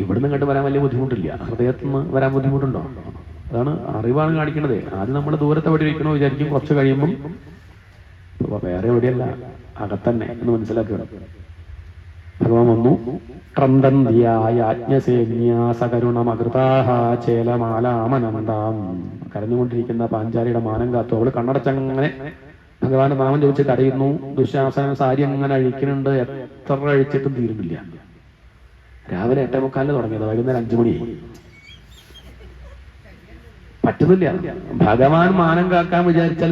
ഇവിടുന്ന് ഇങ്ങോട്ട് വരാൻ വലിയ ബുദ്ധിമുട്ടില്ല. ഹൃദയത്തിൽ നിന്ന് വരാൻ ബുദ്ധിമുട്ടുണ്ടോ? അതാണ് അറിവാണ് കാണിക്കണത്. ആദ്യം നമ്മൾ ദൂരത്തെ എവിടെ ഇരിക്കണോ വിചാരിക്കും, കുറച്ച് കഴിയുമ്പം വേറെ എവിടെയല്ല, അകത്തന്നെ എന്ന് മനസ്സിലാക്കുക. ഭഗവാൻ വന്നു. കരഞ്ഞുകൊണ്ടിരിക്കുന്ന പാഞ്ചാലിയുടെ മാനം കാത്തു. അവള് കണ്ണടച്ചങ്ങനെ ഭഗവാന്റെ നാമം ചോദിച്ച് കരയുന്നു. ദുശാസന സാരി അങ്ങനെ അഴിക്കുന്നുണ്ട്. എത്ര അഴിച്ചിട്ടും തീരുന്നില്ല. രാവിലെ 8:45 തുടങ്ങിയത്, വൈകുന്നേരം 5 മണിയായി. പറ്റുന്നില്ല. ഭഗവാൻ മാനം കാക്കാൻ വിചാരിച്ചാൽ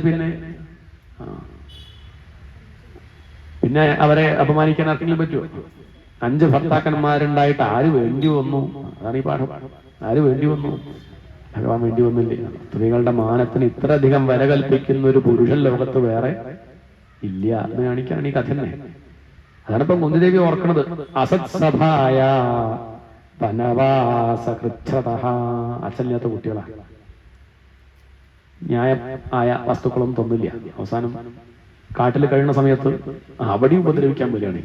പിന്നെ അവരെ അപമാനിക്കാൻ ആർക്കെങ്കിലും പറ്റുമോ? 5 ഭർത്താക്കന്മാരുണ്ടായിട്ട് ആര് വേണ്ടി വന്നു? അതാണ് ഈ പാഠം. ആര് വേണ്ടി വന്നു? ഭഗവാൻ വേണ്ടി വന്നില്ല. സ്ത്രീകളുടെ മാനത്തിന് ഇത്രയധികം വില കൽപ്പിക്കുന്ന ഒരു പുരുഷൻ ലോകത്ത് വേറെ ഇല്ല എന്ന് കാണിക്കാണ് ഈ കഥ തന്നെ. അതാണ് ഇപ്പൊ കുന്തിദേവി ഓർക്കണത്. അസത്സഭായ വനവാസകൃച്ഛതഃ. അച്ഛനില്ലാത്ത കുട്ടികളാ. ന്യായം ആയ വസ്തുക്കളൊന്നും തന്നില്ല. അവസാനം കാട്ടിൽ കഴിയുന്ന സമയത്ത് അവിടെ ഉപദ്രവിക്കാൻ വരികയാണ്.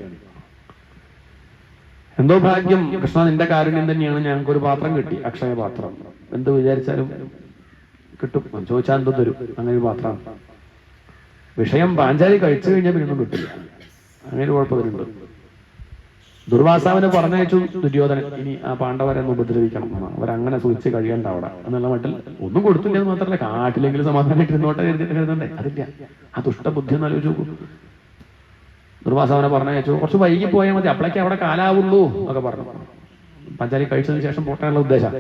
എന്തോ ഭാഗ്യം, കൃഷ്ണ നിന്റെ കാരുണ്യം തന്നെയാണ്, ഞങ്ങൾക്കൊരു പാത്രം കിട്ടി, അക്ഷയ പാത്രം. എന്ത് വിചാരിച്ചാലും കിട്ടും, ചോദിച്ചാൽ എന്തോ തരും. അങ്ങനെ ഒരു പാത്രം. വിഷയം പാഞ്ചാലി കഴിച്ചു കഴിഞ്ഞാൽ പിന്നൊന്നും കിട്ടില്ല. അങ്ങനെ കുഴപ്പത്തിലുണ്ട്. ദുർവാസാവിനെ പറഞ്ഞയച്ചു ദുര്യോധനൻ. ഇനി ആ പാണ്ഡവരെന്ന് ഉപദ്രവിക്കണം, അവരങ്ങനെ സൂക്ഷിച്ച് കഴിയണ്ട അവിടെ എന്നുള്ള മട്ടിൽ. ഒന്നും കൊടുത്തില്ല എന്ന് മാത്രമല്ല, കാട്ടിലെങ്കിലും സമാധാനമായിട്ട് ഇരുന്നോട്ടെ കരുതണ്ടേ? അതില്ല. ആ ദുഷ്ടബുദ്ധി ഒന്ന് ആലോചിച്ച് നോക്കൂ. ദുർവാസാവിനെ പറഞ്ഞയച്ചു. കുറച്ച് വൈകി പോയാൽ മതി, അപ്പോഴേക്ക് അവിടെ കാലാവുള്ളൂ എന്നൊക്കെ പറഞ്ഞു. പാഞ്ചാലി കഴിച്ചതിന് ശേഷം പോട്ടാനുള്ള ഉദ്ദേശം.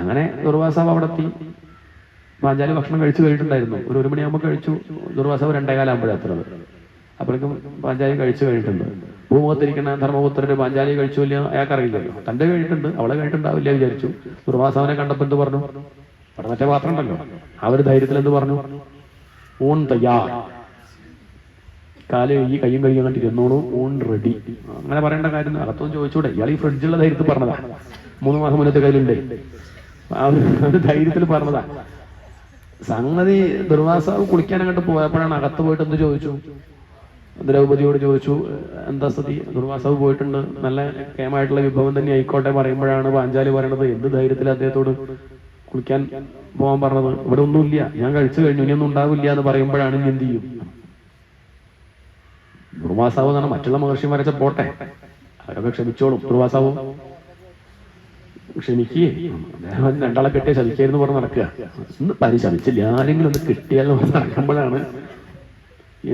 അങ്ങനെ ദുർവാസാവ് അവിടെ എത്തി. പാഞ്ചാലി ഭക്ഷണം കഴിച്ചു കഴിഞ്ഞിട്ടുണ്ടായിരുന്നു. ഒരു 1 മണിയാകുമ്പോൾ കഴിച്ചു. ദുർവാസാവ് 2:15 എത്തുന്നത്. അപ്പോഴേക്കും പാഞ്ചാലി കഴിച്ചു കഴിഞ്ഞിട്ടുണ്ട്. ഭൂമുഖത്തിരിക്കുന്ന ധർമ്മപുത്രര് പാഞ്ചാലി കഴിച്ചില്ല, അയാൾക്കറിയില്ലല്ലോ. തന്റെ കഴിഞ്ഞിട്ടുണ്ട്, അവളെ കഴിഞ്ഞിട്ടുണ്ടാവില്ല വിചാരിച്ചു. ദുർവാസാവിനെ കണ്ടപ്പോ എന്ത് പറഞ്ഞു? അവിടെ മറ്റേ പാത്രം ഉണ്ടല്ലോ, ആ ഒരു ധൈര്യത്തിൽ എന്ത് പറഞ്ഞു? ഊൺ തയ്യാർ, കാല് കഴുകി കയ്യും കഴുകി കണ്ടിട്ട് ഇരുന്നോളൂ, ഊൺ റെഡി. അങ്ങനെ പറയേണ്ട കാര്യം അകത്തൊന്നും ചോദിച്ചൂടെ? ഇയാൾ ഈ ഫ്രിഡ്ജുള്ള ധൈര്യത്തിൽ പറഞ്ഞതാ. 3 മാസം മുന്നത്തെ കയ്യിലുണ്ട്. ആ ഒരു ധൈര്യത്തിൽ പറഞ്ഞതാ. സംഗതി ദുർവാസാവ് കുളിക്കാൻ അങ്ങോട്ട് പോയപ്പോഴാണ് അകത്ത് പോയിട്ട് എന്ത് ചോദിച്ചു? ദ്രൗപദിയോട് ചോദിച്ചു, എന്താ സ്ഥിതി? ദുർവാസാവ് പോയിട്ടുണ്ട്, നല്ല കേമായിട്ടുള്ള വിഭവം തന്നെ ആയിക്കോട്ടെ പറയുമ്പോഴാണ് പാഞ്ചാലി പറയണത്, എന്ത് ധൈര്യത്തിൽ അദ്ദേഹത്തോട് കുളിക്കാൻ പോകാൻ പറഞ്ഞത്? ഇവിടെ ഒന്നുമില്ല, ഞാൻ കഴിച്ചു കഴിഞ്ഞു, ഇനിയൊന്നും ഉണ്ടാവില്ല എന്ന് പറയുമ്പോഴാണ് ഇനി എന്ത് ചെയ്യും? ദുർവാസാവ് എന്നാണ് മറ്റുള്ള മഹർഷിമാരെ പോട്ടെ, അവരൊക്കെ ക്ഷമിച്ചോളും. ദുർവാസാവ് ക്ഷമിക്കേ, അദ്ദേഹം രണ്ടാളെ കെട്ടിയ ശമിക്കായിരുന്നു പറഞ്ഞ് നടക്കുക. ഇന്ന് പരിശമിച്ചില്ല, ആരെങ്കിലും ഒന്ന് കിട്ടിയാലോ നടക്കുമ്പോഴാണ്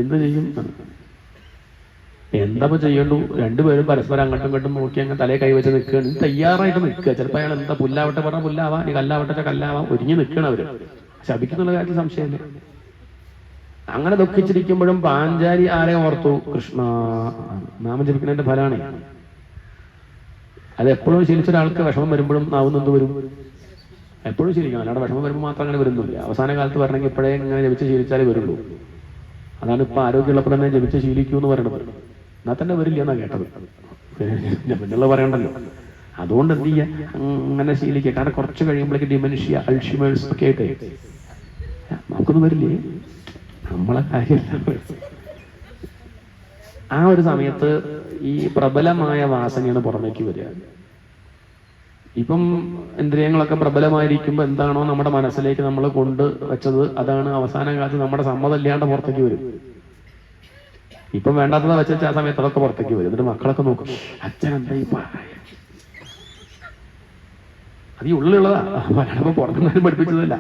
എന്ത് ചെയ്യും, എന്താ ചെയ്യണ്ടു. രണ്ടുപേരും പരസ്പരം അങ്ങോട്ടും ഇങ്ങോട്ടും നോക്കി അങ്ങനെ തലയെ കൈവച്ച് നിൽക്കുകയാണ്, തയ്യാറായിട്ട് നിൽക്കുക. ചിലപ്പോൾ അയാൾ എന്താ പുല്ലാവട്ടെ പറഞ്ഞാൽ പുല്ലാവാം, ഈ കല്ലാവട്ടെ കല്ലാവാം, ഒരുങ്ങി നിൽക്കണം അവര്. ശപിക്കുന്നുള്ള കാര്യത്തിൽ സംശയമില്ല. അങ്ങനെ ദുഃഖിച്ചിരിക്കുമ്പോഴും പാഞ്ചാലി ആരെ ഓർത്തു? കൃഷ്ണ. നാമം ജപിക്കുന്നതിന്റെ ഫലമാണ് അത്. എപ്പോഴും ശീലിച്ച ഒരാൾക്ക് വിഷമം വരുമ്പോഴും നാവുന്ന എന്ത് വരും? എപ്പോഴും ശീലിക്കണം, അല്ലാതെ വിഷമം വരുമ്പോൾ മാത്രം അങ്ങനെ വരുന്നില്ല. അവസാന കാലത്ത് വരണമെങ്കിൽ ഇപ്പോഴേ ഇങ്ങനെ ജപിച്ച് ശീലിച്ചാലേ വരുള്ളൂ. അതാണ് ഇപ്പൊ ആരോഗ്യമുള്ളപ്പോൾ തന്നെ ജപിച്ച് ശീലിക്കൂ എന്ന് പറയണത്. എന്നാൽ തന്നെ വരില്ല എന്നാ കേട്ടത്, പിന്നുള്ള പറയണ്ടല്ലോ. അതുകൊണ്ട് എന്ത് ചെയ്യാ, അങ്ങനെ ശീലിക്കുക. കാരണം കുറച്ച് കഴിയുമ്പോഴേക്ക് ഡിമെൻഷ്യ, അൾഷിമേഴ്സ് ഒക്കെ ആയിട്ടേ നമുക്കൊന്നും വരില്ലേ, നമ്മളെ കാര്യമില്ല. ആ ഒരു സമയത്ത് ഈ പ്രബലമായ വാസനയാണ് പുറമേക്ക് വരിക. ഇപ്പം ഇന്ദ്രിയങ്ങളൊക്കെ പ്രബലമായിരിക്കുമ്പോൾ എന്താണോ നമ്മുടെ മനസ്സിലേക്ക് നമ്മൾ കൊണ്ട് വെച്ചത് അതാണ് അവസാന കാലത്ത് നമ്മുടെ സമ്മതമില്ലാണ്ട് പുറത്തേക്ക് വരും. ഇപ്പം വേണ്ടാത്തത് വെച്ചാൽ ആ സമയത്ത് അതൊക്കെ പുറത്തേക്ക് വരും. എന്നിട്ട് മക്കളൊക്കെ നോക്കും, അച്ഛൻ എന്താ ഈ അത് ഈ ഉള്ളിലുള്ളതാ, അപ്പൊ പുറത്തുനിന്ന് പഠിപ്പിച്ചതല്ല.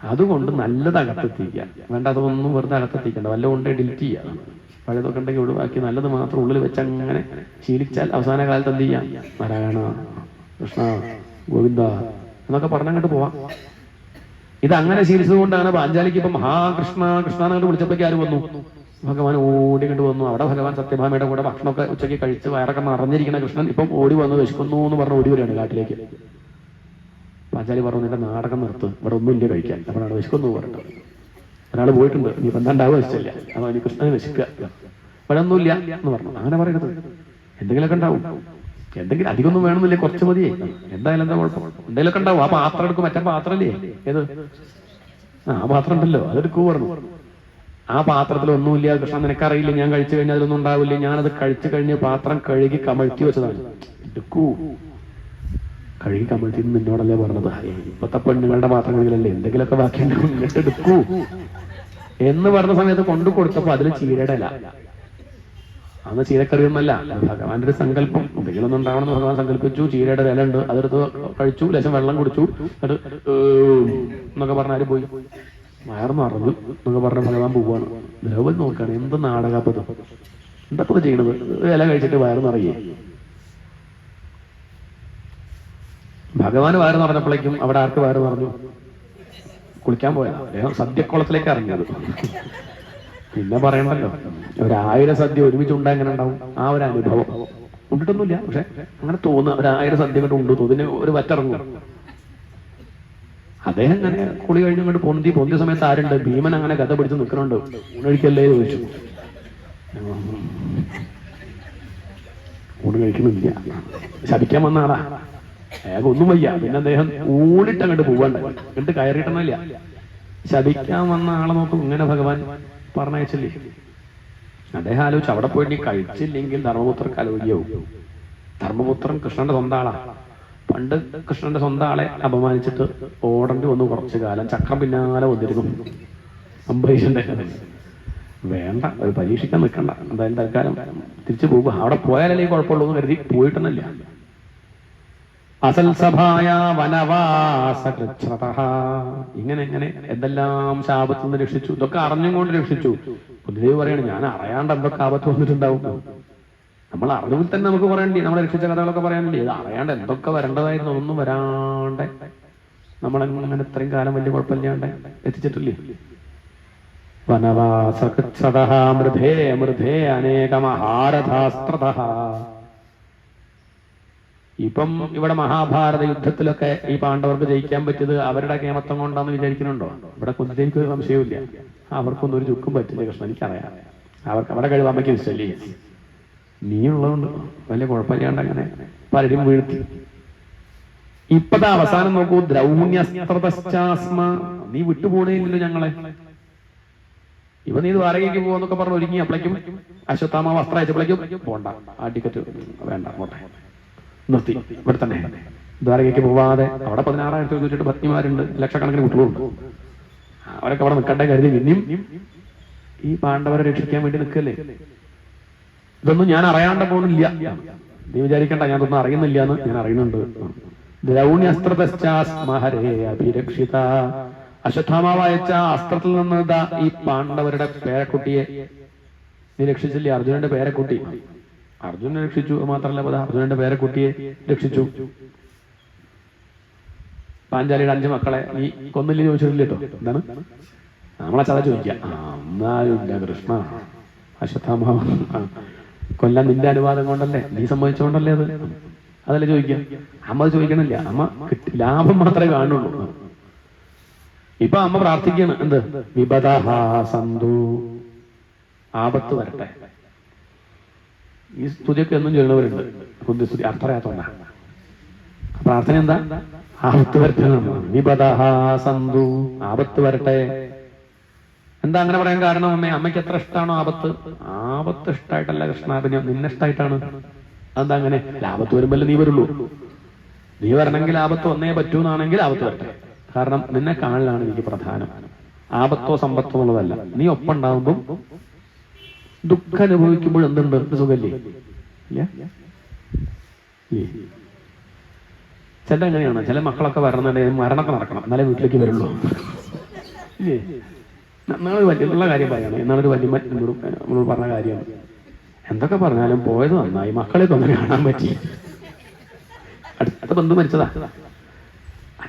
അതുകൊണ്ട് നല്ലത് അകത്തെത്തിക്കുക, വേണ്ടാത്തതൊന്നും വെറുതെ അകത്തെത്തിക്കണ്ട. വല്ല കൊണ്ട് ഡിലീറ്റ് ചെയ്യുക, പഴയതൊക്കെ ഉണ്ടെങ്കിൽ ഒഴിവാക്കി നല്ലത് മാത്രം ഉള്ളിൽ വെച്ച് അങ്ങനെ ശീലിച്ചാൽ അവസാന കാലത്ത് എന്ത് ചെയ്യാം, നാരായണ കൃഷ്ണ ഗോവിന്ദ എന്നൊക്കെ പറഞ്ഞങ്ങോട്ട് പോവാം. ഇത് അങ്ങനെ ശീലിച്ചതുകൊണ്ടാണ് പാഞ്ചാലിക്ക് ഇപ്പം കൃഷ്ണ കൃഷ്ണ എന്നങ്ങോട്ട് വിളിച്ചപ്പോഴേക്ക് ആര് വന്നു? ഭഗവാൻ ഓടി കണ്ടു വന്നു. അവിടെ ഭഗവാൻ സത്യഭാമയുടെ കൂടെ ഭക്ഷണമൊക്കെ ഉച്ചയ്ക്ക് കഴിച്ച് വയറൊക്കെ നിറഞ്ഞിരിക്കുന്ന കൃഷ്ണൻ ഇപ്പം ഓടി വന്നു, വിശക്കുന്നു എന്ന് പറഞ്ഞ് ഓടി വരികയാണ് കാട്ടിലേക്ക്. പാഞ്ചാലി പറഞ്ഞു, നിന്റെ നാടകം നിർത്ത്, ഇവിടെ ഒന്നുമില്ല കഴിക്കാൻ. അപ്പോഴാണ് വിശക്കുന്നു പറഞ്ഞത്. ഒരാൾ പോയിട്ടുണ്ട്, നീ ഇപ്പം എന്താണ്ടാവുക വെച്ചില്ല, അപ്പൊ ഇനി കൃഷ്ണനെ വിശക്കുക, ഇവിടെ ഒന്നുമില്ല എന്ന് പറഞ്ഞു. അങ്ങനെ പറയരുത്, എന്തെങ്കിലുമൊക്കെ ഉണ്ടാവും. എന്തെങ്കിലും അധികമൊന്നും വേണമെന്നില്ലേ, കുറച്ച് മതിയേ. എന്തായാലും എന്താ കുഴപ്പം, എന്തെങ്കിലുമൊക്കെ ഉണ്ടാവും. ആ പാത്രം എടുക്കും, മറ്റേ പാത്രമല്ലേ ഏത്, ആ പാത്രം ഉണ്ടല്ലോ അതെടുക്കൂ പറഞ്ഞു. ആ പാത്രത്തിൽ ഒന്നുമില്ല കൃഷ്ണൻ, നിനക്കറിയില്ല, ഞാൻ കഴിച്ചു കഴിഞ്ഞാൽ അതിലൊന്നും ഉണ്ടാവില്ല, ഞാനത് കഴിച്ചു കഴിഞ്ഞ് പാത്രം കഴുകി കമഴ്ത്തി വെച്ചതാണ്, എടുക്കൂ. കഴുകി കമഴ്ത്തി നിന്നോടല്ലേ പറഞ്ഞത്, ഇപ്പത്തെ പെണ്ണുങ്ങളുടെ പാത്രങ്ങളിലല്ലേ എന്തെങ്കിലുമൊക്കെ ബാക്കിയുണ്ടാവും, എന്നിട്ട് എടുക്കൂ എന്ന് പറഞ്ഞ സമയത്ത് കൊണ്ടു കൊടുത്തപ്പോ അതിൽ ചീരയുടെ ഇല. അന്ന് ചീരക്കറിയൊന്നല്ല, ഭഗവാന്റെ ഒരു സങ്കല്പം, എന്തെങ്കിലും ഒന്നും ഉണ്ടാവണമെന്ന് ഭഗവാൻ സങ്കല്പിച്ചു. ചീരയുടെ ഇല ഉണ്ട്, അതെടുത്ത് കഴിച്ചു, ലേശം വെള്ളം കുടിച്ചു, അത് എന്നൊക്കെ പറഞ്ഞാല് പോയി വയർന്നു അറിഞ്ഞു എന്നൊക്കെ പറഞ്ഞ ഭഗവാൻ പോവാണ്. ദ്രൗപദി നോക്കാണ്, എന്ത് നാടകപ്പത്, എന്തൊക്കെ ചെയ്യണത്, ഇല കഴിച്ചിട്ട് വയർന്നറിയേ. ഭഗവാന് വയറ് നിറഞ്ഞപ്പോഴേക്കും അവിടെ ആർക്ക് വയറ് നിറഞ്ഞു? കുളിക്കാൻ പോയാ അദ്ദേഹം സദ്യക്കുളത്തിലേക്ക് ഇറങ്ങിയത്. പിന്നെ പറയണമല്ലോ, 1000 സദ്യ ഒരുമിച്ച് ഉണ്ടാ എങ്ങനെ ഉണ്ടാവും? ആ ഒരു അനുഭവം ഉണ്ടിട്ടൊന്നുമില്ല, പക്ഷെ അങ്ങനെ തോന്നുക, 1000 സദ്യ കൊണ്ട് ഉണ്ടു തോന്നിന് ഒരു വറ്റിറങ്ങും. അദ്ദേഹം അങ്ങനെ കുളി കഴിഞ്ഞങ്ങോട്ട് പൊന്തിയ സമയത്ത് ആരുണ്ട്? ഭീമൻ അങ്ങനെ കഥ പിടിച്ച് നിൽക്കണുണ്ട്. ഊണഴിക്കല്ലേ ചോദിച്ചു. ഊണ് കഴിക്കണില്ല, ശപിക്കാൻ വന്ന ആളാ, അയാൾക്ക് ഒന്നും വയ്യ. പിന്നെ അദ്ദേഹം ഊണിട്ട് അങ്ങോട്ട് പോവാണ്ട്, എന്നിട്ട് കയറിയിട്ടൊന്നുമില്ല. ശപിക്കാൻ വന്ന ആളെ നോക്കും, ഇങ്ങനെ ഭഗവാൻ പറഞ്ഞയച്ചില്ലേ. അദ്ദേഹം ആലോചിച്ചു, അവിടെ പോയിട്ട് കഴിച്ചില്ലെങ്കിൽ ധർമ്മപുത്രർക്ക് അലോചിയാവും. ധർമ്മപുത്രൻ കൃഷ്ണന്റെ സ്വന്തം ആളാ. പണ്ട് കൃഷ്ണന്റെ സ്വന്തം ആളെ അപമാനിച്ചിട്ട് ഓടേണ്ടി വന്നു കുറച്ചു കാലം. ചക്രം പിന്നാലെ വന്നിരുന്നു അംബരീഷന്റെ. വേണ്ട, ഒരു പരീക്ഷിക്കാൻ നിൽക്കണ്ട, എന്തായാലും തൽക്കാലം തിരിച്ചു പോകുക. അവിടെ പോയാലല്ലേ കുഴപ്പമുള്ളൂ എന്ന് കരുതി പോയിട്ടെന്നല്ല. അസൽസഭായ വനവാസകൃച്ഛ്രത, ഇങ്ങനെ എന്തെല്ലാം ശാപത്തിൽ നിന്ന് രക്ഷിച്ചു. ഇതൊക്കെ അറിഞ്ഞും കൊണ്ട് രക്ഷിച്ചു. ബുദ്ധിദേവ് പറയാണ്, ഞാൻ അറിയാണ്ട് എന്തൊക്കെ ആപത്ത് വന്നിട്ടുണ്ടാവും. നമ്മൾ അറിവിൽ തന്നെ നമുക്ക് പറയണ്ടേ, നമ്മളെ രക്ഷിച്ച കഥകളൊക്കെ പറയാനില്ലേ. ഇത് അറിയാണ്ട് എന്തൊക്കെ വരേണ്ടതായിരുന്നു, ഒന്നും വരാണ്ട് നമ്മളെങ്ങനെ ഇത്രയും കാലം വലിയ കുഴപ്പമില്ലാണ്ട് എത്തിച്ചിട്ടില്ലേ. വനവാസകൃച്ഛ്രത മൃധേ മൃധേ അനേകമഹാരഥാസ്ത്രതഃ. ഇപ്പം ഇവിടെ മഹാഭാരത യുദ്ധത്തിലൊക്കെ ഈ പാണ്ഡവർക്ക് ജയിക്കാൻ പറ്റിയത് അവരുടെ കേമത്വം കൊണ്ടാന്ന് വിചാരിക്കുന്നുണ്ടോ? ഇവിടെ കുന്തിക്ക് ഒരു സംശയമില്ല, അവർക്കൊന്നും ഒരു ചുക്കും പറ്റില്ല. കൃഷ്ണൻ എനിക്കറിയാം, അവർക്ക് അവിടെ കഴിവ് അമ്മയ്ക്ക് ഇഷ്ടല്ലേ. നീ ഉള്ളതുകൊണ്ട് വലിയ കുഴപ്പമില്ലാണ്ട് അങ്ങനെ പലരും വീഴ്ത്തി. ഇപ്പത്തെ അവസാനം നോക്കൂ, ദ്രൗണ്യസ്ത്രതശ്ചാസ്മ, നീ വിട്ടുപോണേയില്ലല്ലോ ഞങ്ങളെ. ഇവ നീ ദ്വാരകയ്ക്ക് പോകുന്നൊക്കെ പറഞ്ഞ് ഒരുങ്ങി അപ്പോഴേക്കും അശ്വത്ഥാമ വസ്ത്രം അയച്ചപ്പോഴേക്കും പോണ്ട, ആ ടിക്കറ്റ് വേണ്ട, പോട്ടെ, നിർത്തി. ഇവിടെ തന്നെ ദ്വാരകയ്ക്ക് പോവാതെ അവിടെ 16,000 പത്നിമാരുണ്ട്, ലക്ഷക്കണക്കിന് കുട്ടികളുണ്ട്. അവരൊക്കെ അവിടെ നിൽക്കട്ടെ കരുതി പിന്നെയും ഈ പാണ്ഡവരെ രക്ഷിക്കാൻ വേണ്ടി നിൽക്കല്ലേ. ഇതൊന്നും ഞാൻ അറിയാണ്ട് പോണില്ല. നീ വിചാരിക്കണ്ട ഞാനൊന്നും അറിയുന്നില്ല എന്ന്. ഞാൻ അറിയുന്നുണ്ട്. ദ്രൗണ്യസ്ത്രതശ്ചാസ്മഹരേ അഭിരക്ഷിത. അശ്വത്ഥാമാവ് അയച്ച അസ്ത്രത്തിൽ നിന്ന് ഈ പാണ്ഡവരുടെ പേരക്കുട്ടിയെ നീ രക്ഷിച്ചില്ലേ? അർജുനന്റെ പേരക്കുട്ടി. അർജുനനെ രക്ഷിച്ചു മാത്രമല്ല, അർജുനന്റെ പേരക്കുട്ടിയെ രക്ഷിച്ചു. പാഞ്ചാലിയുടെ 5 മക്കളെ നീ കൊന്നില്ലേ ചോദിച്ചിട്ടില്ല കേട്ടോ. എന്താണ് നമ്മളെ ചത ചോദിക്കുക. എന്നാലും കൃഷ്ണ അശ്വത്ഥാമാവ് കൊല്ലാൻ നിന്റെ അനുവാദം കൊണ്ടല്ലേ, നീ സമ്മതിച്ചുകൊണ്ടല്ലേ അതല്ലേ ചോദിക്കുക. അമ്മ അത് ചോദിക്കണില്ല. അമ്മ ലാഭം മാത്രമേ കാണുള്ളൂ. ഇപ്പൊ അമ്മ പ്രാർത്ഥിക്കുകയാണ്. എന്ത്? വിപദഃ സന്തു, ആപത്ത് വരട്ടെ. ഈ സ്തുതിയൊക്കെ എന്നും ചൊല്ലുന്നവരുണ്ട്. സ്തുതി അർത്ഥറിയാത്തോണ്ട പ്രാർത്ഥന എന്താ? ആപത്ത് വരട്ടെ. വിപദഃ സന്തു, ആപത്ത് വരട്ടെ. എന്താ അങ്ങനെ പറയാൻ കാരണം? അമ്മയ്ക്ക് എത്ര ഇഷ്ടമാണോ ആപത്ത്? ആപത്ത് ഇഷ്ടമായിട്ടല്ല കൃഷ്ണ, പിന്നെ നിന്നെ ഇഷ്ടമായിട്ടാണ്. അതെന്താ അങ്ങനെ? ആപത്ത് വരുമ്പല്ലേ നീ വരുള്ളൂ. നീ വരണമെങ്കിൽ ആപത്ത് വന്നേ പറ്റൂന്നാണെങ്കിൽ ആപത്ത് വരട്ടെ. കാരണം നിന്നെ കാണലാണ് എനിക്ക് പ്രധാനം. ആപത്തോ സമ്പത്തോ എന്നുള്ളതല്ല. നീ ഒപ്പം ഉണ്ടാവുമ്പം ദുഃഖം അനുഭവിക്കുമ്പോൾ എന്തുണ്ട്? സുഖല്ലേ? ഇല്ല. ചില എങ്ങനെയാണ്, ചില മക്കളൊക്കെ വരണമെന്നുണ്ടെങ്കിൽ മരണമൊക്കെ നടക്കണം, എന്നാലേ വീട്ടിലേക്ക് വരുള്ളൂ. എന്നാളൊരു വലിയ കാര്യം പറയാണ്. എന്നാളൊരു വലിയ നമ്മൾ പറഞ്ഞ കാര്യമാണ്. എന്തൊക്കെ പറഞ്ഞാലും പോയത് നന്നായി, മക്കളെ അങ്ങനെ കാണാൻ പറ്റി. അടുത്ത ബന്ധു മരിച്ചതാ.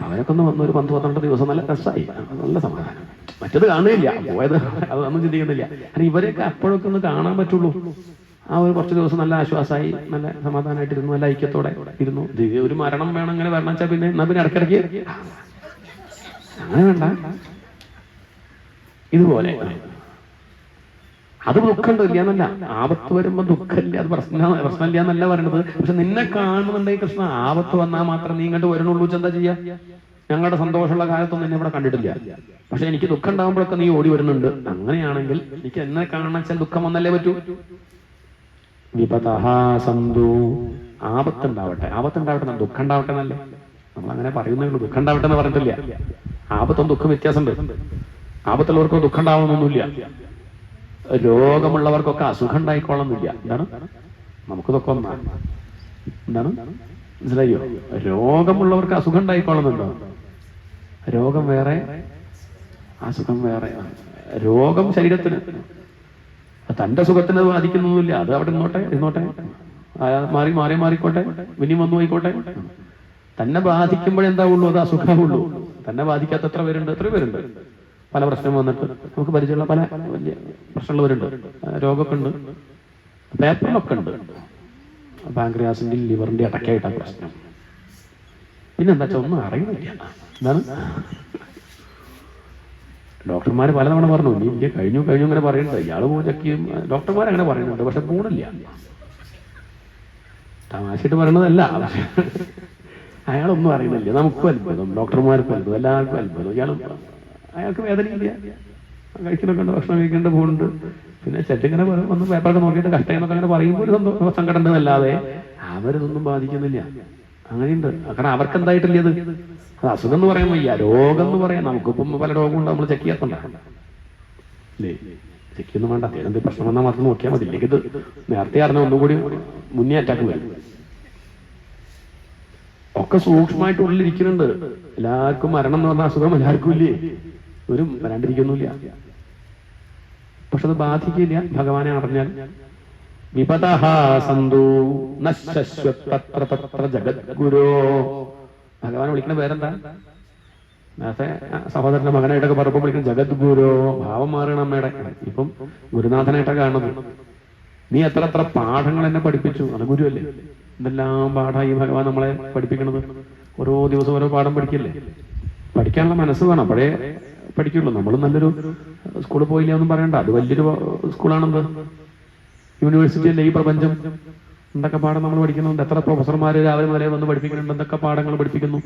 അവരൊക്കെ ഒന്ന് വന്ന് ഒരു 10-12 ദിവസം നല്ല രസമായി, നല്ല സമാധാനം. മറ്റത് കാണുകയില്ല, പോയത് അതൊന്നും ചിന്തിക്കുന്നില്ല. കാരണം ഇവരെയൊക്കെ അപ്പോഴൊക്കെ ഒന്ന് കാണാൻ പറ്റുള്ളൂ. ആ ഒരു കുറച്ച് ദിവസം നല്ല ആശ്വാസമായി, നല്ല സമാധാനമായിട്ടിരുന്നു, നല്ല ഐക്യത്തോടെ ഇരുന്നു. ഒരു മരണം വേണം ഇങ്ങനെ വരണം വെച്ചാൽ പിന്നെ എന്നാ പിന്നെ ഇടയ്ക്കിടയ്ക്ക് അങ്ങനെ വേണ്ട. ഇതുപോലെ അത് ദുഃഖമുണ്ടോ ഇല്ല എന്നല്ല, ആപത്ത് വരുമ്പോ ദുഃഖമില്ല, അത് പ്രശ്നമില്ല എന്നല്ല പറയണത്. പക്ഷെ നിന്നെ കാണുന്നുണ്ടെങ്കിൽ കൃഷ്ണ ആപത്ത് വന്നാൽ മാത്രം നീ ഇങ്ങോട്ട് വരണുള്ളൂ. എന്താ ചെയ്യാ? ഞങ്ങളുടെ സന്തോഷമുള്ള കാലത്തൊന്നും എന്നെ ഇവിടെ കണ്ടിട്ടില്ല, പക്ഷെ എനിക്ക് ദുഃഖം ഉണ്ടാകുമ്പോഴൊക്കെ നീ ഓടി വരുന്നുണ്ട്. അങ്ങനെയാണെങ്കിൽ എനിക്ക് എന്നെ കാണണം വെച്ചാൽ ദുഃഖം വന്നല്ലേ പറ്റൂ. വിപദഃ സന്തു, ആപത്തുണ്ടാവട്ടെ. ആപത്തുണ്ടാവട്ടെ, ദുഃഖം ഉണ്ടാവട്ടെ എന്നല്ലേ നമ്മൾ അങ്ങനെ പറയുന്നേ ഉള്ളൂ. ദുഃഖം ഉണ്ടാവട്ടെ എന്ന് പറഞ്ഞിട്ടില്ല. ആപത്തും ദുഃഖം വ്യത്യാസമുണ്ട്. ആപത്തുള്ളവർക്കോ ദുഃഖം ഉണ്ടാവണമെന്നൊന്നുമില്ല. രോഗമുള്ളവർക്കൊക്കെ അസുഖം ഉണ്ടായിക്കോളന്നില്ല. എന്താണ്? നമുക്കിതൊക്കെ ഒന്നാണ്. എന്താണ് മനസ്സിലായോ? രോഗമുള്ളവർക്ക് അസുഖം ഉണ്ടായിക്കോളുന്നുണ്ടോ? രോഗം വേറെ, അസുഖം വേറെ. രോഗം ശരീരത്തിന്, തന്റെ സുഖത്തിന് ബാധിക്കുന്നൊന്നുമില്ല. അത് അവിടെ ഇരുന്നോട്ടെ, മാറിക്കോട്ടെ, ഇനിയും വന്നു പോയിക്കോട്ടെ. തന്നെ ബാധിക്കുമ്പോഴെന്താവുള്ളൂ? അത് അസുഖമുള്ളൂ. തന്നെ ബാധിക്കാത്ത എത്ര പേരുണ്ട്. പല പ്രശ്നം വന്നിട്ട് നമുക്ക് പരിചയമുള്ള പല വലിയ പ്രശ്നമുള്ളവരുണ്ട്. രോഗമൊക്കെ ഉണ്ട്, പേപ്പറിലൊക്കെ ഉണ്ട്. പാൻക്രിയാസിന്റെ ലിവറിന്റെ അടക്കായിട്ടാണ് പ്രശ്നം. പിന്നെന്താ വെച്ചാൽ ഒന്നും അറിയുന്നില്ല. എന്താണ്? ഡോക്ടർമാർ പലതവണ പറഞ്ഞു നീ ഇന്ത്യ കഴിഞ്ഞു അങ്ങനെ പറയുന്നുണ്ട്. ഇയാൾ ചെക്കിയും ഡോക്ടർമാർ അങ്ങനെ പറയുന്നുണ്ട്, പക്ഷെ പോണില്ല. തമാശയിട്ട് പറയണതല്ല, അയാളൊന്നും അറിയുന്നില്ല. നമുക്കും അത്ഭുതം, ഡോക്ടർമാർക്കും അത്ഭുതം, എല്ലാവർക്കും അത്ഭുതം. അയാൾക്ക് വേദനയില്ല, കഴിക്കുന്നൊക്കെ ഉണ്ട്, ഭക്ഷണം കഴിക്കേണ്ട പോകുന്നുണ്ട്. പിന്നെ ചെട്ടിങ്ങനെ വന്ന് പേപ്പറൊക്കെ നോക്കിയിട്ട് കഷ്ടയെന്നൊക്കെ അങ്ങനെ പറയുമ്പോൾ ഒരു സങ്കടം ഉണ്ടെന്നല്ലാതെ അവരിതൊന്നും ബാധിക്കുന്നില്ല. അങ്ങനെയുണ്ട്. കാരണം അവർക്ക് എന്തായിട്ടില്ല. അത് അസുഖം എന്ന് പറയാൻ വയ്യ, രോഗം എന്ന് പറയാം. നമുക്കിപ്പം പല രോഗമുണ്ട്, നമ്മൾ ചെക്ക് ചെയ്യാത്തല്ലേ? ചെക്ക് ചെയ്യുന്നു വേണ്ട. എന്തെങ്കിലും പ്രശ്നം വന്നാൽ മാത്രം നോക്കിയാൽ മതി. ഇല്ലെങ്കിൽ ഇത് നേരത്തെ അറിഞ്ഞ ഒന്നുകൂടി മുന്നേ അറ്റാക്ക് വരും. ഒക്കെ സൂക്ഷ്മമായിട്ട് ഉള്ളിലിരിക്കുന്നുണ്ട്. എല്ലാവർക്കും മരണം എന്ന് പറഞ്ഞ അസുഖം എല്ലാവർക്കും ഇല്ലേ? ഒരു വരാണ്ടിരിക്കുന്നില്ല. പക്ഷെ അത് ബാധിക്കില്ല ഭഗവാനെ അറിഞ്ഞാൽ. വിപദഃ സന്തു നശ്വത്ര ജഗദ്ഗുരോ. ഭഗവാനെ വിളിക്കുന്ന പേരെന്താ? നേരത്തെ സഹോദരന്റെ മകനായിട്ടൊക്കെ പറഞ്ഞപ്പോൾ വിളിക്കുന്ന ജഗദ്ഗുരോ. ഭാവം മാറണം അമ്മയുടെ. ഇപ്പം ഗുരുനാഥനായിട്ടൊക്കെ കാണുന്നത്. നീ എത്ര പാഠങ്ങൾ എന്നെ പഠിപ്പിച്ചു, അത് ഗുരുവല്ലേ? എന്തെല്ലാം പാഠമായി ഭഗവാൻ നമ്മളെ പഠിപ്പിക്കണത്. ഓരോ ദിവസം ഓരോ പാഠം പഠിക്കില്ലേ? പഠിക്കാനുള്ള മനസ്സ് വേണം, അപ്പോഴേ പഠിക്കുള്ളൂ. നമ്മൾ നല്ലൊരു സ്കൂളിൽ പോയില്ല ഒന്നും പറയണ്ട. അത് വലിയൊരു സ്കൂളാണെന്ത്, യൂണിവേഴ്സിറ്റി അല്ലേ ഈ പ്രപഞ്ചം. എന്തൊക്കെ പാഠം നമ്മൾ പഠിക്കുന്നുണ്ട്. എത്ര പ്രൊഫസർമാര് രാവിലെ മുതലേ വന്ന് പഠിപ്പിക്കുന്നുണ്ട്. എന്തൊക്കെ പാഠങ്ങൾ പഠിപ്പിക്കുന്നു.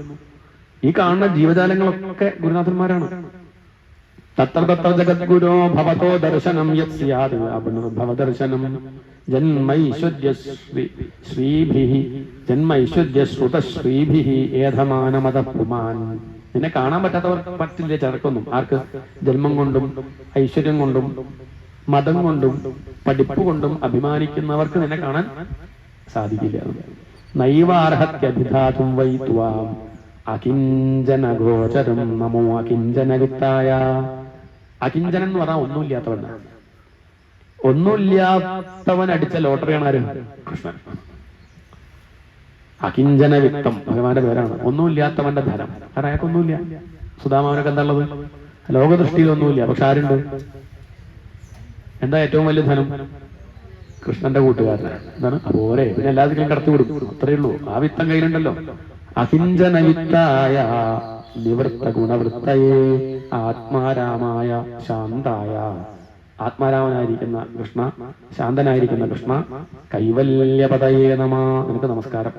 ഈ കാണുന്ന ജീവജാലങ്ങളൊക്കെ ഗുരുനാഥന്മാരാണ്. തത്ര ജഗദ്ഗുരോ ഭവതോ ദർശനം യത് സ്യാത് ഭവദർശനം ജന്മൈശ്വര്യ ശ്രീഭിഹി ജന്മൈശ്വര്യ ശ്രുതശ്രീഭിഹി ഏധമാനമത പുമാൻ. നിന്നെ കാണാൻ പറ്റാത്തവർ പറ്റില്ല ചിലർക്കൊന്നും. ആർക്ക്? ജന്മം കൊണ്ടും ഐശ്വര്യം കൊണ്ടും മതം കൊണ്ടും പഠിപ്പ് കൊണ്ടും അഭിമാനിക്കുന്നവർക്ക് നിന്നെ കാണാൻ സാധിക്കില്ല. നൈവാർഹത്യഭിധാതും വൈ ത്വാം അകിഞ്ചന ഗോചരം നമോ അകിഞ്ചന വിത്തായ. അകിഞ്ചനൻ എന്ന് പറഞ്ഞാൽ ഒന്നുമില്ലാത്തവനാണ്. ഒന്നുമില്ലാത്തവൻ അടിച്ച ലോട്ടറിയാണ് ആര്? കൃഷ്ണൻ. അകിഞ്ചന വിത്തം ഭഗവാന്റെ പേരാണ്. ഒന്നുമില്ലാത്തവന്റെ ധനം. കാരണം അയാൾക്കൊന്നുമില്ല. സുധാമാവനൊക്കെ എന്താ ഉള്ളത്? ലോകദൃഷ്ടിയിൽ ഒന്നുമില്ല. പക്ഷെ ആരുണ്ട്? എന്താ ഏറ്റവും വലിയ ധനം? കൃഷ്ണന്റെ കൂട്ടുകാരനാണ്. എന്താണ്? അതുപോലെ പിന്നെ എല്ലാത്തിനും കടത്തി കൊടുക്കും. അത്രയേ ഉള്ളൂ. ആ വിത്തം കയ്യിലുണ്ടല്ലോ. അകിഞ്ചന വിത്തായ നിവൃത്ത ഗുണവൃത്തയേ ആത്മാരാമായ ശാന്തായ. ആത്മാരാമനായിരിക്കുന്ന കൃഷ്ണ, ശാന്തനായിരിക്കുന്ന കൃഷ്ണ, കൈവല്യപതയേ നമ. നിനക്ക് നമസ്കാരം.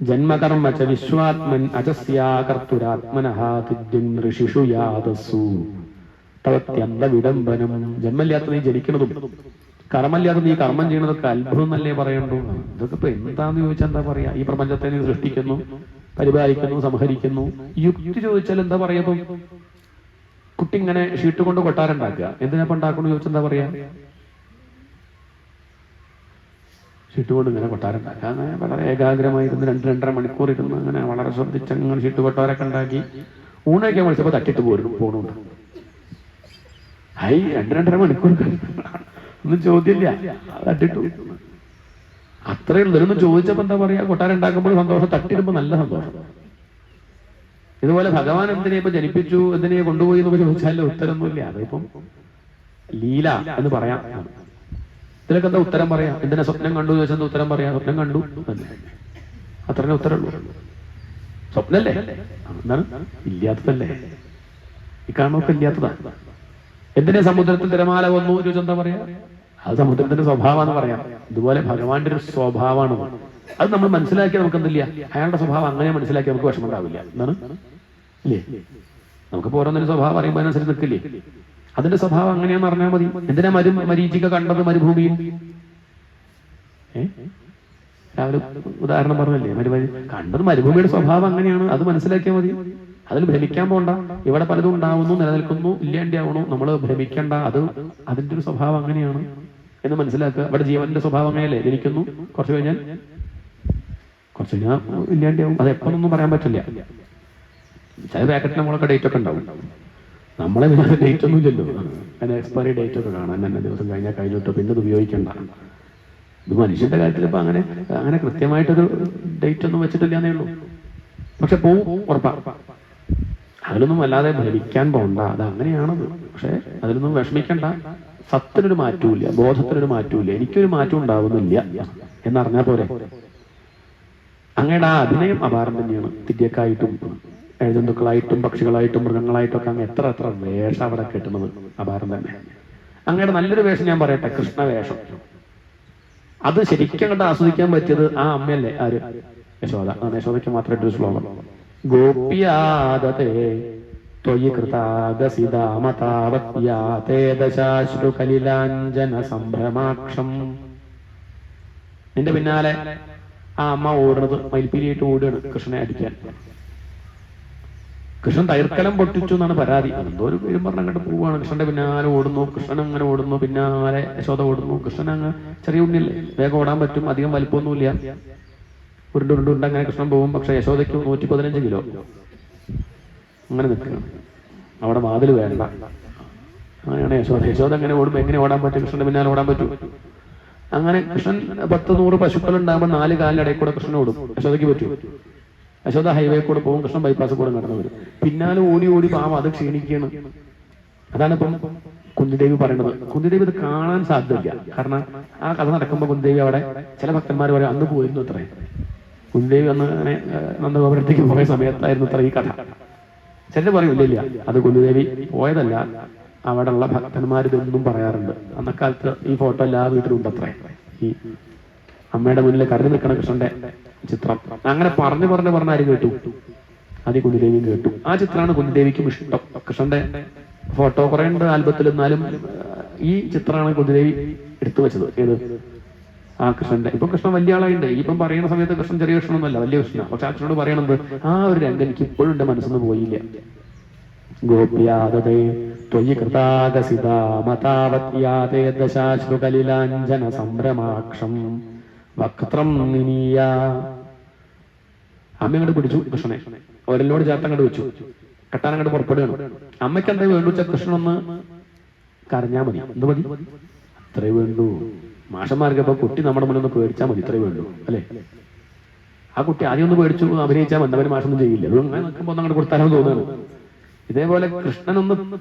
ജന്മകർമ്മ ച വിശ്വാത്മൻ അജസ്യാകർത്തുരാത്മനഃ തുദ്യം ഋഷിഷു യാദസ്സു തവത്യന്ത വിഡംബനം. ജന്മമില്ലാത്ത നീ ജനിക്കുന്നതും കർമ്മമില്ലാത്ത നീ കർമ്മം ചെയ്യണതൊക്കെ അത്ഭുതം എന്നല്ലേ പറയണ്ടു. ഇതൊക്കെ ഇപ്പൊ എന്താന്ന് ചോദിച്ചാൽ എന്താ പറയാ? ഈ പ്രപഞ്ചത്തെ നീ സൃഷ്ടിക്കുന്നു, പരിപാലിക്കുന്നു, സംഹരിക്കുന്നു. യുക്തി ചോദിച്ചാൽ എന്താ പറയാ? കുട്ടി ഇങ്ങനെ ഷീട്ട് കൊണ്ട് കൊട്ടാരുണ്ടാക്കുക. എന്തിനാ ഉണ്ടാക്കുന്നു ചോദിച്ചാൽ എന്താ പറയാ? ഷീട്ട് കൊണ്ട് ഇങ്ങനെ കൊട്ടാരുണ്ടാക്കുക. അങ്ങനെ വളരെ ഏകാഗ്രമായിരുന്നു 2-2.5 മണിക്കൂർ ഇരുന്ന് അങ്ങനെ വളരെ ശ്രദ്ധിച്ച് അങ്ങനെ ഷീട്ട് കൊട്ടാരൊക്കെ ഉണ്ടാക്കി ഊണൊക്കെ വിളിച്ചപ്പോ തട്ടിട്ട് പോണുണ്ട്. 2-2.5 മണിക്കൂർ ഒന്നും ചോദ്യമില്ല, തട്ടിട്ടു. അത്രയേ ഉള്ളൂ. ഇതൊന്നും ചോദിച്ചപ്പോ എന്താ പറയാ? കൊട്ടാരം ഉണ്ടാക്കുമ്പോൾ സന്തോഷം, തട്ടിടുമ്പോ നല്ല സന്തോഷം. ഇതുപോലെ ഭഗവാൻ എന്തിനെ ഇപ്പൊ ജനിപ്പിച്ചു, എന്തിനെ കൊണ്ടുപോയി എന്നൊക്കെ ചോദിച്ചാലും ഉത്തരമൊന്നുമില്ല. അതിപ്പം ലീല എന്ന് പറയാം. ഇതിലൊക്കെ എന്താ ഉത്തരം പറയാം? എന്തിനാ സ്വപ്നം കണ്ടു ചോദിച്ചാൽ ഉത്തരം പറയാം, സ്വപ്നം കണ്ടു തന്നെ. അത്രേ ഉത്തരമുള്ളൂ. സ്വപ്നല്ലേ? എന്താണ്? ഇല്ലാത്തതല്ലേ? ഈ കാണുന്നൊക്കെ ഇല്ലാത്തതാ. എന്തിനാ സമുദ്രത്തിൽ തിരമാല വന്നു ചോദിച്ചാൽ എന്താ പറയാ? അത് സമുദ്രത്തിന്റെ സ്വഭാവമാണെന്ന് പറയാം. ഇതുപോലെ ഭഗവാന്റെ ഒരു സ്വഭാവമാണ്. അത് നമ്മൾ മനസ്സിലാക്കിയാൽ നമുക്ക് എന്തില്ല, അയാളുടെ സ്വഭാവം അങ്ങനെ മനസ്സിലാക്കിയാൽ നമുക്ക് വിഷമം ഉണ്ടാവില്ല. എന്താണ്? ഇല്ലേ? നമുക്കിപ്പോ ഓരോന്നിനും സ്വഭാവം അറിയുമ്പോൾ അതിനനുസരിച്ച് നിൽക്കില്ലേ? അതിന്റെ സ്വഭാവം അങ്ങനെയാന്ന് പറഞ്ഞാൽ മതി. എന്തിനാ മരീചിക കണ്ടത് മരുഭൂമിയിൽ? രാവിലെ ഉദാഹരണം പറഞ്ഞല്ലേ, കണ്ടത് മരുഭൂമിയുടെ സ്വഭാവം അങ്ങനെയാണ്. അത് മനസ്സിലാക്കിയാൽ മതി. അതിൽ ഭ്രമിക്കാൻ പോണ്ട. ഇവിടെ പലതും ഉണ്ടാവുന്നു, നിലനിൽക്കുന്നു, ഇല്ലാണ്ടാവണു. നമ്മൾ ഭ്രമിക്കണ്ട. അതിന്റെ ഒരു സ്വഭാവം അങ്ങനെയാണ് എന്ന് മനസ്സിലാക്കുക. ഇവിടെ ജീവന്റെ സ്വഭാവം അങ്ങനെയല്ലേ? ജനിക്കുന്നു, കുറച്ച് കഴിഞ്ഞാൽ ഇല്ലാണ്ടാവും. അത് എപ്പോഴൊന്നും പറയാൻ പറ്റില്ല. ചില പാക്കറ്റിന് നമ്മളൊക്കെ ഡേറ്റ് ഒക്കെ ഉണ്ടാവും. നമ്മളെ ഡേറ്റ് ഒന്നും ഇല്ലല്ലോ. അതിന് എക്സ്പയറി ഡേറ്റ് ഒക്കെ കാണാൻ തന്നെ ദിവസം കഴിഞ്ഞാൽ കഴിഞ്ഞിട്ടോ പിന്നെ ഇത് ഉപയോഗിക്കണ്ട. ഇത് മനുഷ്യന്റെ കാര്യത്തിൽ ഇപ്പൊ അങ്ങനെ കൃത്യമായിട്ടൊരു ഡേറ്റ് ഒന്നും വെച്ചിട്ടില്ല എന്നേ ഉള്ളൂ. പക്ഷെ പോവും ഉറപ്പാ. അതിലൊന്നും വല്ലാതെ ഭരിക്കാൻ പോണ്ട. അത് അങ്ങനെയാണത്. പക്ഷെ അതിലൊന്നും വിഷമിക്കണ്ട. സത്തിനൊരു മാറ്റവും ബോധത്തിനൊരു മാറ്റവും എനിക്കൊരു മാറ്റം ഉണ്ടാവുന്നില്ല എന്നറിഞ്ഞാൽ പോരെ. അങ്ങയുടെ ആ അഭിനയം അപാരം തന്നെയാണ്. തിര്യക്കായിട്ടും എഴുജന്തുക്കളായിട്ടും പക്ഷികളായിട്ടും മൃഗങ്ങളായിട്ടും ഒക്കെ അങ്ങ് എത്ര വേഷം അവിടെ കെട്ടുന്നത് അപാരം തന്നെ. അങ്ങയുടെ നല്ലൊരു വേഷം ഞാൻ പറയട്ടെ, കൃഷ്ണവേഷം. അത് ശരിക്കും കണ്ട് ആസ്വദിക്കാൻ പറ്റിയത് ആ അമ്മയല്ലേ? ആര്? യശോദ. യശോദയ്ക്ക് മാത്രമായിട്ടൊരു ശ്ലോകം. ഗോപ്യാദതേ ത്വയി കൃതാഗസിതാമതാവത്യാതേദശാശ്രുകലിലാഞ്ജന സംഭ്രമാക്ഷം. നിന്റെ പിന്നാലെ ആ അമ്മ ഓടുന്നത് മയിൽപ്പീലിയായിട്ട് ഓടുകയാണ് കൃഷ്ണനെ അടിക്കാൻ. കൃഷ്ണൻ തൈർക്കലം പൊട്ടിച്ചു എന്നാണ് പരാതി. എന്തോ ഒരു പേരും പറഞ്ഞ അങ്ങോട്ട് പോവുകയാണ്. കൃഷ്ണന്റെ പിന്നാലെ ഓടുന്നു. കൃഷ്ണൻ അങ്ങനെ ഓടുന്നു. പിന്നാലെ യശോദ ഓടുന്നു. കൃഷ്ണൻ അങ്ങ് ചെറിയ ഉണ്ണിയല്ലേ, വേഗം ഓടാൻ പറ്റും. അധികം വലിപ്പമൊന്നുമില്ല. ഉരുണ്ട് അങ്ങനെ കൃഷ്ണൻ പോകും. പക്ഷെ യശോദയ്ക്ക് 115 കിലോ അങ്ങനെ നിൽക്കുകയാണ്. അവിടെ വാതിൽ വേണ്ട. അങ്ങനെയാണ് യശോദ അങ്ങനെ ഓടുമ്പോ എങ്ങനെ ഓടാൻ പറ്റും? കൃഷ്ണന്റെ പിന്നാലെ ഓടാൻ പറ്റും? അങ്ങനെ കൃഷ്ണൻ 10-100 പശുക്കൾ ഉണ്ടാകുമ്പോൾ 4 കാലിന്റെ ഇടയിൽ കൂടെ കൃഷ്ണൻ ഓടും. യശോദയ്ക്ക് പറ്റും? യശോദ ഹൈവേ കൂടെ പോകും, കൃഷ്ണൻ ബൈപ്പാസ് കൂടെ നടന്നു വരും. പിന്നാലെ ഓടി പാവം അത് ക്ഷീണിക്കുകയാണ്. അതാണ് ഇപ്പം കുന്തിദേവി പറയുന്നത്. കുന്തിദേവി ഇത് കാണാൻ സാധ്യതയില്ല. കാരണം ആ കഥ നടക്കുമ്പോൾ കുന്തിദേവി അവിടെ ചില ഭക്തന്മാർ പറയും അന്ന് പോയിരുന്നു അത്രേ. കുന്തിദേവി അന്ന് അങ്ങനെ നന്ദഗോപുരത്തേക്ക് പോയ സമയത്തായിരുന്നു അത്ര ഈ കഥ. ചിലർ പറയും ഇല്ല അത് കുന്തിദേവി പോയതല്ല, അവിടെയുള്ള ഭക്തന്മാർ ഇതൊന്നും പറയാറുണ്ട്. അന്നക്കാലത്ത് ഈ ഫോട്ടോ എല്ലാ വീട്ടിലും ഉണ്ട് അത്രേ. ഈ അമ്മയുടെ മുന്നിൽ കരഞ്ഞു നിൽക്കണ കൃഷ്ണന്റെ ചിത്രം. അങ്ങനെ പറഞ്ഞ് ആരും കേട്ടു? അത് കുന്തിദേവിയും കേട്ടു. ആ ചിത്രമാണ് കുന്തിദേവിക്കും ഇഷ്ടം. കൃഷ്ണന്റെ ഫോട്ടോ കുറെ ഉണ്ട് ആൽബത്തിൽ. എന്നാലും ഈ ചിത്രമാണ് കുന്തിദേവി എടുത്തു വെച്ചത്. ഏത്? ആ കൃഷ്ണന്റെ. ഇപ്പൊ കൃഷ്ണൻ വലിയ ആളായിട്ടുണ്ട്. ഇപ്പം പറയുന്ന സമയത്ത് കൃഷ്ണൻ ചെറിയ കൃഷ്ണനൊന്നുമല്ല, വലിയ കൃഷ്ണ. പക്ഷെ ആ കൃഷ്ണനോട് പറയണത് ആ ഒരു രംഗം എനിക്ക് ഇപ്പോഴും എന്റെ മനസ്സിൽ നിന്ന് പോയില്ല. ഗോപ്യാദതേ ത്വയി കൃതാഗസിതാമതാവത്യാതേ ദശാശ്രുകലിലാഞ്ജന സംഭ്രമാക്ഷം വക്ത്രം നിനീയ. അമ്മ അങ്ങോട്ട് പിടിച്ചു കൃഷ്ണനെ, ഒരലോട് ചേർത്ത് അങ്ങോട്ട് വെച്ചു, കെട്ടാൻ അങ്ങോട്ട് പുറപ്പെടുകയാണ്. അമ്മയ്ക്ക് എന്താ വേണ്ടു വെച്ചാൽ കൃഷ്ണനൊന്ന് കരഞ്ഞാൽ മതി. എന്ത് മതി? അത്രേ വേണ്ടു. മാഷന്മാർക്ക് ഇപ്പൊ കുട്ടി നമ്മുടെ മുന്നിൽ ഒന്ന് പേടിച്ചാൽ മതി, ഇത്രേ വേണ്ടു അല്ലേ? ആ കുട്ടി ആദ്യം ഒന്ന് പേടിച്ചു അഭിനയിച്ചാൽ മതി, മാഷൊന്നും ചെയ്യില്ല. അത് അങ്ങനെ നിൽക്കുമ്പോൾ അങ്ങോട്ട് കൊടുത്താലോ തോന്നുന്നു. ഇതേപോലെ കൃഷ്ണനൊന്ന്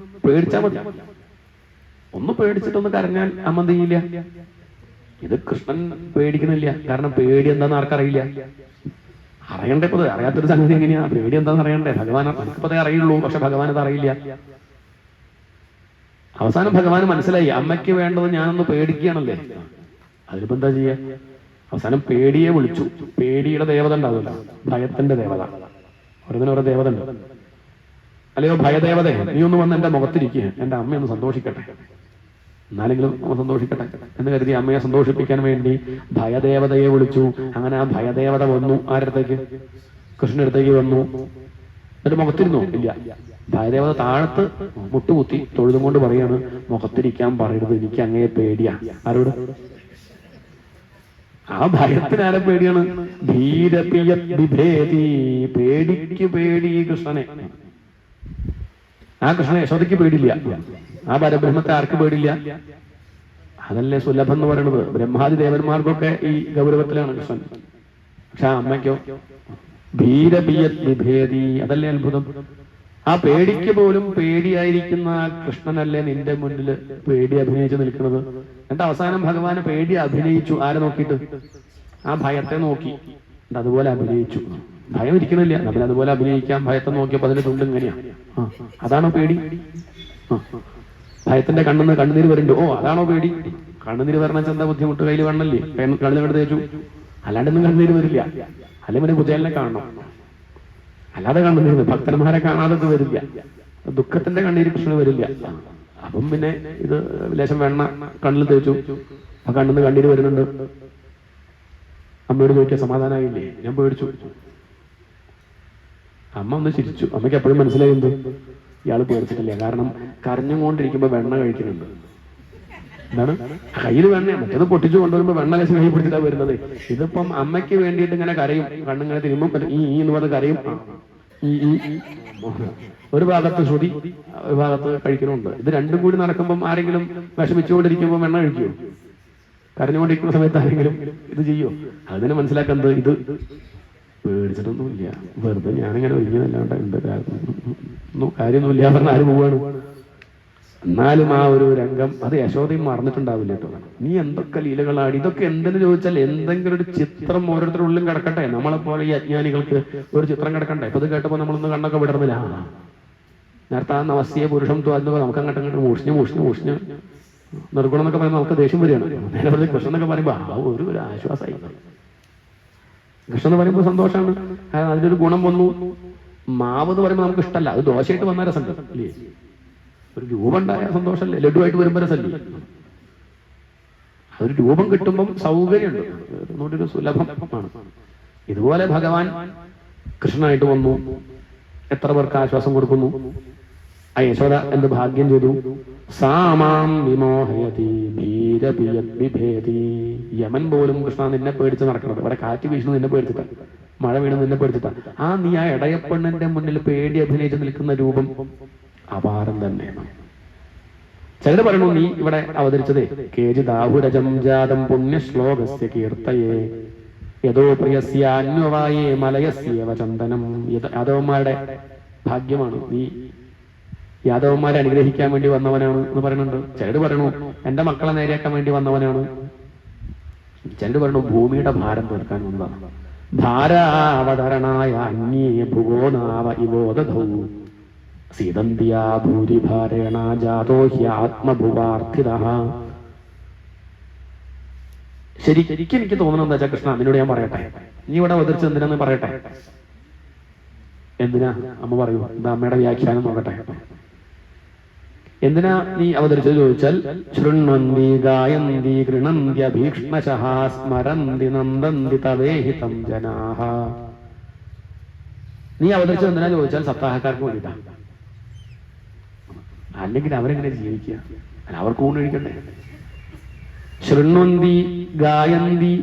പേടിച്ചാൽ മതി, ഒന്ന് പേടിച്ചിട്ടൊന്ന് കരഞ്ഞാൽ അമ്മ എന്ത് ചെയ്യില്ല? ഇത് കൃഷ്ണൻ പേടിക്കുന്നില്ല. കാരണം പേടി എന്താന്ന് ആർക്കറിയില്ല. അറിയണ്ടേ? ഇപ്പൊ അറിയാത്തൊരു സംഗതി എങ്ങനെയാ പേടി എന്താന്ന് അറിയണ്ടേ? ഭഗവാൻ നമുക്കിപ്പതേ അറിയുള്ളൂ, പക്ഷെ ഭഗവാൻ അത് അറിയില്ല. അവസാനം ഭഗവാന് മനസ്സിലായി അമ്മയ്ക്ക് വേണ്ടത് ഞാനൊന്ന് പേടിക്കുകയാണല്ലേ, അതിലിപ്പോ എന്താ ചെയ്യാ? അവസാനം പേടിയെ വിളിച്ചു. പേടിയുടെ ദേവത ഉണ്ടാവില്ല, ഭയത്തിന്റെ ദേവത. ഓരോന്നിനോരോ ദേവത ഉണ്ട്. അല്ലയോ ഭയദേവതേ, നീ ഒന്ന് വന്ന് എന്റെ മുഖത്തിരിക്കുക, എന്റെ അമ്മയൊന്ന് സന്തോഷിക്കട്ടെ, എന്നാലെങ്കിലും സന്തോഷിക്കട്ടെ എന്ന് കരുതി അമ്മയെ സന്തോഷിപ്പിക്കാൻ വേണ്ടി ഭയദേവതയെ വിളിച്ചു. അങ്ങനെ ആ ഭയദേവത വന്നു. ആരടുത്തേക്ക്? കൃഷ്ണനടുത്തേക്ക് വന്നു. എന്നിട്ട് മുഖത്തിരുന്നു? ഇല്ല. ഭയദേവത താഴത്ത് മുട്ടുകുത്തി തൊഴുതും കൊണ്ട് പറയാണ്, മുഖത്തിരിക്കാൻ പറയരുത്, എനിക്ക് അങ്ങയെ പേടിയാ. ആരോട്? ആ ഭയത്തിന് ആരെ പേടിയാണ്? ധീരപിയദ്ഭിഭേദി, പേടിക്ക് പേടി കൃഷ്ണനെ. ആ കൃഷ്ണനെ യശോദയ്ക്ക് പേടില്ല. ആ പരബ്രഹ്മത്തെ ആർക്ക് പേടില്ല? അതല്ലേ സുലഭം എന്ന് പറയുന്നത്. ബ്രഹ്മാദി ദേവന്മാർക്കൊക്കെ ഈ ഗൗരവത്തിലാണ് കൃഷ്ണൻ. പക്ഷെ ആ അമ്മയ്ക്കോ ധീരപിയദ്ഭിഭേദി, അതല്ലേ അത്ഭുതം. ആ പേടിക്ക് പോലും പേടിയായിരിക്കുന്ന ആ കൃഷ്ണനല്ലേ നിന്റെ മുന്നിൽ പേടി അഭിനയിച്ച് നിൽക്കുന്നത്. എന്നിട്ട് അവസാനം ഭഗവാന് പേടി അഭിനയിച്ചു. ആരെ നോക്കിയിട്ട്? ആ ഭയത്തെ നോക്കി അതുപോലെ അഭിനയിച്ചു. ഭയം ഇരിക്കണില്ല, നമ്മൾ അതുപോലെ അഭിനയിക്കാം. ഭയത്തെ നോക്കിയപ്പോ അതിന്റെ തുണ്ട് ഇങ്ങനെയാ. അതാണോ പേടി? ഭയത്തിന്റെ കണ്ണിന്ന് കണ്ണുനീര് വരുന്നുണ്ട്. ഓ അതാണോ പേടി? കണ്ണുനീര് വരണ എന്താ ബുദ്ധിമുട്ട്? കയ്യിൽ കണ്ണല്ലേ, കണ്ണിൽ തേച്ചു. അല്ലാണ്ടൊന്നും കണ്ണുനീര് വരില്ല. അല്ലെങ്കിൽ പിന്നെ കുചേലിനെ കാണണം, അല്ലാതെ കണ്ണുനീര്. ഭക്തന്മാരെ കാണാതെ വരില്ല. ദുഃഖത്തിന്റെ കണ്ണീര് കൃഷ്ണന് വരില്ല. അപ്പം പിന്നെ ഇത് ലേശം വെണ്ണ കണ്ണിൽ തേച്ചു, ആ കണ്ണിന്ന് കണ്ണീര് വരുന്നുണ്ട്. അമ്മയോട് ചോദിക്കാൻ സമാധാനമായില്ലേ? ഞാൻ പേടിച്ചു. അമ്മ ഒന്ന് ചിരിച്ചു. അമ്മയ്ക്ക് എപ്പോഴും മനസ്സിലായി എന്ത്? ഇയാള് പേടിച്ചിട്ടില്ല. കാരണം കരഞ്ഞുകൊണ്ടിരിക്കുമ്പോ വെണ്ണ കഴിക്കുന്നുണ്ട്. എന്താണ്? കയ്യിൽ വെണ്ണ, മറ്റേത് പൊട്ടിച്ചു കൊണ്ടുവരുമ്പോ വെണ്ണ കഴിച്ച് കൈ പിടിച്ചിട്ടാ വരുന്നത്. ഇതിപ്പം അമ്മയ്ക്ക് വേണ്ടിയിട്ട് ഇങ്ങനെ കരയും, കണ്ണിങ്ങനെ തിരുമ്പും, ഈ എന്ന് പറഞ്ഞ് കരയും. ഒരു ഭാഗത്ത് ശ്രുതി, ഒരു ഭാഗത്ത് കഴിക്കണമുണ്ട്. ഇത് രണ്ടും കൂടി നടക്കുമ്പം ആരെങ്കിലും വിഷമിച്ചുകൊണ്ടിരിക്കുമ്പോ വെണ്ണ കഴിക്കുമോ? കരഞ്ഞുകൊണ്ടിരിക്കുന്ന സമയത്ത് ആരെങ്കിലും ഇത് ചെയ്യോ? അതിനെ മനസ്സിലാക്കുന്നത് ഇത് പേടിച്ചിട്ടൊന്നുമില്ല, വെറുതെ ഞാനിങ്ങനെ ഒരുങ്ങിയതല്ലാണ്ട് എന്ത് കാര്യമൊന്നുമില്ല പറഞ്ഞ ആര് പോവാണ്. എന്നാലും ആ ഒരു രംഗം അത് യശോദയും മറന്നിട്ടുണ്ടാവില്ല കേട്ടോ. നീ എന്തൊക്കെ ലീലകളാണ് ഇതൊക്കെ. എന്തെന്ന് ചോദിച്ചാൽ എന്തെങ്കിലും ഒരു ചിത്രം ഓരോരുത്തരുടെ ഉള്ളിലും കിടക്കട്ടെ. നമ്മളെപ്പോലെ ഈ അജ്ഞാനികൾക്ക് ഒരു ചിത്രം കിടക്കണ്ടേ? ഇപ്പൊ ഇത് കേട്ടപ്പോ നമ്മളൊന്ന് കണ്ണൊക്കെ വിടർന്നില്ല. നേരത്തെ ആ നവസ്യ പുരുഷം തോന്നുമ്പോ നമുക്ക് അങ്ങോട്ട് മൂഷിഞ്ഞ് നിർഗുണം എന്നൊക്കെ പറയുമ്പോൾ നമുക്ക് ദേഷ്യം വരികയാണ്. നേരെ കൃഷ്ണൻ എന്നൊക്കെ പറയുമ്പോ ഒരു ആശ്വാസമായി. കൃഷ്ണൻ എന്ന് പറയുമ്പോൾ സന്തോഷമാണ്, അതിനൊരു ഗുണം വന്നു. മാവ് എന്ന് പറയുമ്പോൾ നമുക്ക് ഇഷ്ടമല്ല, അത് ദോശയായിട്ട് വന്ന രസമുണ്ട് അല്ലേ? ഒരു രൂപം ഉണ്ടായ സന്തോഷമല്ലേ? ലഡുവായിട്ട് വരുമ്പോ രസമല്ലേ? അതൊരു രൂപം കിട്ടുമ്പം സൗകര്യമുണ്ട്, ഒന്നുകൂടി സുലഭമാണ്. ഇതുപോലെ ഭഗവാൻ കൃഷ്ണനായിട്ട് വന്നു, എത്ര പേർക്ക് ആശ്വാസം കൊടുക്കുന്നു. ആ യശോദ എന്ത് ഭാഗ്യം ചെയ്തു. സാമാം വിമോഹയതി ധീരപിയദ്ഭിഭേദി. യമൻ പോലും കൃഷ്ണ നിന്നെ പേടിച്ച് നടക്കുന്നത്. ഇവിടെ കാറ്റ് വീശുന്നു നിന്നെ പേടിച്ചിട്ടാ, മഴ വീണു നിന്നെ പേടിച്ചിട്ടാ. നീ ആ ഇടയപ്പെണ്ണിന്റെ മുന്നിൽ പേടി അഭിനയിച്ച് നിൽക്കുന്ന രൂപം അപാരം തന്നെയാണ്. ചിലര് പറയുന്നു നീ ഇവിടെ അവതരിച്ചതേ കേജിദാഹുരജം ജാതം പുണ്യശ്ലോകസ്യ കീർത്തയേ യഥോ പ്രിയസ്യ അന്വവായേ മലയസ്യേവ ചന്ദനം. യാദവന്മാരുടെ ഭാഗ്യമാണ് നീ, യാദവന്മാരെ അനുഗ്രഹിക്കാൻ വേണ്ടി വന്നവനാണ് എന്ന് പറയുന്നുണ്ട്. ചിലര് പറയണു എന്റെ മക്കളെ നേരെയാക്കാൻ വേണ്ടി വന്നവനാണ്. ചിലര് പറയണു ഭൂമിയുടെ ഭാരം തീർക്കാൻ വന്നതാണ്. ഭാരാവതരണായ അന്യേ ഭുവോനാവ ഇവോദധൗ സീതന്ത്യാ ഭൂരിഭാരേണ ജാതോ ഹ്യാത്മഭുവാർത്ഥിതഃ. ശരിക്കും എനിക്ക് തോന്നുന്നത് എന്താ വെച്ചാൽ കൃഷ്ണ നിന്നോട് ഞാൻ പറയട്ടെ, നീ ഇവിടെ അവതരിച്ചത് എന്തിനാന്ന് പറയട്ടെ. എന്തിനാ അമ്മ പറയൂ, എന്താ അമ്മയുടെ വ്യാഖ്യാനം നോക്കട്ടെ. എന്തിനാ നീ അവതരിച്ചത് ചോദിച്ചാൽ ശൃണ്വന്തി ഗായന്തി ഗൃണന്ത്യഭീക്ഷ്ണശഃ സ്മരന്തി നന്ദന്തി തവേഹിതം ജനാഃ. നീ അവതരിച്ചത് എന്തിനാ ചോദിച്ചാൽ സപ്താഹക്കാർക്ക് വേണ്ടിയിട്ടാ. അല്ലെങ്കിൽ അവരെങ്ങനെ ജീവിക്കുക? അല്ല, അവർക്ക് ഊണ് കഴിക്കണ്ടേ? ശൃണ്വന്തി ഗായന്തി,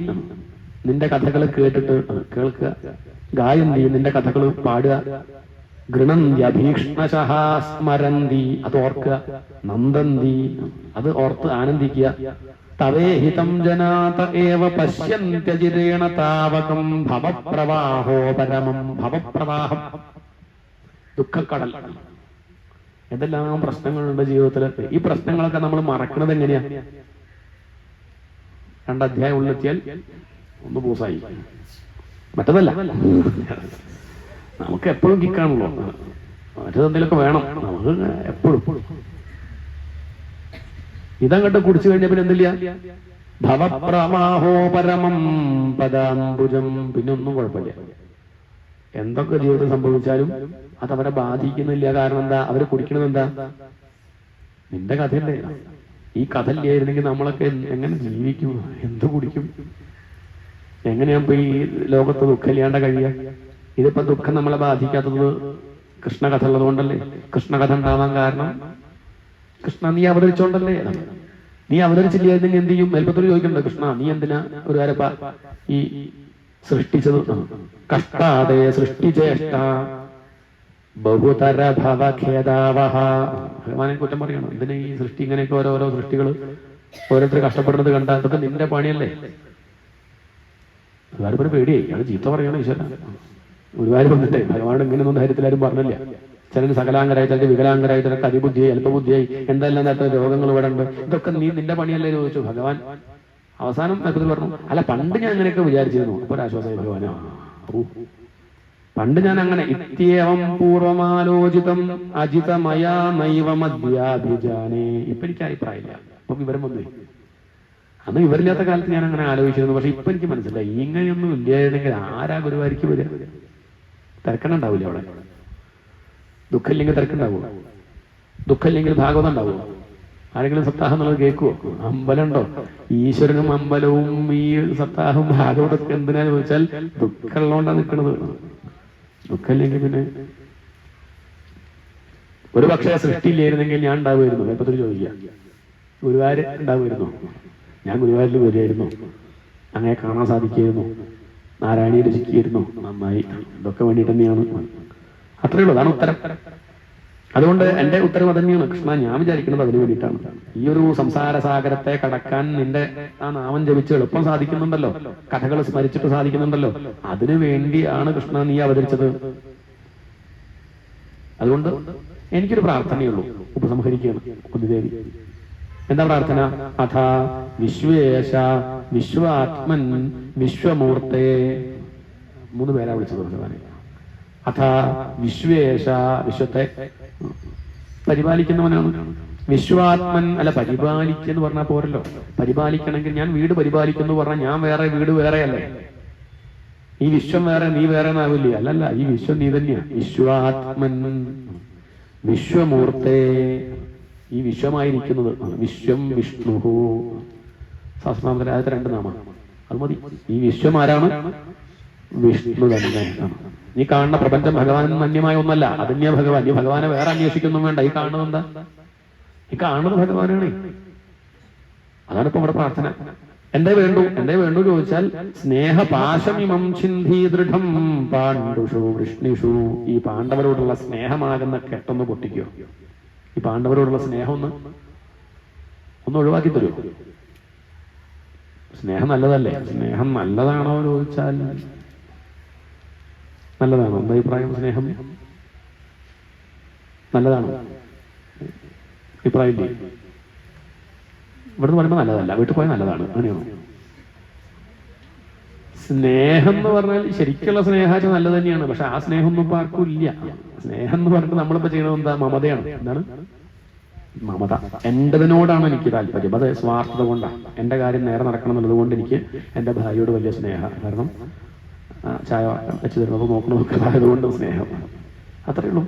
നിന്റെ കഥകൾ കേട്ടിട്ട് കേൾക്കുക. ഗായന്തി, നിന്റെ കഥകൾ പാടുക. ഗൃണന്തി അഭീക്ഷ്ണശഃ സ്മരന്തി, അത് ഓർക്കുക. നന്ദന്തി, അത് ഓർത്ത് ആനന്ദിക്കുക. തവേഹിതം ജനാത ഏവ പശ്യന്ത്യജിരേണ താവകം ഭവപ്രവാഹോ പരമം. ഭവപ്രവാഹം, ദുഃഖക്കടൽ. എന്തെല്ലാം പ്രശ്നങ്ങളുണ്ട് ജീവിതത്തിൽ. ഈ പ്രശ്നങ്ങളൊക്കെ നമ്മൾ മറക്കുന്നത് എങ്ങനെയാ? 2 അധ്യായം ഉള്ളെത്തിയാൽ ഒന്ന് പൂസായി. മറ്റതല്ല, നമുക്ക് എപ്പോഴും കിക്കാണല്ലോ. മറ്റതെന്തെങ്കിലുമൊക്കെ വേണം നമുക്ക് എപ്പോഴും. ഇതങ്ങോട്ട് കുടിച്ചു കഴിഞ്ഞ പിന്നെ എന്തില്ല? ഭവപ്രവാഹോ പരമം പദാംബുജം. പിന്നെ ഒന്നും കുഴപ്പമില്ല. എന്തൊക്കെ ജീവിതത്തിൽ സംഭവിച്ചാലും അതവരെ ബാധിക്കുന്നില്ല. കാരണം എന്താ? അവര് കുടിക്കണത് എന്താ? നിന്റെ കഥയല്ലേ. ഈ കഥയില്ലായിരുന്നെങ്കിൽ നമ്മളൊക്കെ എങ്ങനെ ജീവിക്കും? എന്ത് കുടിക്കും? എങ്ങനെയാ ഈ ലോകത്ത് ദുഃഖമില്ലാണ്ട് കഴിയുക? ഇതിപ്പോ ദുഃഖം നമ്മളെ ബാധിക്കാത്തത് കൃഷ്ണകഥ ഉള്ളത് കൊണ്ടല്ലേ. കൃഷ്ണകഥ ഉണ്ടാവാൻ കാരണം കൃഷ്ണ നീ അവതരിച്ചോണ്ടല്ലേ. നീ അവതരിച്ചില്ലായിരുന്നെങ്കിൽ എന്ത് ചെയ്യും? മേൽപ്പത്തൂർ ചോദിക്കണ്ട, കൃഷ്ണ നീ എന്തിനാ ഒരു കാരപ്പ ഈ സൃഷ്ടിച്ചത്? കഷ്ടാദേ സൃഷ്ടിചേഷ്ട ബഹുതര ഭവഖേദാവഹ. ഭഗവാനെ കുറ്റം പറയണം. ഇതിന് ഈ സൃഷ്ടി ഇങ്ങനെയൊക്കെ ഓരോരോ സൃഷ്ടികൾ ഓരോരുത്തർ കഷ്ടപ്പെടുന്നത് കണ്ട അതൊക്കെ നിന്റെ പണിയല്ലേ. ഒരുപാട് പേടിയായി. അയാൾ ചീത്ത പറയണം ഈശ്വര. ഒരുപാട് വന്നിട്ടേ ഭഗവാനോട് ഇങ്ങനെയൊന്നും ധൈര്യത്തിലാരും പറഞ്ഞില്ല. ചിലര് സകലാംഗരായി, ചിലര് വികലാംഗരായി, ചിലർക്ക് അതിബുദ്ധിയായി, അല്പബുദ്ധിയായി, എന്തെല്ലാം നേരത്തെ രോഗങ്ങൾ ഇവിടെ ഉണ്ട്. ഇതൊക്കെ നീ നിന്റെ പണിയല്ലേ ചോദിച്ചു ഭഗവാൻ. അവസാനം നക്കത്തിൽ പറഞ്ഞു, അല്ല പണ്ട് ഞാൻ അങ്ങനെയൊക്കെ വിചാരിച്ചിരുന്നു. അപ്പൊ ഒരാശ്വാസമായി ഭഗവാനാ. പണ്ട് ഞാൻ അങ്ങനെ ഇത്യേവം പൂർവമാലോചിതം അജിതമയാ നൈവ മധ്യാഭിജാനേ. ഇപ്പൊ എനിക്ക് അഭിപ്രായമില്ല. അപ്പൊ വിവരം വന്നു. അന്ന് വിവരമില്ലാത്ത കാലത്ത് ഞാൻ അങ്ങനെ ആലോചിച്ചിരുന്നു. പക്ഷെ ഇപ്പൊ എനിക്ക് മനസ്സിലായി, ഇങ്ങനെയൊന്നും ഇല്ലായിരുന്നെങ്കിൽ ആരാ ഗുരുവാരിക്ക് വരിക? തിരക്കണുണ്ടാവില്ല അവിടെ. ദുഃഖമില്ലെങ്കിൽ തിരക്കുണ്ടാവുമോ? ദുഃഖമില്ലെങ്കിൽ ഭാഗവതം ഉണ്ടാവുമോ? ആരെങ്കിലും സപ്താഹം എന്നുള്ളത് കേൾക്കുവോ? അമ്പലമുണ്ടോ? ഈശ്വരനും അമ്പലവും ഈ സപ്താഹവും ഭാഗവതമൊക്കെ എന്തിനാ ചോദിച്ചാൽ ദുഃഖമുള്ളതുകൊണ്ടാണ് നിൽക്കുന്നത്. ദുഃഖമില്ലെങ്കിൽ പിന്നെ ഒരു പക്ഷേ സൃഷ്ടിയില്ലായിരുന്നെങ്കിൽ ഞാൻ ഉണ്ടാവുമായിരുന്നു. എപ്പത്തിൽ ചോദിക്കുക, ഗുരുവായൂർ ഉണ്ടാവുമായിരുന്നു. ഞാൻ ഗുരുവായൂരിൽ വരികയായിരുന്നു, അങ്ങനെ കാണാൻ സാധിക്കുമായിരുന്നു, നാരായണീയ രചിക്കുകയായിരുന്നു. നന്നായി. ഇതൊക്കെ വേണ്ടിയിട്ട് തന്നെയാണ്. അത്രയേ ഉള്ളൂ. അതാണ് ഉത്തരം. അതുകൊണ്ട് എന്റെ ഉത്തരവ് തന്നെയാണ്. കൃഷ്ണ, ഞാൻ വിചാരിക്കുന്നത് അതിനു വേണ്ടിയിട്ടാണ്. ഈ ഒരു സംസാര സാഗരത്തെ കടക്കാൻ നിന്റെ ആ നാമം ജപിച്ച് എളുപ്പം സാധിക്കുന്നുണ്ടല്ലോ, കഥകൾ സ്മരിച്ചിട്ട് സാധിക്കുന്നുണ്ടല്ലോ, അതിനു വേണ്ടിയാണ് കൃഷ്ണ നീ അവതരിച്ചത്. അതുകൊണ്ട് എനിക്കൊരു പ്രാർത്ഥനയുള്ളൂ. ഉപസംഹരിക്കുകയാണ് കുന്തിദേവി. എന്താ പ്രാർത്ഥന? അഥ വിശ്വേശ വിശ്വാത്മൻ വിശ്വമൂർത്തേ. 3 പേരാ വിളിച്ചത് ഭഗവാനെ. അഥ വിശ്വേശ, വിശ്വത്തെ പരിപാലിക്കുന്നവനാണ്. വിശ്വാത്മൻ, അല്ല പരിപാലിക്കെന്ന് പറഞ്ഞാൽ പോരല്ലോ. പരിപാലിക്കണമെങ്കിൽ ഞാൻ വീട് പരിപാലിക്കുന്നു പറഞ്ഞാൽ ഞാൻ വേറെ, വീട് വേറെ അല്ലേ? ഈ വിശ്വം വേറെ നീ വേറെ എന്നാവില്ലേ? അല്ലല്ല, ഈ വിശ്വം നീ തന്നെയാ. വിശ്വാത്മൻ വിശ്വമൂർത്തേ, ഈ വിശ്വമായിരിക്കുന്നത്. വിശ്വം വിഷ്ണു. സഹസ്രനാമത്തിലെ ആദ്യത്തെ 2 നാമം അത് മതി. ഈ വിശ്വം ആരാണ്? വിഷ്ണു തന്നെ. നീ കാണുന്ന പ്രപഞ്ചം ഭഗവാൻ അന്യമായ ഒന്നല്ല. അതന്യ ഭഗവാൻ. ഈ ഭഗവാനെ വേറെ അന്വേഷിക്കൊന്നും വേണ്ട. ഈ കാണുന്നത് എന്താ? ഈ കാണുന്നത് ഭഗവാനാണ്. അതാണ് ഇപ്പൊ നമ്മുടെ പ്രാർത്ഥന. എന്തേ വേണ്ടു ചോദിച്ചാൽ സ്നേഹപാശമിമം ചിന്ധി ദൃഢം പാണ്ഡുഷു വൃഷ്ണിഷു. ഈ പാണ്ഡവരോടുള്ള സ്നേഹമാകുന്ന കെട്ടൊന്ന് പൊട്ടിക്കോ. ഈ പാണ്ഡവരോടുള്ള സ്നേഹം ഒന്ന് ഒഴിവാക്കി തരൂ. സ്നേഹം നല്ലതല്ലേ? സ്നേഹം നല്ലതാണോ ചോദിച്ചാൽ നല്ലതാണോ? എന്താ അഭിപ്രായം? സ്നേഹം നല്ലതാണോ? അഭിപ്രായമില്ലേ? ഇവിടുന്ന് പറയുമ്പോൾ നല്ലതല്ല, വീട്ടിൽ പോയാൽ നല്ലതാണ്. അങ്ങനെയാണോ? സ്നേഹം എന്ന് പറഞ്ഞാൽ ശരിക്കുള്ള സ്നേഹാച്ച നല്ലത് തന്നെയാണ്. പക്ഷെ ആ സ്നേഹമൊന്നും ഇപ്പൊ ആർക്കും ഇല്ല. സ്നേഹം എന്ന് പറഞ്ഞിട്ട് നമ്മളിപ്പോ ചെയ്യുന്നത് എന്താ? മമതയാണ്. എന്താണ് മമത? എന്റേതിനോടാണ് എനിക്ക് താല്പര്യം. അത് സ്വാർത്ഥത കൊണ്ടാണ്. എന്റെ കാര്യം നേരെ നടക്കണം എന്നുള്ളത് കൊണ്ട് എനിക്ക് എന്റെ ഭാര്യയോട് വലിയ സ്നേഹം. കാരണം ചായ വെച്ച് തരുന്നപ്പോൾ നോക്കണമൊക്കെ ആയതുകൊണ്ട് സ്നേഹം. അത്രയേ ഉള്ളൂ.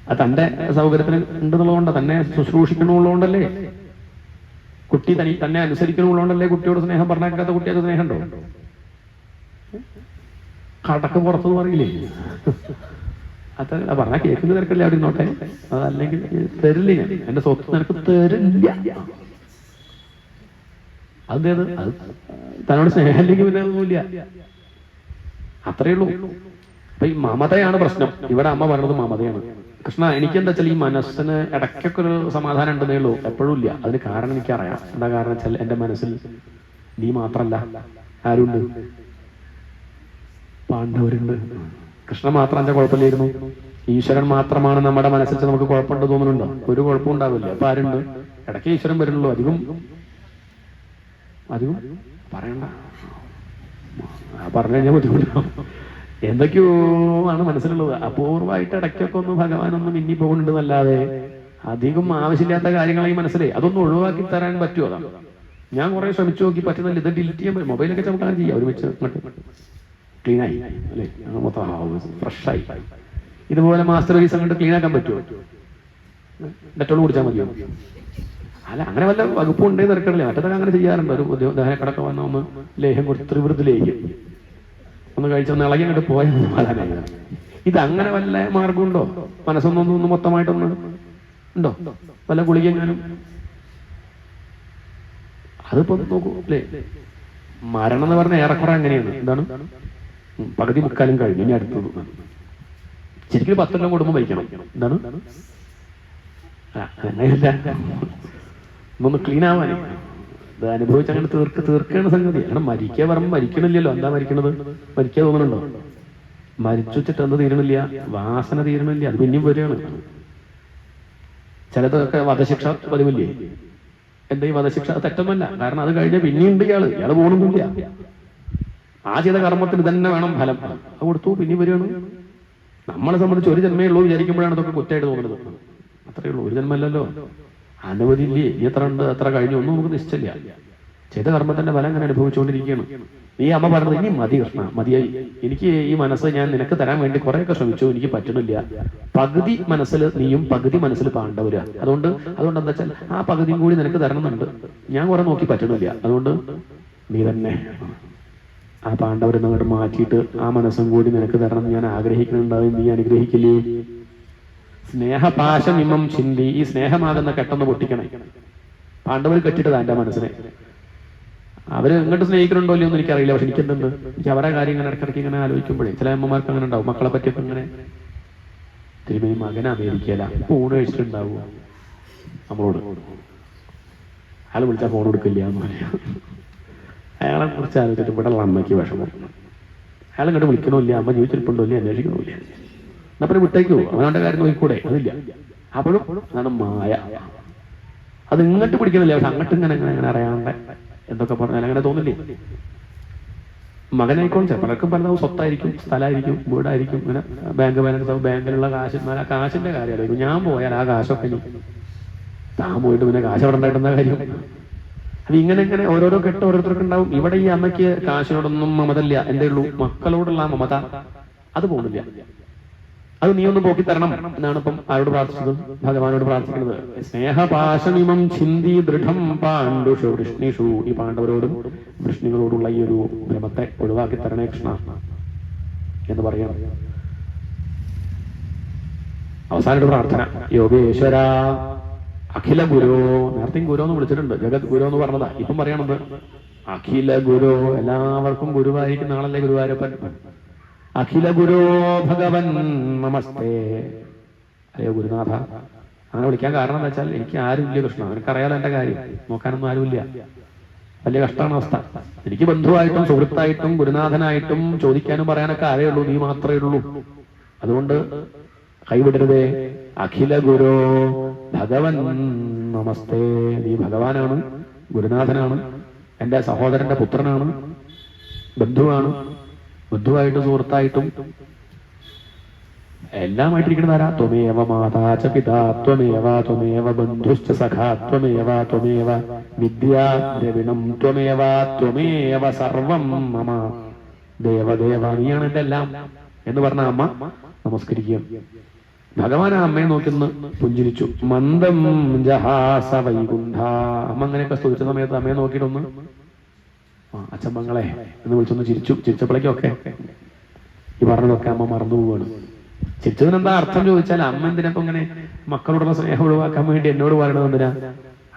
അത് തന്റെ സൗകര്യത്തിന് ഉണ്ടെന്നുള്ളതുകൊണ്ട്, തന്നെ ശുശ്രൂഷിക്കണമുള്ളതുകൊണ്ടല്ലേ. കുട്ടി തന്നെ അനുസരിക്കണമുള്ളതുകൊണ്ടല്ലേ കുട്ടിയോട് സ്നേഹം. പറഞ്ഞേക്കാത്ത കുട്ടിയൊക്കെ സ്നേഹമുണ്ടോ? കടക്ക് പുറത്തെന്ന് പറയില്ലേ? അത് പറഞ്ഞാൽ കേൾക്കുന്ന തിരക്കല്ലേ അവിടെ ഇരുന്നോട്ടെ, അതല്ലെങ്കിൽ തരില്ല, ഞാൻ എന്റെ സ്വത്ത് നിനക്ക് തരില്ല. അതേത് അത് തന്നോട് സ്നേഹമില്ലെങ്കിൽ പിന്നെ ഒന്നുമില്ല, അത്രയേ ഉള്ളൂ. അപ്പൊ ഈ മമതയാണ് പ്രശ്നം. ഇവിടെ അമ്മ പറഞ്ഞത് മമതയാണ്. കൃഷ്ണ, എനിക്കെന്താ വെച്ചാൽ ഈ മനസ്സിന് ഇടയ്ക്കൊക്കെ ഒരു സമാധാനം ഉണ്ടെന്നേ ഉള്ളൂ, എപ്പോഴും ഇല്ല. അതിന് കാരണം എനിക്കറിയാം. എന്താ കാരണം വെച്ചാൽ എന്റെ മനസ്സിൽ നീ മാത്രല്ല, ആരുണ്ട്? പാണ്ഡവരുണ്ട്. കൃഷ്ണൻ മാത്രം എന്റെ കുഴപ്പമില്ലായിരുന്നു. ഈശ്വരൻ മാത്രമാണ് നമ്മുടെ മനസ്സിൽ നമുക്ക് കുഴപ്പമുണ്ട് തോന്നുന്നുണ്ടോ? ഒരു കുഴപ്പം ഉണ്ടാവില്ല. അപ്പൊ ആരുണ്ട്? ഇടയ്ക്ക് ഈശ്വരൻ വരുന്നുള്ളൂ. അധികം പറയണ്ട, പറഞ്ഞു കഴിഞ്ഞാൽ ബുദ്ധിമുട്ടാവും. എന്തൊക്കെയോ ആണ് മനസ്സിലുള്ളത്. അപൂർവമായിട്ട് ഇടയ്ക്കൊക്കെ ഒന്ന് ഭഗവാനൊന്നും മിന്നി പോകുന്നുണ്ടെന്നല്ലാതെ അധികം ആവശ്യമില്ലാത്ത കാര്യങ്ങളായി മനസ്സിലേ അതൊന്നും ഒഴിവാക്കി തരാൻ പറ്റുമോ? അതാണ് ഞാൻ കുറെ ശ്രമിച്ചു നോക്കി, പറ്റുന്നില്ല. ഇത് ഡിലീറ്റ് ചെയ്യാൻ പറ്റും. മൊബൈലൊക്കെ നമുക്ക് അങ്ങനെ ചെയ്യാം. ഒരുമിച്ച് ക്ലീൻ ആയി അല്ലേ, മൊത്തം ഫ്രഷായി. ഇതുപോലെ മാസ്റ്റർ പീസ് അങ്ങോട്ട് ക്ലീൻ ആക്കാൻ പറ്റുമോ? ഡെറ്റോൾ കുടിച്ചാൽ മതിയോ? അല്ല, അങ്ങനെ വല്ല വകുപ്പും ഉണ്ടേ തിരക്കണില്ലേ. മറ്റേതൊക്കെ അങ്ങനെ ചെയ്യാറുണ്ട്. ഒരു ദഹനക്കടക്കം വന്ന ഒന്ന് ലേഹം കൊടുത്ത് ത്രിവൃത്തി ലേഹ്യം ഒന്ന് കഴിച്ചൊന്ന് ഇളകി അങ്ങോട്ട് പോയാൽ സമാധാനം. ഇത് അങ്ങനെ വല്ല മാർഗമുണ്ടോ? മനസ്സൊന്നൊന്ന് മൊത്തമായിട്ടൊന്ന് ഉണ്ടോ? വല്ല ഗുളികെങ്ങാനും? അതിപ്പോ നോക്കൂ അല്ലേ, മരണം എന്ന് പറഞ്ഞാൽ ഏറെക്കുറെ അങ്ങനെയാണ്. എന്താണ്, പകുതി മുക്കാലും കഴിഞ്ഞു, ഇനി അടുത്തത്. ശരിക്കും 10 കൊല്ലം കൂടുമ്പോൾ മരിക്കണം. എന്താണ്, അങ്ങനെയല്ല, ഒന്ന് ക്ലീൻ ആവാൻ ഇത് അനുഭവിച്ച് അങ്ങനെ തീർക്കുകയാണ് സംഗതി. അങ്ങനെ മരിക്കുക പറയുമ്പോൾ മരിക്കണില്ലല്ലോ. എന്താ മരിക്കണത്? മരിക്കുക തോന്നുന്നുണ്ടോ? മരിച്ചു വെച്ചിട്ട് എന്ത് തീരണില്ല? വാസന തീരണില്ല, അത് പിന്നെയും വരികയാണ്. ചിലതൊക്കെ വധശിക്ഷ പതിവില്ലേ? എന്താ ഈ വധശിക്ഷ? തെറ്റൊന്നുമല്ല. കാരണം അത് കഴിഞ്ഞാൽ പിന്നെയുണ്ട് ഇയാള് പോകണമെന്നില്ല. ആ ചെയ്ത കർമ്മത്തിന് തന്നെ വേണം ഫലം. അത് കൊടുത്തു, പിന്നെയും വരികയാണ്. നമ്മളെ സംബന്ധിച്ച് ഒരു ജന്മേ ഉള്ളൂ വിചാരിക്കുമ്പോഴാണ് ഇതൊക്കെ കുറ്റമായിട്ട് തോന്നുന്നത്. അത്രയേ ഉള്ളൂ, ഒരു ജന്മല്ലല്ലോ, അനവധി ഇല്ലേ. എത്ര ഉണ്ട്, എത്ര കഴിഞ്ഞു, ഒന്നും നമുക്ക് നിശ്ചയില്ല. ചെയ്ത കർമ്മത്തിന്റെ ഫലം അങ്ങനെ അനുഭവിച്ചുകൊണ്ടിരിക്കുകയാണ്. ഈ അമ്മ പറഞ്ഞത്, ഇനി മതി കൃഷ്ണ, മതിയായി. എനിക്ക് ഈ മനസ്സ് ഞാൻ നിനക്ക് തരാൻ വേണ്ടി കുറെയൊക്കെ ശ്രമിച്ചു, എനിക്ക് പറ്റണില്ല. പകുതി മനസ്സിൽ നീയും പകുതി മനസ്സിൽ പാണ്ഡവരാ. അതുകൊണ്ട് എന്താ വെച്ചാൽ ആ പകുതിയും കൂടി നിനക്ക് തരണമെന്നുണ്ട്. ഞാൻ കുറെ നോക്കി പറ്റണില്ല. അതുകൊണ്ട് നീ തന്നെ ആ പാണ്ഡവരെന്ന് അങ്ങോട്ട് മാറ്റിയിട്ട് ആ മനസ്സും കൂടി നിനക്ക് തരണം ഞാൻ ആഗ്രഹിക്കുന്നുണ്ടാവും. നീ അനുഗ്രഹിക്കില്ലേ? സ്നേഹപാശം ഇമം ചിന്തി, ഈ സ്നേഹമാകുന്ന കെട്ടൊന്ന് പൊട്ടിക്കണേ. പാണ്ഡവർ കെട്ടിട്ടതാ എന്റെ മനസ്സിനെ. അവര് ഇങ്ങോട്ട് സ്നേഹിക്കുന്നുണ്ടോ ഇല്ലയോ എന്ന് എനിക്കറിയില്ല. പക്ഷെ എനിക്കെന്തുണ്ട്, എനിക്ക് അവരുടെ കാര്യം ഇങ്ങനെ ഇടയ്ക്കിടയ്ക്ക് ഇങ്ങനെ ആലോചിക്കുമ്പോഴേ ചില അമ്മമാർക്ക് അങ്ങനെ ഉണ്ടാവും. മക്കളെ പറ്റിയൊക്കെ ഇങ്ങനെ, തിരുമേനി മകൻ അമേരിക്കയില, ഫോൺ കഴിച്ചിട്ടുണ്ടാവുക നമ്മളോട്. അയാൾ വിളിച്ചാൽ ഫോൺ കൊടുക്കില്ല എന്ന് പറയാം. അയാളെ കുറിച്ച് ആലോചിച്ചിട്ട് ഇവിടെ ഉള്ള അമ്മയ്ക്ക് വിഷമം. അയാൾ ഇങ്ങോട്ട് വിളിക്കണമില്ല, അമ്മ ജീവിച്ചിരിപ്പുണ്ടോ ഇല്ല, അന്വേഷിക്കണമില്ല. എന്നപ്പോ വിട്ടേക്കോ, അവനവന്റെ കാര്യം നോക്കിക്കൂടെ? അതില്ല. അപ്പോഴും അതാണ് മായ. അത് ഇങ്ങോട്ട് പിടിക്കുന്നില്ല, പക്ഷെ അങ്ങോട്ട് ഇങ്ങനെ ഇങ്ങനെ അറിയാണ്ട് എന്തൊക്കെ പറഞ്ഞാൽ അങ്ങനെ തോന്നില്ലേ? മകനായിക്കോളും. പലർക്കും പലതും സ്വത്തായിരിക്കും, സ്ഥലമായിരിക്കും, വീടായിരിക്കും, ഇങ്ങനെ ബാങ്ക് ബാലൻസ്, ബാങ്കിലുള്ള കാശ്. ആ കാശിന്റെ കാര്യമായിരിക്കും. ഞാൻ പോയാൽ ആ കാശൊക്കെ ഇനി താൻ പോയിട്ട് പിന്നെ കാശ് അവിടെ ഉണ്ടായിട്ടുന്ന കാര്യം. അത് ഇങ്ങനെ ഇങ്ങനെ ഓരോരോ കെട്ട് ഓരോരുത്തർക്ക് ഉണ്ടാവും. ഇവിടെ ഈ അമ്മയ്ക്ക് കാശിനോടൊന്നും മമതല്ല. എന്തേ ഉള്ളൂ, മക്കളോടുള്ള മമത അത് പോകുന്നില്ല. അത് നീ ഒന്ന് പോക്കി തരണം എന്നാണ് ഇപ്പം ആരോട് പ്രാർത്ഥിച്ചത്? ഭഗവാനോട് പ്രാർത്ഥിക്കുന്നത്. സ്നേഹപാശമിമം ചിന്തി ദൃഢം പാണ്ഡുഷു വൃഷ്ണിഷു, ഈ പാണ്ഡവരോടും വൃഷ്ണികളോടുള്ള ഈ ഒരു ഭ്രമത്തെ ഒഴിവാക്കി തരണേ കൃഷ്ണ എന്ന് പറയാം. അവസാനൊരു പ്രാർത്ഥന, യോഗേശ്വര അഖില ഗുരു. നേരത്തെയും ഗുരു എന്ന് വിളിച്ചിട്ടുണ്ട്, ജഗത് ഗുരു എന്ന് പറഞ്ഞതാ. ഇപ്പം പറയണത് അഖില ഗുരു. എല്ലാവർക്കും ഗുരുവായിരിക്കും നാളല്ലേ ഗുരുവായൂരപ്പൻ. അഖില ഗുരു ഭഗവൻ നമസ്തേ. അയ്യോ ഗുരുനാഥ, അങ്ങനെ വിളിക്കാൻ കാരണം എന്താ വെച്ചാൽ എനിക്ക് ആരുമില്ല കൃഷ്ണ. എനിക്കറിയാലോ എന്റെ കാര്യം, നോക്കാനൊന്നും ആരുമില്ല. വലിയ കഷ്ടമാണ് അവസ്ഥ. എനിക്ക് ബന്ധുവായിട്ടും സുഹൃത്തായിട്ടും ഗുരുനാഥനായിട്ടും ചോദിക്കാനും പറയാനൊക്കെ ആരേ ഉള്ളൂ, നീ മാത്രമേ ഉള്ളൂ. അതുകൊണ്ട് കൈവിടരുതേ. അഖില ഗുരു ഭഗവൻ നമസ്തേ. നീ ഭഗവാനാണ്, ഗുരുനാഥനാണ്, എന്റെ സഹോദരന്റെ പുത്രനാണ്, ബന്ധുവാണ്. ബന്ധുവായിട്ടും സുഹൃത്തായിട്ടും എല്ലാമായിട്ടിരിക്കുന്നതാരാ? ത്വമേവ മാതാ ച പിതാ ത്വമേവ ബന്ധുശ്ച സഖാ ത്വമേവ വിദ്യാ ദ്രവിണം ത്വമേവ സർവം മമ ദേവദേവ. നീയാണ് എന്റെ എല്ലാം എന്ന് പറഞ്ഞ അമ്മ നമസ്കരിക്കുക. ഭഗവാൻ ആ അമ്മയെ നോക്കിന്ന് പുഞ്ചിരിച്ചു. മന്ദം ജഹാസ വൈകുണ്ഠ. അമ്മ അങ്ങനെയൊക്കെ സ്തുതിച്ച സമയത്ത് അമ്മയെ നോക്കിയിട്ടൊന്ന് അച്ഛമ്മങ്ങളെ എന്ന് വിളിച്ചൊന്ന് ചിരിച്ചു. ചിരിച്ചപ്പോഴേക്കൊക്കെ ഈ പറഞ്ഞതൊക്കെ അമ്മ മറന്നു പോവാണ്. ചിരിച്ചതിന് എന്താ അർത്ഥം ചോദിച്ചാൽ, അമ്മ എന്തിനപ്പം ഇങ്ങനെ മക്കളോടുള്ള സ്നേഹം ഒഴിവാക്കാൻ വേണ്ടി എന്നോട് പറയണത് എന്തിനാ?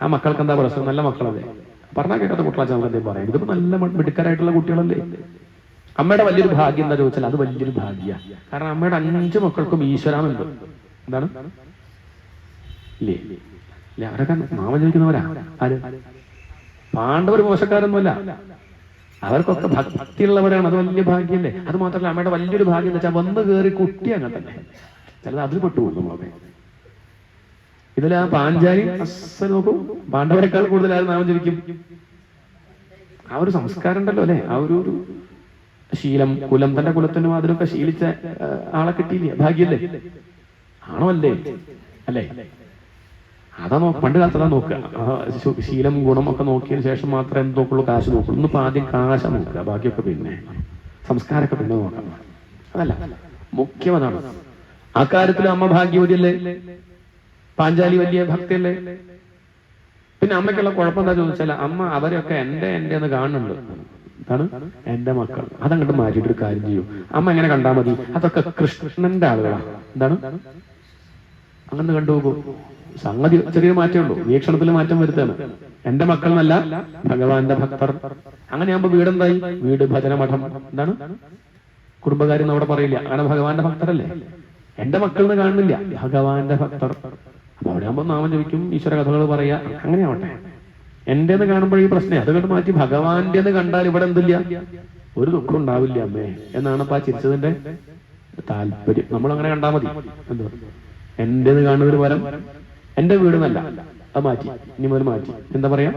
ആ മക്കൾക്ക് എന്താ പ്രശ്നം? നല്ല മക്കളല്ലേ, പറഞ്ഞാൽ കേൾക്കാത്ത കുട്ടികളാ നമുക്ക് എന്തെങ്കിലും പറയാം. ഇതിപ്പോ നല്ല മിടുക്കരായിട്ടുള്ള കുട്ടികളല്ലേ. അമ്മയുടെ വലിയൊരു ഭാഗ്യം എന്താ ചോദിച്ചാൽ അത് വലിയൊരു ഭാഗ്യ. കാരണം അമ്മയുടെ 5 മക്കൾക്കും ഈശ്വരാനുണ്ട്. എന്താണ്? ഇല്ലേ ഇല്ല, അവരൊക്കെ നാമം ചോദിക്കുന്നവരാ. ആര്? പാണ്ഡവർ മോശക്കാരൊന്നുമല്ല, അവർക്കൊക്കെ ഭക്തിയുള്ളവരാണ്. അത് വലിയ ഭാഗ്യല്ലേ. അത് മാത്രമല്ല, അമ്മയുടെ വലിയൊരു ഭാഗ്യം എന്ന് വെച്ചാൽ വന്ന് കയറി കുട്ടി അങ്ങനെ തന്നെ. ചിലത് അതിൽ പെട്ടുപോകും നമ്മളൊക്കെ. ഇതിൽ ആ പാഞ്ചാലി നോക്കും, പാണ്ഡവരെക്കാൾ കൂടുതൽ ആരും നാമം ജപിക്കും. ആ ഒരു സംസ്കാരം ഉണ്ടല്ലോ അല്ലെ, ആ ഒരു ശീലം, കുലം, തന്റെ കുലത്തിനും അതിനൊക്കെ ശീലിച്ച ആളെ കിട്ടിയില്ലേ, ഭാഗ്യല്ലേ? ആണോ അല്ലേ? അല്ലേ? അതാ പണ്ട് കാലത്ത് അതാ നോക്കുക. ശീലം ഗുണം ഒക്കെ നോക്കിയതിന് ശേഷം മാത്രമേ എന്തൊക്കെയുള്ളൂ കാശ് നോക്കുള്ളൂ. ഇന്നിപ്പോ ആദ്യം കാശ നോക്കുക, ബാക്കിയൊക്കെ പിന്നെ സംസ്കാരമൊക്കെ പിന്നെ നോക്കാം. അതല്ല മുഖ്യം, അതാണ്. ആ കാര്യത്തിൽ അമ്മ ഭാഗ്യവതിയല്ലേ, പാഞ്ചാലി വലിയ ഭക്തിയല്ലേ. പിന്നെ അമ്മയ്ക്കുള്ള കുഴപ്പം എന്താ ചോദിച്ചാൽ, അമ്മ അവരെയൊക്കെ എന്റെ എന്ന് കാണുന്നുണ്ട്. എന്താണ്? എന്റെ മക്കൾ. അതങ്ങോട്ട് മാറ്റിയിട്ടൊരു കാര്യം ചെയ്യും. അമ്മ എങ്ങനെ കണ്ടാ മതി? അതൊക്കെ കൃഷ്ണന്റെ ആളുകളാണ്. എന്താണ്? അങ്ങനെ കണ്ടുപോകും. സംഗതി ചെറിയ മാറ്റമേ ഉള്ളൂ, വീക്ഷണത്തിൽ മാറ്റം വരുത്താണ്. എന്റെ മക്കൾ എന്നല്ല, ഭഗവാന്റെ ഭക്തർ. അങ്ങനെയാകുമ്പോ വീടെന്തായി? വീട് ഭജനമഠം. എന്താണ്? കുടുംബകാര്യം അവിടെ പറയില്ല, കാരണം ഭഗവാന്റെ ഭക്തരല്ലേ. എന്റെ മക്കൾ എന്ന് കാണുന്നില്ല, ഭഗവാന്റെ ഭക്തർ. അപ്പൊ അവിടെ ആകുമ്പോ നാമം ജപിക്കും, ഈശ്വര കഥകൾ പറയാ, അങ്ങനെയാവട്ടെ. എന്റെ എന്ന് കാണുമ്പോൾ ഈ പ്രശ്നം അത് കണ്ട് മാറ്റി ഭഗവാന്റെ എന്ന് കണ്ടാൽ ഇവിടെ എന്തില്ല, ഒരു ദുഃഖം ഉണ്ടാവില്ല അമ്മേ എന്നാണ് അപ്പൊ ആ ചിരിച്ചതിന്റെ താല്പര്യം. നമ്മൾ അങ്ങനെ കണ്ടാൽ മതി. എന്തോ എന്റെ എന്ന് കാണുന്നതിന് പകരം എന്റെ വീട് എന്നല്ല, അത് മാറ്റി, ഇനി മുതൽ മാറ്റി. എന്താ പറയാ?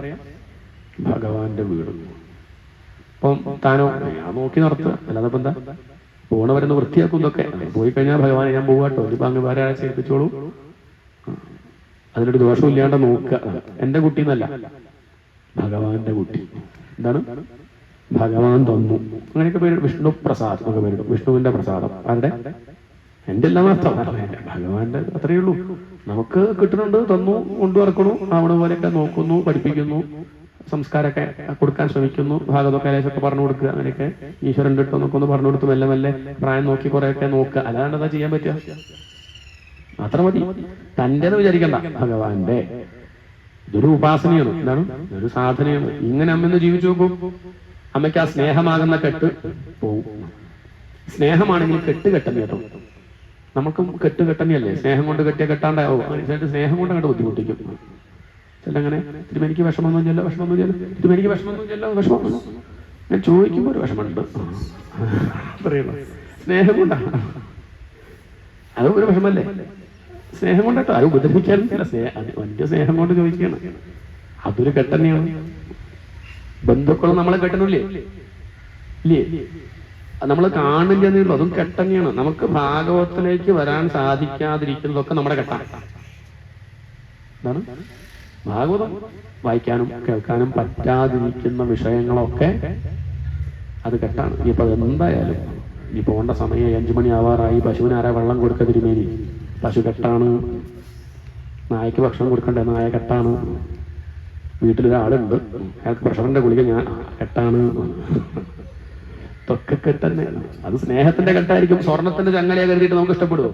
ഭഗവാന്റെ വീട്. അപ്പം താനോ നോക്കി നടത്തുക, അല്ലാതെ ഇപ്പൊ എന്താ പോണവരെന്ന് വൃത്തിയാക്കും. ഇതൊക്കെ പോയി കഴിഞ്ഞാൽ ഭഗവാനെ ഞാൻ പോവാട്ടോ, ഇപ്പൊ അങ്ങ് വേറെ ആരെ ചേർപ്പിച്ചോളൂ, അതിനൊരു ദോഷം ഇല്ലാണ്ട് നോക്കുക. എന്റെ കുട്ടി എന്നല്ല, ഭഗവാന്റെ കുട്ടി. എന്താണ്? ഭഗവാൻ തന്നു. അങ്ങനെയൊക്കെ പേര് വിഷ്ണു പ്രസാദ് എന്നൊക്കെ പേരിടും. വിഷ്ണുവിന്റെ പ്രസാദം. ആരുടെ? എന്റെ എല്ലാം അർത്ഥം ഭഗവാന്റെ. അത്രയേ ഉള്ളൂ. നമുക്ക് കിട്ടുന്നുണ്ട്, തന്നു, കൊണ്ടു നടക്കണു, ആവണ പോലെയൊക്കെ നോക്കുന്നു, പഠിപ്പിക്കുന്നു, സംസ്കാരമൊക്കെ കൊടുക്കാൻ ശ്രമിക്കുന്നു, ഭാഗവതമൊക്കെ ലേശമൊക്കെ പറഞ്ഞു കൊടുക്കുക. അങ്ങനെയൊക്കെ ഈശ്വരൻ്റെ അടുത്ത് നമുക്ക് ഒന്ന് പറഞ്ഞു കൊടുത്ത് മെല്ലെ മെല്ലെ പ്രായം നോക്കി കുറെയൊക്കെ നോക്കുക. അല്ലാണ്ട് എന്താ ചെയ്യാൻ പറ്റുക? അത്ര മതി. തൻ്റെന്ന് വിചാരിക്കണ്ട, ഭഗവാന്റെ. ഇതൊരു ഉപാസനയാണ്. എന്താണ്? ഇതൊരു സാധനയാണ്. ഇങ്ങനെ അമ്മന്ന് ജീവിച്ചു നോക്കും. അമ്മയ്ക്ക് ആ സ്നേഹമാകുന്ന കെട്ട് പോവും. സ്നേഹമാണെങ്കിൽ കെട്ട് കെട്ടന്നെ കേട്ടോ. നമുക്കും കെട്ട് കെട്ടന്നെയല്ലേ, സ്നേഹം കൊണ്ട് കെട്ടിയ കെട്ടാണ്ടാവും. അതിനനുസരിച്ച് സ്നേഹം കൊണ്ട് അങ്ങോട്ട് ബുദ്ധിമുട്ടിക്കും. ചിലങ്ങനെ തിരുമേനിക്ക് വിഷമമൊന്നും ചെല്ലോ, വിഷമമൊന്നും ചെല്ലോ, തിരുമേനിക്ക് വിഷമമൊന്നും ചെല്ലോ, വിഷമമൊന്നും. ഞാൻ ചോദിക്കുമ്പോൾ ഒരു വിഷമമുണ്ട്, പറയുള്ളൂ. സ്നേഹം കൊണ്ടാണ്. അത് ഒരു വിഷമല്ലേ? സ്നേഹം കൊണ്ടാട്ടോ, അത് ഉപദ്രവിക്കാനില്ല. വലിയ സ്നേഹം കൊണ്ട് ചോദിക്കുകയാണ്. അതൊരു കെട്ടന്നെയാണ്. ബന്ധുക്കളും നമ്മളെ കെട്ടണില്ലേ? ഇല്ലേ? നമ്മൾ കാണില്ലെന്നേ ഉള്ളൂ, അതും കെട്ടന്നെയാണ്. നമുക്ക് ഭാഗവത്തിലേക്ക് വരാൻ സാധിക്കാതിരിക്കുന്നതൊക്കെ നമ്മുടെ കെട്ടാണ്. എന്താണ്? ഭാഗവതം വായിക്കാനും കേൾക്കാനും പറ്റാതിരിക്കുന്ന വിഷയങ്ങളൊക്കെ അത് കെട്ടാണ്. ഇനിയിപ്പോ അതെന്തായാലും ഇനി പോകേണ്ട സമയം 5 മണി ആവാറായി. പശുവിനാരാ വെള്ളം കൊടുക്ക തിരുമേനി? പശു കെട്ടാണ്. നായക്ക് ഭക്ഷണം കൊടുക്കണ്ടേ? നായ കെട്ടാണ്. വീട്ടിലൊരാളുണ്ട്, അയാൾക്ക് പ്രഷറിന്റെ ഗുളിക ഞാൻ കെട്ടാണ്. തൊക്കെ കെട്ടന്നെ. അത് സ്നേഹത്തിന്റെ കെട്ടായിരിക്കും. സ്വർണത്തിന്റെ ചങ്ങലയെ കരുതിയിട്ട് നമുക്ക് ഇഷ്ടപ്പെടുവോ?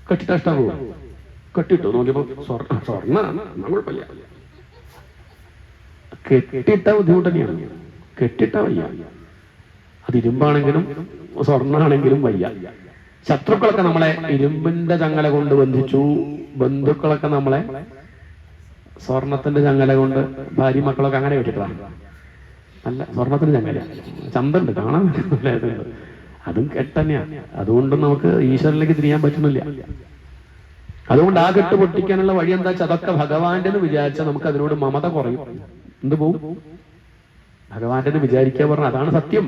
കെട്ടിട്ടാ ഇഷ്ടമാവോ? കെട്ടിട്ടു നോക്കിയപ്പോ സ്വർണ്ണാണ്, കുഴപ്പമില്ല. കെട്ടിട്ട ബുദ്ധിമുട്ട് തന്നെയാണ്. കെട്ടിട്ട വയ്യ. അത് ഇരുമ്പാണെങ്കിലും സ്വർണ്ണാണെങ്കിലും വയ്യ. ശത്രുക്കളൊക്കെ നമ്മളെ ഇരുമ്പിന്റെ ചങ്ങല കൊണ്ട് ബന്ധിച്ചു. ബന്ധുക്കളൊക്കെ നമ്മളെ സ്വർണത്തിന്റെ ചങ്ങല കൊണ്ട്, ഭാര്യ മക്കളൊക്കെ അങ്ങനെ കെട്ടിട്ടതാണ്. അല്ല, സ്വർണത്തിന്റെ ചങ്ങല ചന്തണ്ട് കാണാൻ, അതും കെട്ടന്നെയാണ്. അതുകൊണ്ട് നമുക്ക് ഈശ്വരനിലേക്ക് തിരിയാൻ പറ്റുന്നില്ല. അതുകൊണ്ട് ആ കെട്ട് പൊട്ടിക്കാനുള്ള വഴി എന്താ വെച്ചാൽ അതൊക്കെ ഭഗവാന്റെ എന്ന് വിചാരിച്ചാൽ നമുക്ക് അതിനോട് മമത കുറയും. എന്ത് പോവും? ഭഗവാന്റെ എന്ന് വിചാരിക്കുക പറഞ്ഞാൽ അതാണ് സത്യം.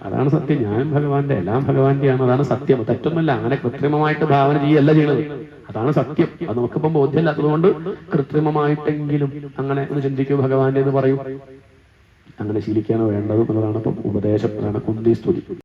അതാണ് സത്യം. ഞാൻ ഭഗവാന്റെ, എല്ലാം ഭഗവാന്റെയാണ്. അതാണ് സത്യം. തെറ്റൊന്നുമല്ല. അങ്ങനെ കൃത്രിമമായിട്ട് ഭാവന ചെയ്യല്ല ചെയ്യണത്. അതാണ് സത്യം. അത് നമുക്കിപ്പം ബോധ്യമില്ലാത്തത് കൊണ്ട് കൃത്രിമമായിട്ടെങ്കിലും അങ്ങനെ ഒന്ന് ചിന്തിക്കൂ, ഭഗവാന്റെ എന്ന് പറയൂ. അങ്ങനെ ശീലിക്കാനോ വേണ്ടത് എന്നുള്ളതാണ് ഇപ്പം ഉപദേശം. കുന്തി സ്തുതി.